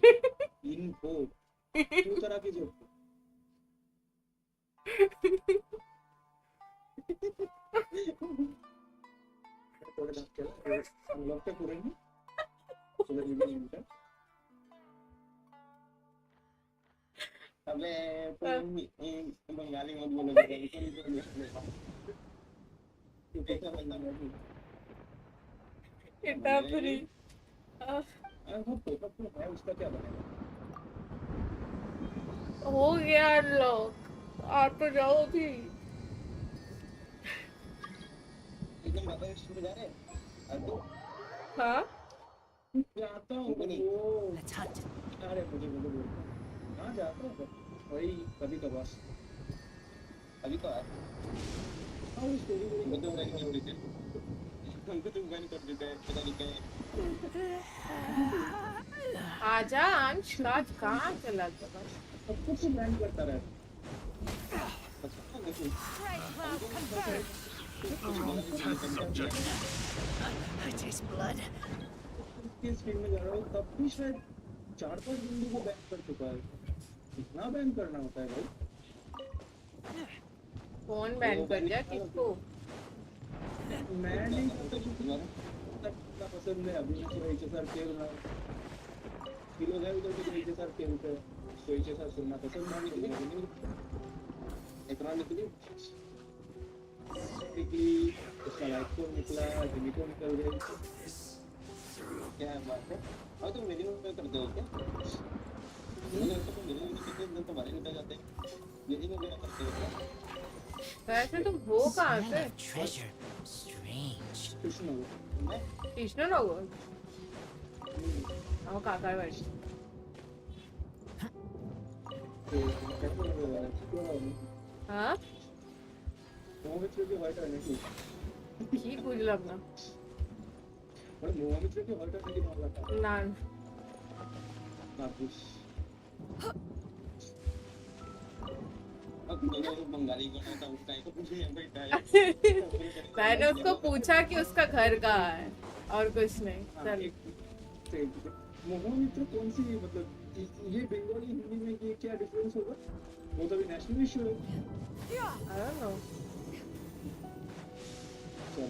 इनको तू तरह की जो थोड़ा सा चला हम लोग पे पूरे नहीं सुबह भी नहीं मिलता। अबे तुम बंगाली मत बोलो। इतना फ्री उसका क्या बनेगा? हो गया अनलॉक। आ तो जाओ भी। एकदम बाबा स्टूडियो जा रहे हैं। हाँ जाता हूँ वो। अरे मुझे हाँ जाता हूँ वही कभी कभार। अभी तो आया। हाँ वो स्टोरी वो तो बैन कर देते। हमको तो बैन कर देते हैं पता नहीं क्या। आजा अंश, आज कहाँ चला गया बस? सब कुछ बैन करता रहता। I taste blood. किस फील्ड में जा रहा हूँ तब भी शायद 4-5 बिंदु को बैन कर चुका है। कितना बैन करना होता है भाई? कौन बैन कर दिया किसको? मैं नहीं करता क्योंकि इतना पसंद है। अभी सोईचे सर के किलो है उधर के सोईचे सर के ऊपर सोईचे सर सुनना पसंद नहीं इतना निकली उसका लाइक को निकला, जिमी को निकल गई। क्या बात है? और तुम मेरी में कर दो क्या? मुझे तो मेरी में कितने दिन तो बाहर निकल जाते हैं। मेरी में क्या करते हो क्या? वैसे तुम हो कहाँ से? Treasure. Strange. कृष्ण कृष्ण लोग आओ काका बैठ हाँ की बुझलाम ना না बंगाली गाना था उसका एक पूछे मैंने उसको पूछा कि उसका घर कहाँ है और कुछ नहीं चल मोहमित्र कौन सी मतलब ये बंगाली हिंदी में ये क्या डिफरेंस होगा वो तो भी नेशनल इशू है I don't know चलो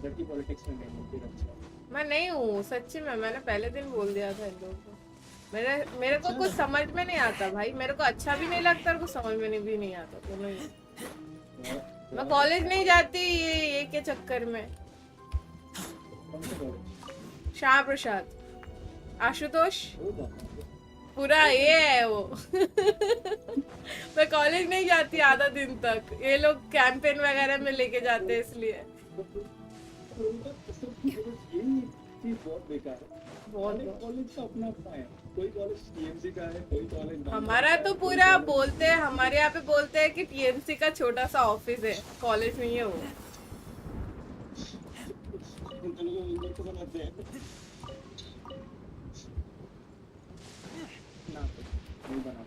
लड़की पॉलिटिक्स में नहीं होती अच्छा मैं नहीं हूँ सच्ची में मैंने पहले दिन बोल दिया था इन लोगों को मेरे को कुछ समझ में नहीं आता भाई मेरे को अच्छा भी नहीं लगता और कुछ समझ में भी नहीं आता दोनों ही मैं कॉलेज नहीं जाती ये के चक्कर में श्याम प्रसाद आशुतोष पूरा ये है वो मैं कॉलेज नहीं जाती आधा दिन तक ये लोग कैंपेन वगैरह में लेके जाते हैं इसलिए बहुत बेकार है बहुत कॉलेज का अपना अपना है कोई कॉलेज टीएमसी का है कोई कॉलेज हमारा तो पूरा बोलते हैं हमारे यहाँ पे बोलते हैं कि टीएमसी का छोटा सा ऑफिस है कॉलेज नहीं है वो नहीं बना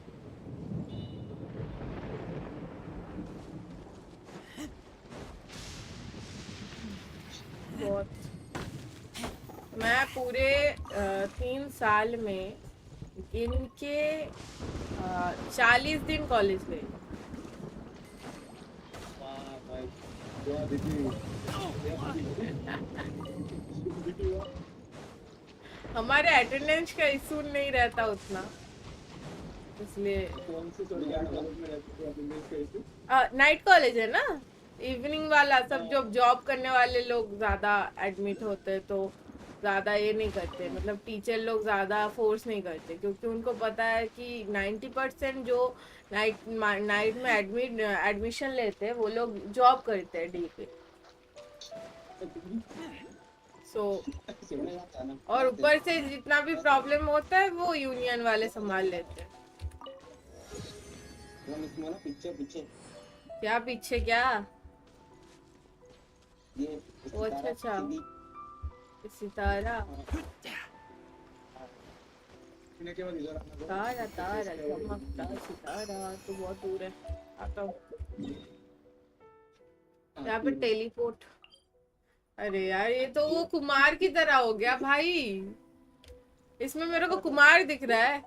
बहुत मैं पूरे 3 साल में इनके 40 दिन कॉलेज गई हमारे अटेंडेंस का इशू नहीं रहता उतना इसलिए नाइट कॉलेज है ना इवनिंग वाला सब जो जॉब करने वाले लोग ज्यादा एडमिट होते हैं तो ज्यादा ये नहीं करते मतलब टीचर लोग ज्यादा फोर्स नहीं करते क्योंकि उनको पता है कि 90% जो नाइट में एडमिशन लेते हैं वो लोग जॉब करते हैं डी पे सो और ऊपर से जितना भी प्रॉब्लम होता है वो यूनियन वाले संभाल लेते हैं क्या पीछे क्या वो अच्छा सितारा तारा तारा चमकता सितारा तो बहुत दूर है आता हूँ यहाँ पे टेलीपोर्ट अरे यार ये तो वो कुमार की तरह हो गया भाई इसमें मेरे को कुमार दिख रहा है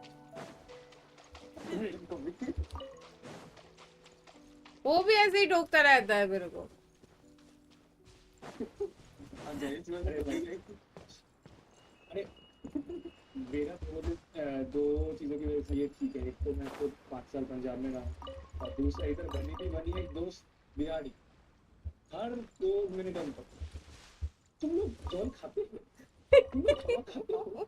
वो भी ऐसे ही ठोकता रहता है मेरे को अरे मेरा दो चीजों की वजह से ये ठीक है एक तो मैं खुद 5 साल पंजाब में रहा और दूसरा इधर बनी एक दोस्त बिहारी हर 2 मिनट अंतर तुम लोग जॉल खाते हो तुम लोग खाना खाते हो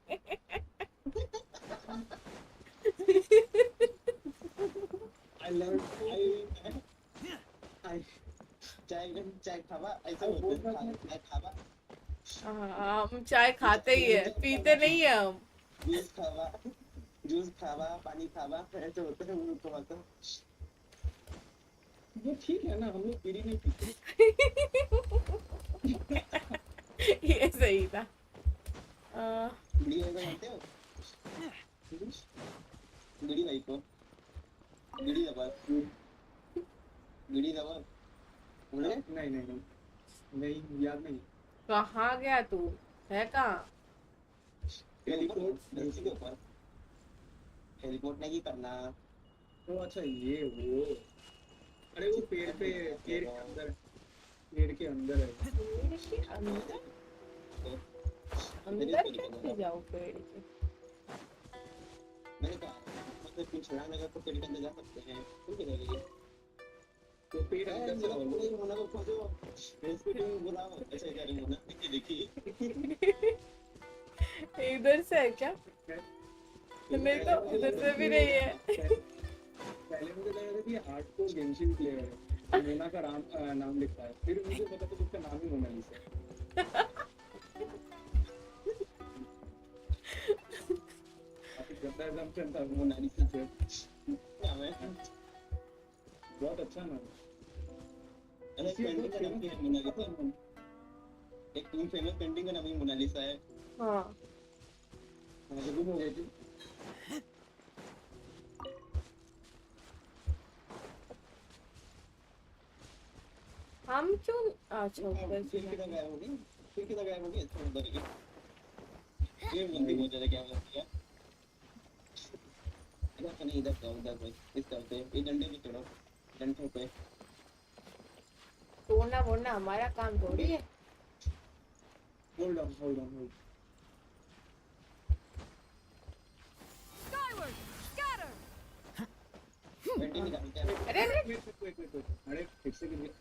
चाय खावा ऐसा होता है चाय खावा हम चाय खाते ही है पीते नहीं है हम जूस खावा पानी खावा ऐसे होता है उनको मतलब ये ठीक है ना हम लोग बीड़ी नहीं पीते ये सही था बीड़ी वगैरह जानते हो बीड़ी भाई को बीड़ी दबा नहीं याद नहीं कहाँ गया तू है कहाँ हेलीपोर्ट नहीं करना तो अच्छा ये वो अरे वो पेड़ के अंदर है अंदर कैसे जाओ पेड़ के मैंने कहा मतलब कुछ छलांग लगा तो पेड़ के अंदर जा सकते हैं ठीक है तो पेड़ अंदर से पूरे होना को खोजो इसको क्यों बुलाओ ऐसे कह रहे हो ना देखिए इधर से है क्या नहीं तो इधर से भी नहीं है पहले मुझे लगा था कि हार्डकोर गेंशिन प्लेयर है मोना का नाम लिखा है फिर मुझे पता था उसका नाम ही मोनालिसा ऑप्शन था मोनालिसा से नाम है। बहुत अच्छा नाम अरे पेंटिंग का नाम क्या है? मोनालिसा। एक तुम फेमस पेंटिंग का नाम ही मोनालिसा है। हाँ तो गुम हो गई थी। हम क्यों अच्छा ऊपर फिर किधर गायब हो गई? फिर किधर गायब हो गई? अच्छा उधर गई। ये मंदी बहुत ज्यादा क्या होती है? इधर नहीं, इधर जाओ, उधर पे इस तरफ पे ये डंडे पे चढ़ो, डंडे पे। तोड़ना फोड़ना हमारा काम थोड़ी है। Hold on hold on hold. Painting निकाल के अरे अरे अरे फिर से गिर गया।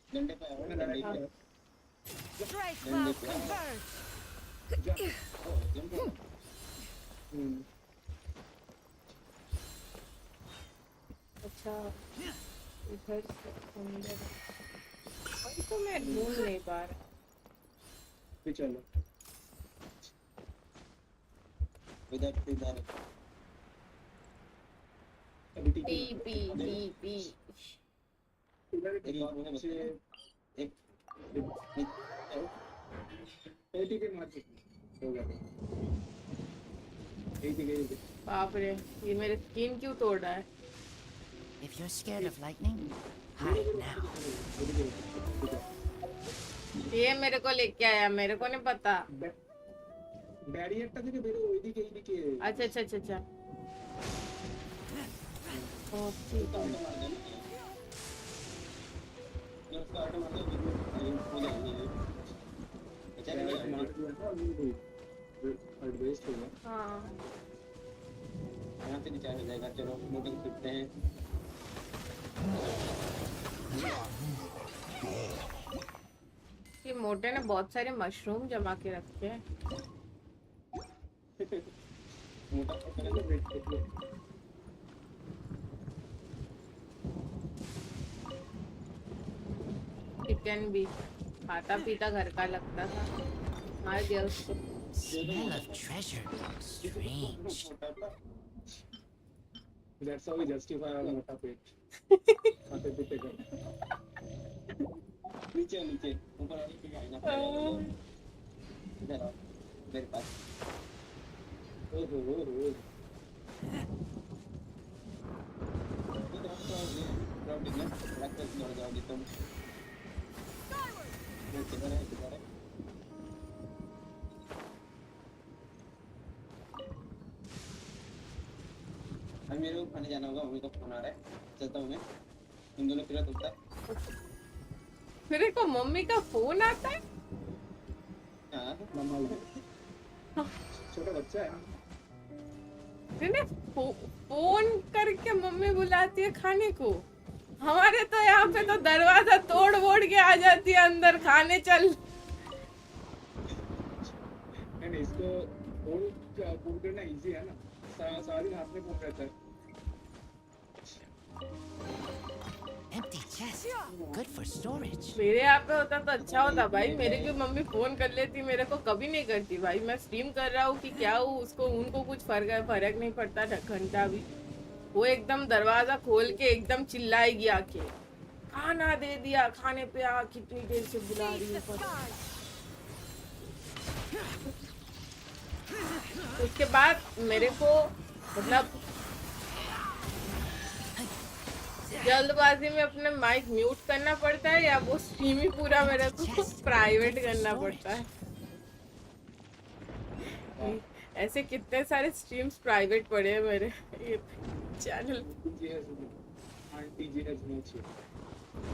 डंडे पे आओ, डंडे पे। Strike डंडे cloud पे आओ। converge. ओ, जंप करो। अच्छा इधर से अंदर वही तो मैं ढूंढ नहीं पा रहा। फिर चलो इधर इधर अभी पी पी पी पी इधर एक और होने बचे। एक ठीक है मार के हो गया। एक ही बाप रे ये मेरे स्किन क्यों तोड़ रहा है? If you're scared of lightning, hide now. ये मेरे को लेके आया, मेरे को नहीं पता। ব্যারিয়ারটা থেকে বের হয়ে ওইদিকে এইদিকে। अच्छा अच्छा अच्छा अच्छा ओ ठीक है। ये उसका ऑटो मार दो, हो जाएंगे। बेचारे नहीं मार दिया था वो वेस्ट हो गया। हाँ यहाँ से रिचार्ज हो जाएगा। चलो मोटिंग करते हैं। ये मोटे ने बहुत सारे मशरूम जमा के रखे हैं। मोटा पकड़ के चिकन भी खाता पीता घर का लगता था, मार दिया उसको। Smell of treasure. Strange. That's how we justify our मोटा पेट। खाते पीते कर। नीचे नीचे ऊपर वाली पे आना पड़ेगा। इधर आओ मेरे पास। ओहो इधर तो ग्राउंड में रख कर दौड़ जाओगे तुम। ये किधर है किधर है? अब मेरे को खाने जाना होगा, मम्मी का फोन आ रहा है, चलता हूँ मैं। तुम दोनों फिर उठता है। मेरे को मम्मी का फोन आता है। हाँ मम्मा छोटा बच्चा है। मैंने फोन करके मम्मी बुलाती है खाने को। हमारे तो यहाँ पे तो दरवाजा तोड़ वोड़ के आ जाती है अंदर, खाने चल। नहीं इसको फोन करना इजी है ना, सारा दिन हाथ में फोन रहता है। Empty chest. Good for storage. मेरे यहाँ पे होता तो अच्छा होता भाई, मेरे की मम्मी फोन कर लेती, मेरे को कभी नहीं करती भाई। मैं स्ट्रीम कर रहा हूँ कि क्या हूँ, उसको उनको कुछ फर्क नहीं पड़ता घंटा भी। वो एकदम दरवाजा खोल के एकदम चिल्लाएगी आके, खाना दे दिया, खाने पे आ, कितनी देर से बुला रही है। उसके बाद मेरे को मतलब जल्दबाजी में अपने माइक म्यूट करना पड़ता है या वो स्ट्रीम ही पूरा मेरे को प्राइवेट करना पड़ता है। ऐसे कितने सारे स्ट्रीम्स प्राइवेट पड़े हैं मेरे ये चैनल।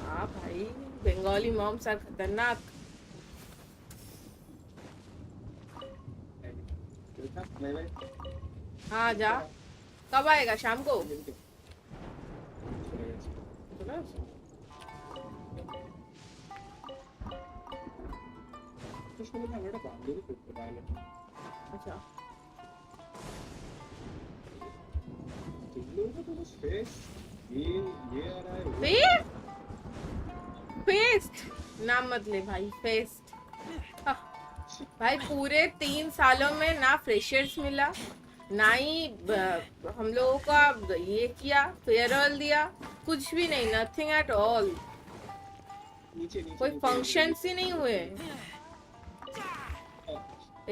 हाँ भाई बंगाली मॉम्स आर खतरनाक। हाँ जा, कब आएगा? शाम को? अच्छा फेस्ट नाम मत ले भाई, फेस्ट। भाई पूरे 3 सालों में ना फ्रेशर्स मिला, ना ही हम लोगों का ये किया, फेयरवेल दिया, कुछ भी नहीं, नथिंग एट ऑल। कोई फंक्शंस ही नहीं हुए।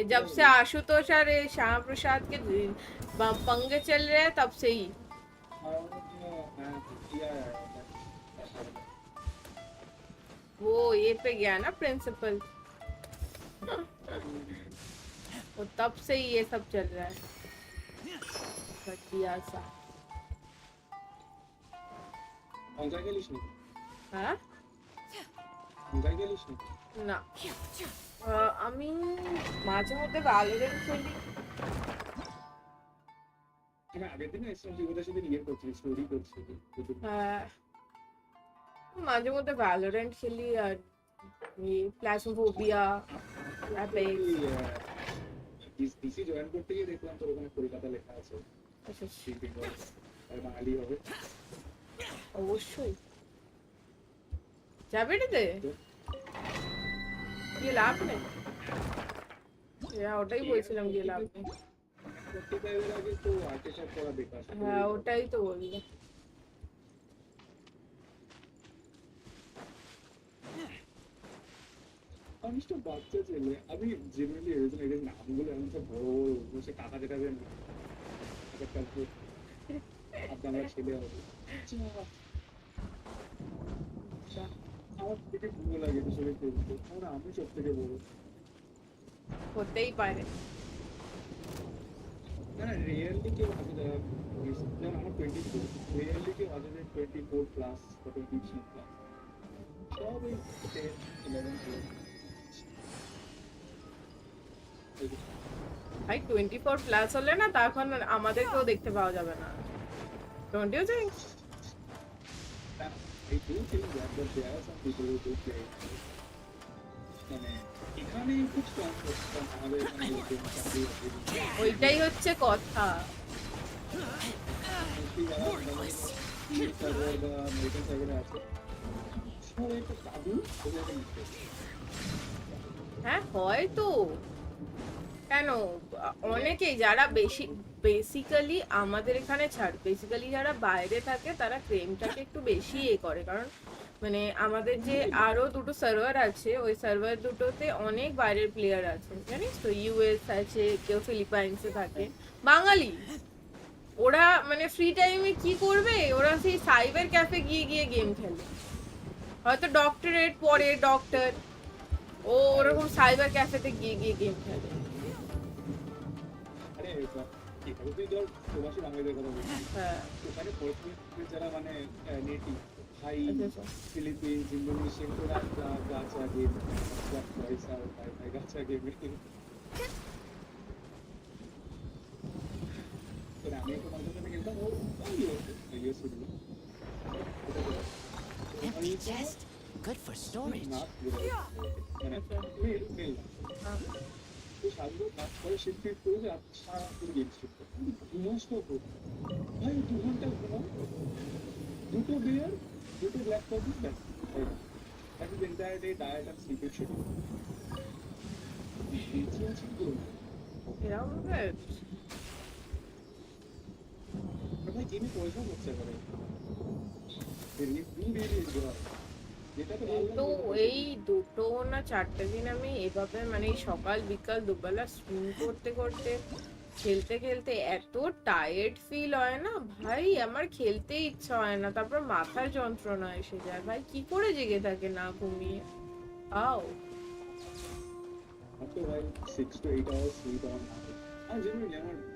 जब से आशुतोष और श्याम प्रसाद के पंगे चल रहे हैं तब से ही। वो ये पे गया ना प्रिंसिपल, वो तब से ही ये सब चल रहा है। घटिया सा। हाँ? না, আমি মাঝে মধ্যে ভ্যালোরেন্ট খেলি। হ্যাঁ, মাঝে মধ্যে ভ্যালোরেন্ট খেলি আর প্লাজমোফোবিয়া, ডিসি জয়েন করতে গিয়ে দেখলাম তোর ওখানে কলকাতা লেখা আছে। আচ্ছা, বাঙালি হবে অবশ্যই যাবে রে, গিয়ে লাভ নেই। ওটাই বলছিলাম, গিয়ে লাভ নেই। হ্যাঁ, ওটাই তো বললাম। আমি তো বাচ্চা ছেলে, আমি জেনারেলি ভেবেছিলাম এদের নামগুলো এমন সব বড় বড় বসে টাকা দেখাবেন না, আপনার ছেলে হবে। আমার থেকে ভালো লাগে সবাই খেলতে, আমরা আমি সব থেকে বড় হতেই পারে। না না, রিয়েলি কেউ আছে যারা, যেমন আমার 24, রিয়েলি কেউ আছে যে 24 প্লাস বা 23 প্লাস, সব এই 10, 11, 12। ভাই 24 প্লাস হলে না তখন আমাদেরকেও দেখতে পাওয়া যাবে না। Don't you think? I do think that, but there are some people who do play. মানে এখানে খুব কম আমাদের এখানে ওইটাই হচ্ছে কথা। হ্যাঁ হয়তো, কেন অনেকেই যারা বেসিক্যালি আমাদের এখানে ছাড়, বেসিক্যালি যারা বাইরে থাকে তারা ক্রেমটাকে একটু বেশি করে, কারণ মানে আমাদের যে আরো দুটো সার্ভার আছে, ওই সার্ভার দুটোতে অনেক বাইরের প্লেয়ার আছে, জানিস তো, ইউএস আছে, কেউ ফিলিপাইন্সে থাকে, বাঙালি। ওরা মানে ফ্রি টাইমে কি করবে, ওরা সেই সাইবার ক্যাফে গিয়ে গিয়ে গেম খেলে, হয়তো ডক্টরেট পড়ে, ডক্টর, ও ওরকম সাইবার ক্যাফেতে গিয়ে গিয়ে গেম খেলে। যারা মানে নেটিভ, থাই, ফিলিপিন্স, ইন্দোনেশিয়ান, ওরা গাছা গেম, পয়সা গাছা গেম। আমি একটু মাঝে মাঝে খেলতাম, ও Empty chest? Good for storage. সারাদিন কাজ করে শিফট করে যে সারা করে গেম শিফট ঘুমোস তো ভাই, 2 ঘন্টা ঘুমাও, দুটো বিয়ার, দুটো ব্ল্যাক কফি, ব্যাস। That is entire day diet and স্লিপের শিডিউল। ভাই গেমে পয়সা খরচা করে, তো এই 2 না 4টে দিন আমি এভাবে মানে সকাল বিকাল দুবেলা স্ট্রিম করতে করতে খেলতে খেলতে এত টায়ার্ড ফিল হয় না ভাই, আমার খেলতে ইচ্ছা হয় না, তারপর মাথার যন্ত্রণা এসে যায়। ভাই কি করে জেগে থাকে না ঘুমিয়ে? আও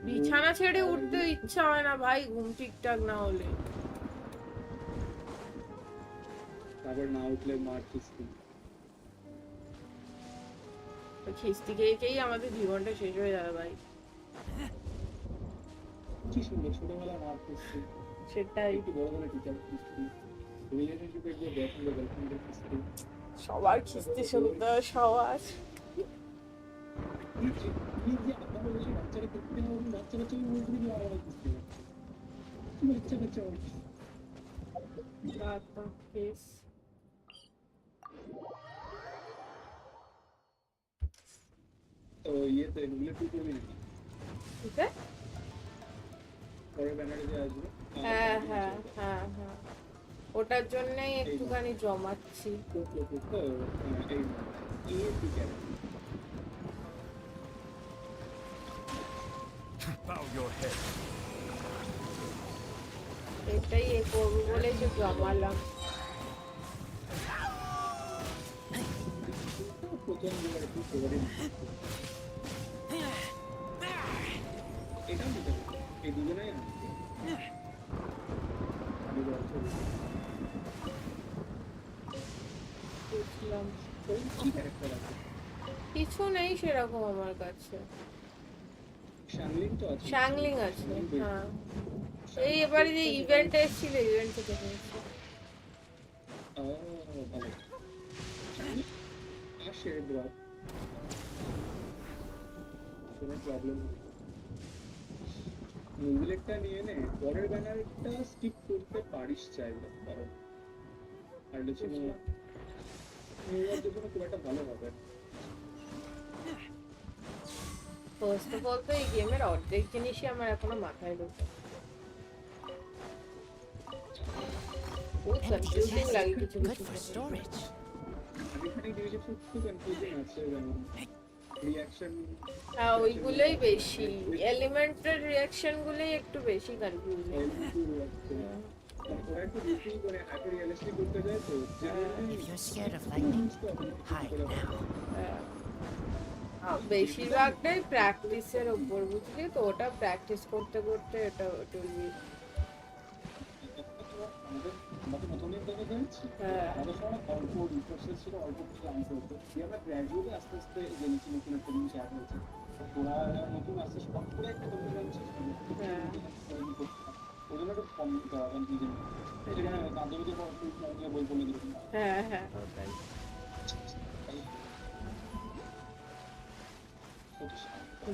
বিছানা ছেড়ে উঠতে ইচ্ছা হয় না ভাই, ঘুম ঠিকঠাক না হলে। তারপর না উঠলে মার খিস্তি, খিস্তি খেয়ে খেয়েই আমাদের জীবনটা শেষ হয়ে যাবে ভাই। কি সুন্দর ছোটবেলা মার খিস্তি, সেটাই। একটু বড় বড় টিচার খিস্তি, রিলেশনশিপে গিয়ে বয়ফ্রেন্ড গার্লফ্রেন্ডের খিস্তি, সবার খিস্তি শুনতে হয়, সবার। যে আপনারা বসে বাচ্চারা করতে হবে, বাচ্চা বাচ্চা বলতে গিয়ে আমার খিস্তি বাচ্চা বাচ্চা তো ইয়েতে রিলেটিভ করবি নাকি? পরের ব্যানারে যে আসবে হ্যাঁ হ্যাঁ হ্যাঁ হ্যাঁ ওটার জন্যই একটুখানি জমাচ্ছি। Bow your head. এটাই এ করবো বলেই তো জমালাম। প্রথম যেবার একটু ফেভারিট এটাও দিতে পারি, এই দুজনেই আসবে। আমি বলছি বুঝলাম। কি ক্যারেক্টার আছে? কিছু নেই সেরকম আমার কাছে। শ্যাংলিং তো আছে। শ্যাংলিং আছে হ্যাঁ। এই এবারে যে ইভেন্ট এসেছিল ইভেন্ট থেকে নিয়েছি। ভালো আসে ব্লগ কোনো প্রবলেম নেই। মুভিলেটটা নিয়ে নে, পরের ব্যানারটা স্কিপ করতে পারিস চাইলে, কারণ আর ছিল নিউ ইয়ারের জন্য খুব একটা ভালো হবে। ফার্স্ট অফ অল তো এই গেমের অর্ধেক জিনিসই আমার এখনো মাথায় ঢোকে। বহুত কনফিউজিং লাগে কিছু কিছু। এখানে কিছু খুব কনফিউজিং আছে, যেমন রিঅ্যাকশন। হ্যাঁ ওইগুলোই বেশি, এলিমেন্টের রিঅ্যাকশন গুলোই একটু বেশি কনফিউজিং। ওরা একটু বেশি করে এত রিয়েলিস্টিক করতে যায় তো। If you're scared of lightning, hide now. বেশিরভাগটাই প্র্যাকটিসের উপর বুঝলি তো, ওটা প্র্যাকটিস করতে করতে এটা চলবে। আমাদের প্রথমদিন থেকে দেখছি আমাদের সময় অল্প রিসোর্সেস ছিল, অল্প কিছু জানতে হতো। আমরা গ্র্যাজুয়ালি আস্তে আস্তে জেনেছি নতুন একটা জিনিস অ্যাড হয়েছে। ওরা নতুন আসছে সব করে একটা নতুন জানছে, ওই জন্য একটু কম কনফিউশন। সেখানে গান্ধবীদের বই পড়লে দিলাম। হ্যাঁ হ্যাঁ ওটাই।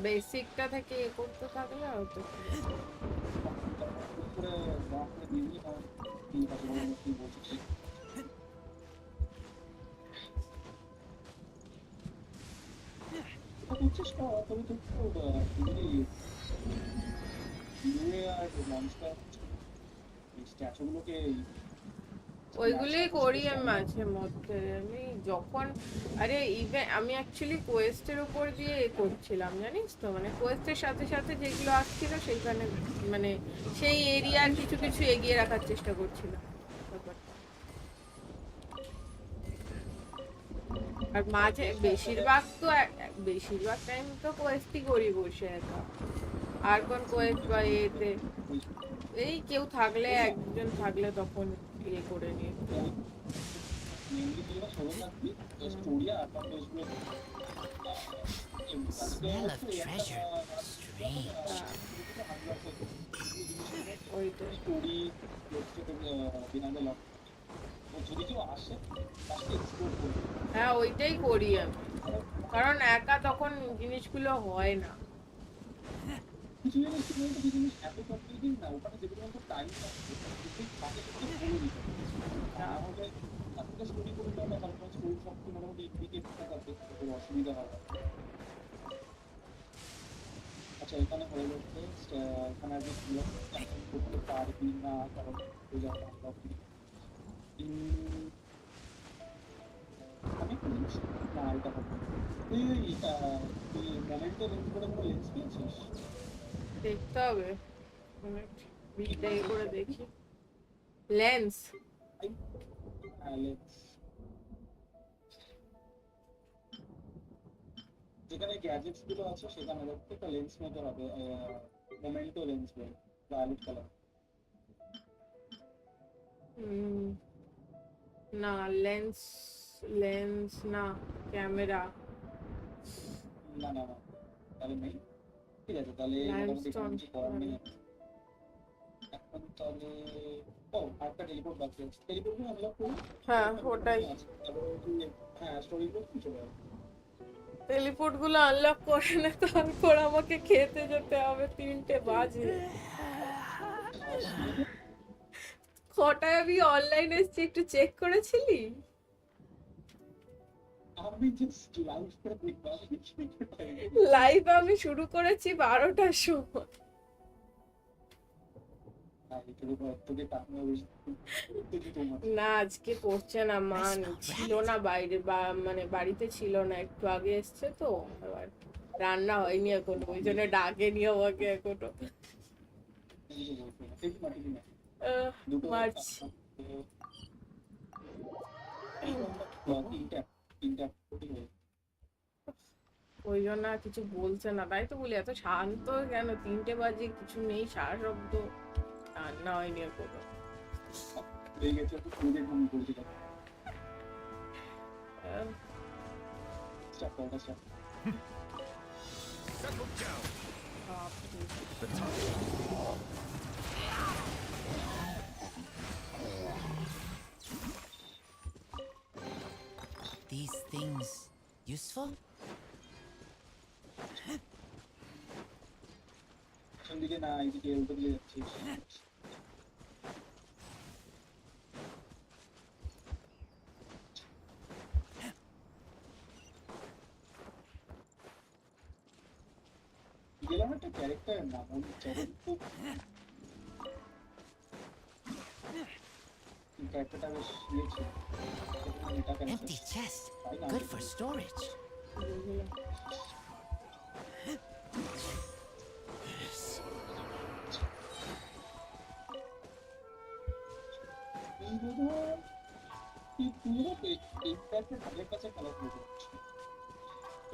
বেসিকটা থেকে এ করতে থাকলে আর তো ওইগুলোই করি আমি মাঝে মধ্যে। আমি যখন আমি অ্যাকচুয়ালি কোয়েস্টের উপর দিয়ে এ করছিলাম জানিস তো, মানে কোয়েস্টের সাথে সাথে যেগুলো আসছিল সেইখানে মানে সেই এরিয়ার কিছু কিছু এগিয়ে রাখার চেষ্টা করছিলাম। আর মাঝে বেশিরভাগ টাইম তো কোয়েস্টই করি বসে একা। আর কোন কোয়েস্ট বা এতে এই কেউ থাকলে একজন থাকলে তখন ইয়ে করে নিয়ে Smell of treasure. Strange. হ্যাঁ ওইটাই করি আমি, কারণ একা তখন জিনিসগুলো হয় না। কিছু জিনিস এত কনফিউজিং না, ওখানে যেগুলো টাইম লাগছে তাহলে স্টোরি করে দেওয়া, তারপর স্টোরি সব মোটামুটি ইন্ডিকেট থাকাতে কোনো অসুবিধা হয় না। আচ্ছা এখানে হয়ে যাচ্ছে, এখানে আগে করতে পারবি না, কারণ ওই জায়গাটা আমি একটা জিনিস না এটা হবে। তুই মোমেন্টে লেন্স করে কোনো লেন্স পেয়েছিস? দেখতে হবে, ভিডিও করে দেখি। লেন্স যেখানে গ্যাজেটস গুলো আছে সেখানে দেখতে একটা লেন্স মতো হবে, মোমেন্টো লেন্স বলে ভায়োলেট কালার। না লেন্স না ক্যামেরা না না না তাহলে নেই। ঠিক আছে তাহলে মোটামুটি করার নেই এখন। তাহলে আরেকটা টেলিপোর্ট বাকি আছে, টেলিপোর্টগুলো আনলক করি। হ্যাঁ ওটাই, হ্যাঁ স্টোরিগুলো চলে যাবে। টেলিপোর্ট গুলো আনলক করে না, তারপর আমাকে খেতে যেতে হবে 3টে বাজে। কটায় আমি অনলাইন এসেছি একটু চেক করেছিলি? আমি জাস্ট লাইভ আমি শুরু করেছি 12টার সময়। না আজকে করছে না, মান ছিল না বাইরে, মানে বাড়িতে ছিল না, একটু আগে এসছে তো, এবার রান্না হয়নি এখনো, ওই জন্য ডাকেনি আমাকে এখনো। মার্চ ওই জন্য আর কিছু বলছে না, তাই তো বলি এত শান্ত কেন, 3টে বাজে কিছু নেই, সারা শব্দ, রান্না হয়নি এখনো। These things useful? Empty chest. Good for storage.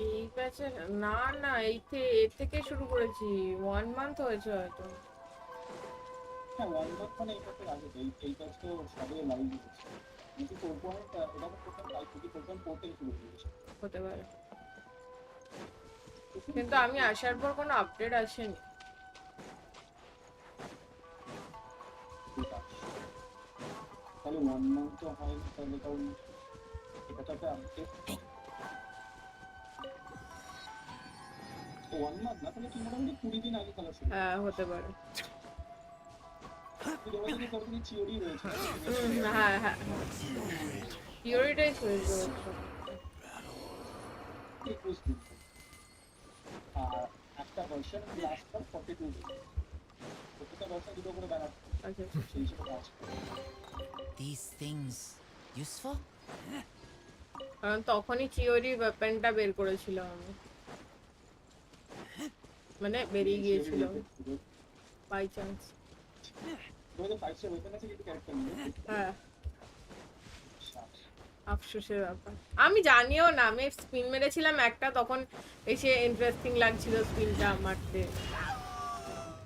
এই প্যাচে না না, এর থেকে শুরু করেছি, 1 মান্থ হয়েছে হয়তো। হতে পারে, কিন্তু আমি আসার পর কোনো আপডেট আসেনি। হ্যাঁ হতে পারে। হ্যাঁ হ্যাঁ থিওরিটাই চলছে। These things useful? কারণ তখনই থিওরি ওয়েপনটা বের করেছিলাম আমি, মানে বেরিয়ে গিয়েছিল বাই চান্স। হ্যাঁ আফসোসের ব্যাপার, আমি জানিও না, আমি স্পিন মেরেছিলাম একটা, তখন এসে ইন্টারেস্টিং লাগছিল স্পিনটা মারতে,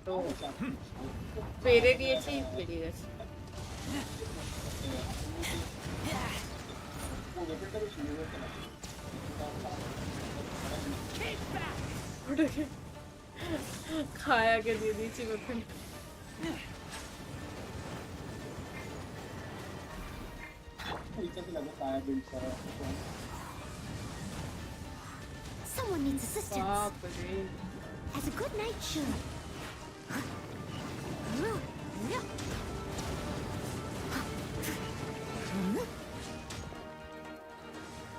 তো পেরে দিয়েছি, বেরিয়ে গেছে। ওটাকে খায়াকে দিয়ে দিয়েছি ওখানে। Someone needs assistance. As a good knight should.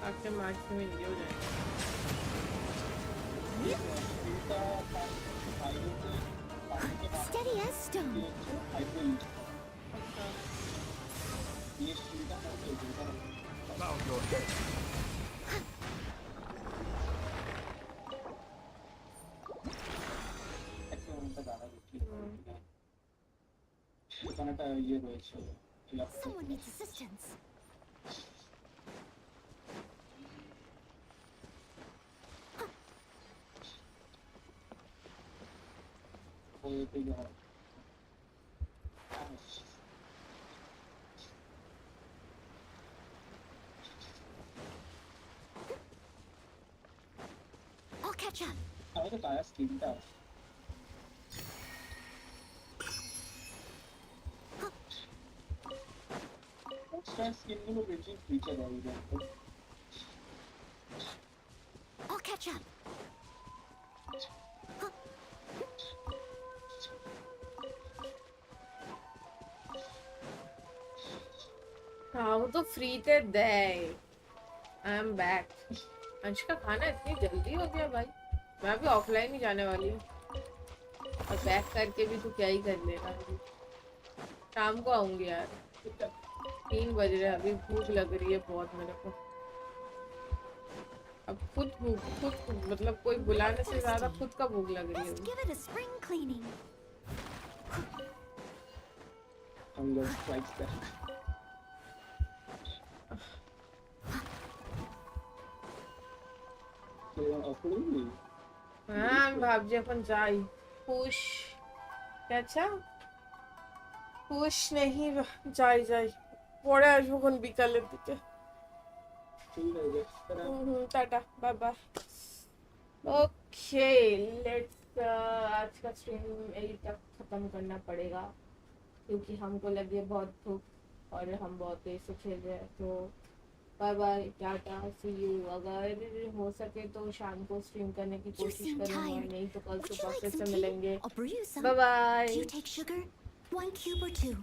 आपके मार्च में ये हो जाएगा। Steady as stone. Bow your head. Someone needs assistance. I'll catch up. I'll catch up. हाँ वो तो फ्री ते दे। I am back. अंश का खाना इतनी जल्दी हो गया भाई, मैं भी ऑफलाइन ही जाने वाली हूँ, और बैक करके भी तू क्या ही कर लेगा। शाम को आऊंगी यार, 3 बज रहे हैं, अभी भूख लग रही है बहुत मेरे को। अब खुद मतलब कोई बुलाने से ज्यादा खुद का भूख लग रही है अभी। Give it a spring cleaning. Hunger strikes back. ভাবছি এখন যাই। পুশ আচ্ছা পুশ নেই, যাই পরে আসবো কোন বিকালের দিকে। Tata bye bye. Okay let's आज का स्ट्रीम यही तक खत्म करना पड़ेगा क्योंकि हमको लगी है बहुत भूख और हम बहुत देर से खेल रहे हैं। तो bye bye tata see you. अगर हो सके तो शाम को स्ट्रीम करने की कोशिश करूँगा, नहीं तो कल सुबह फिर से मिलेंगे। Bye bye. Do you take sugar? 1 cube or 2?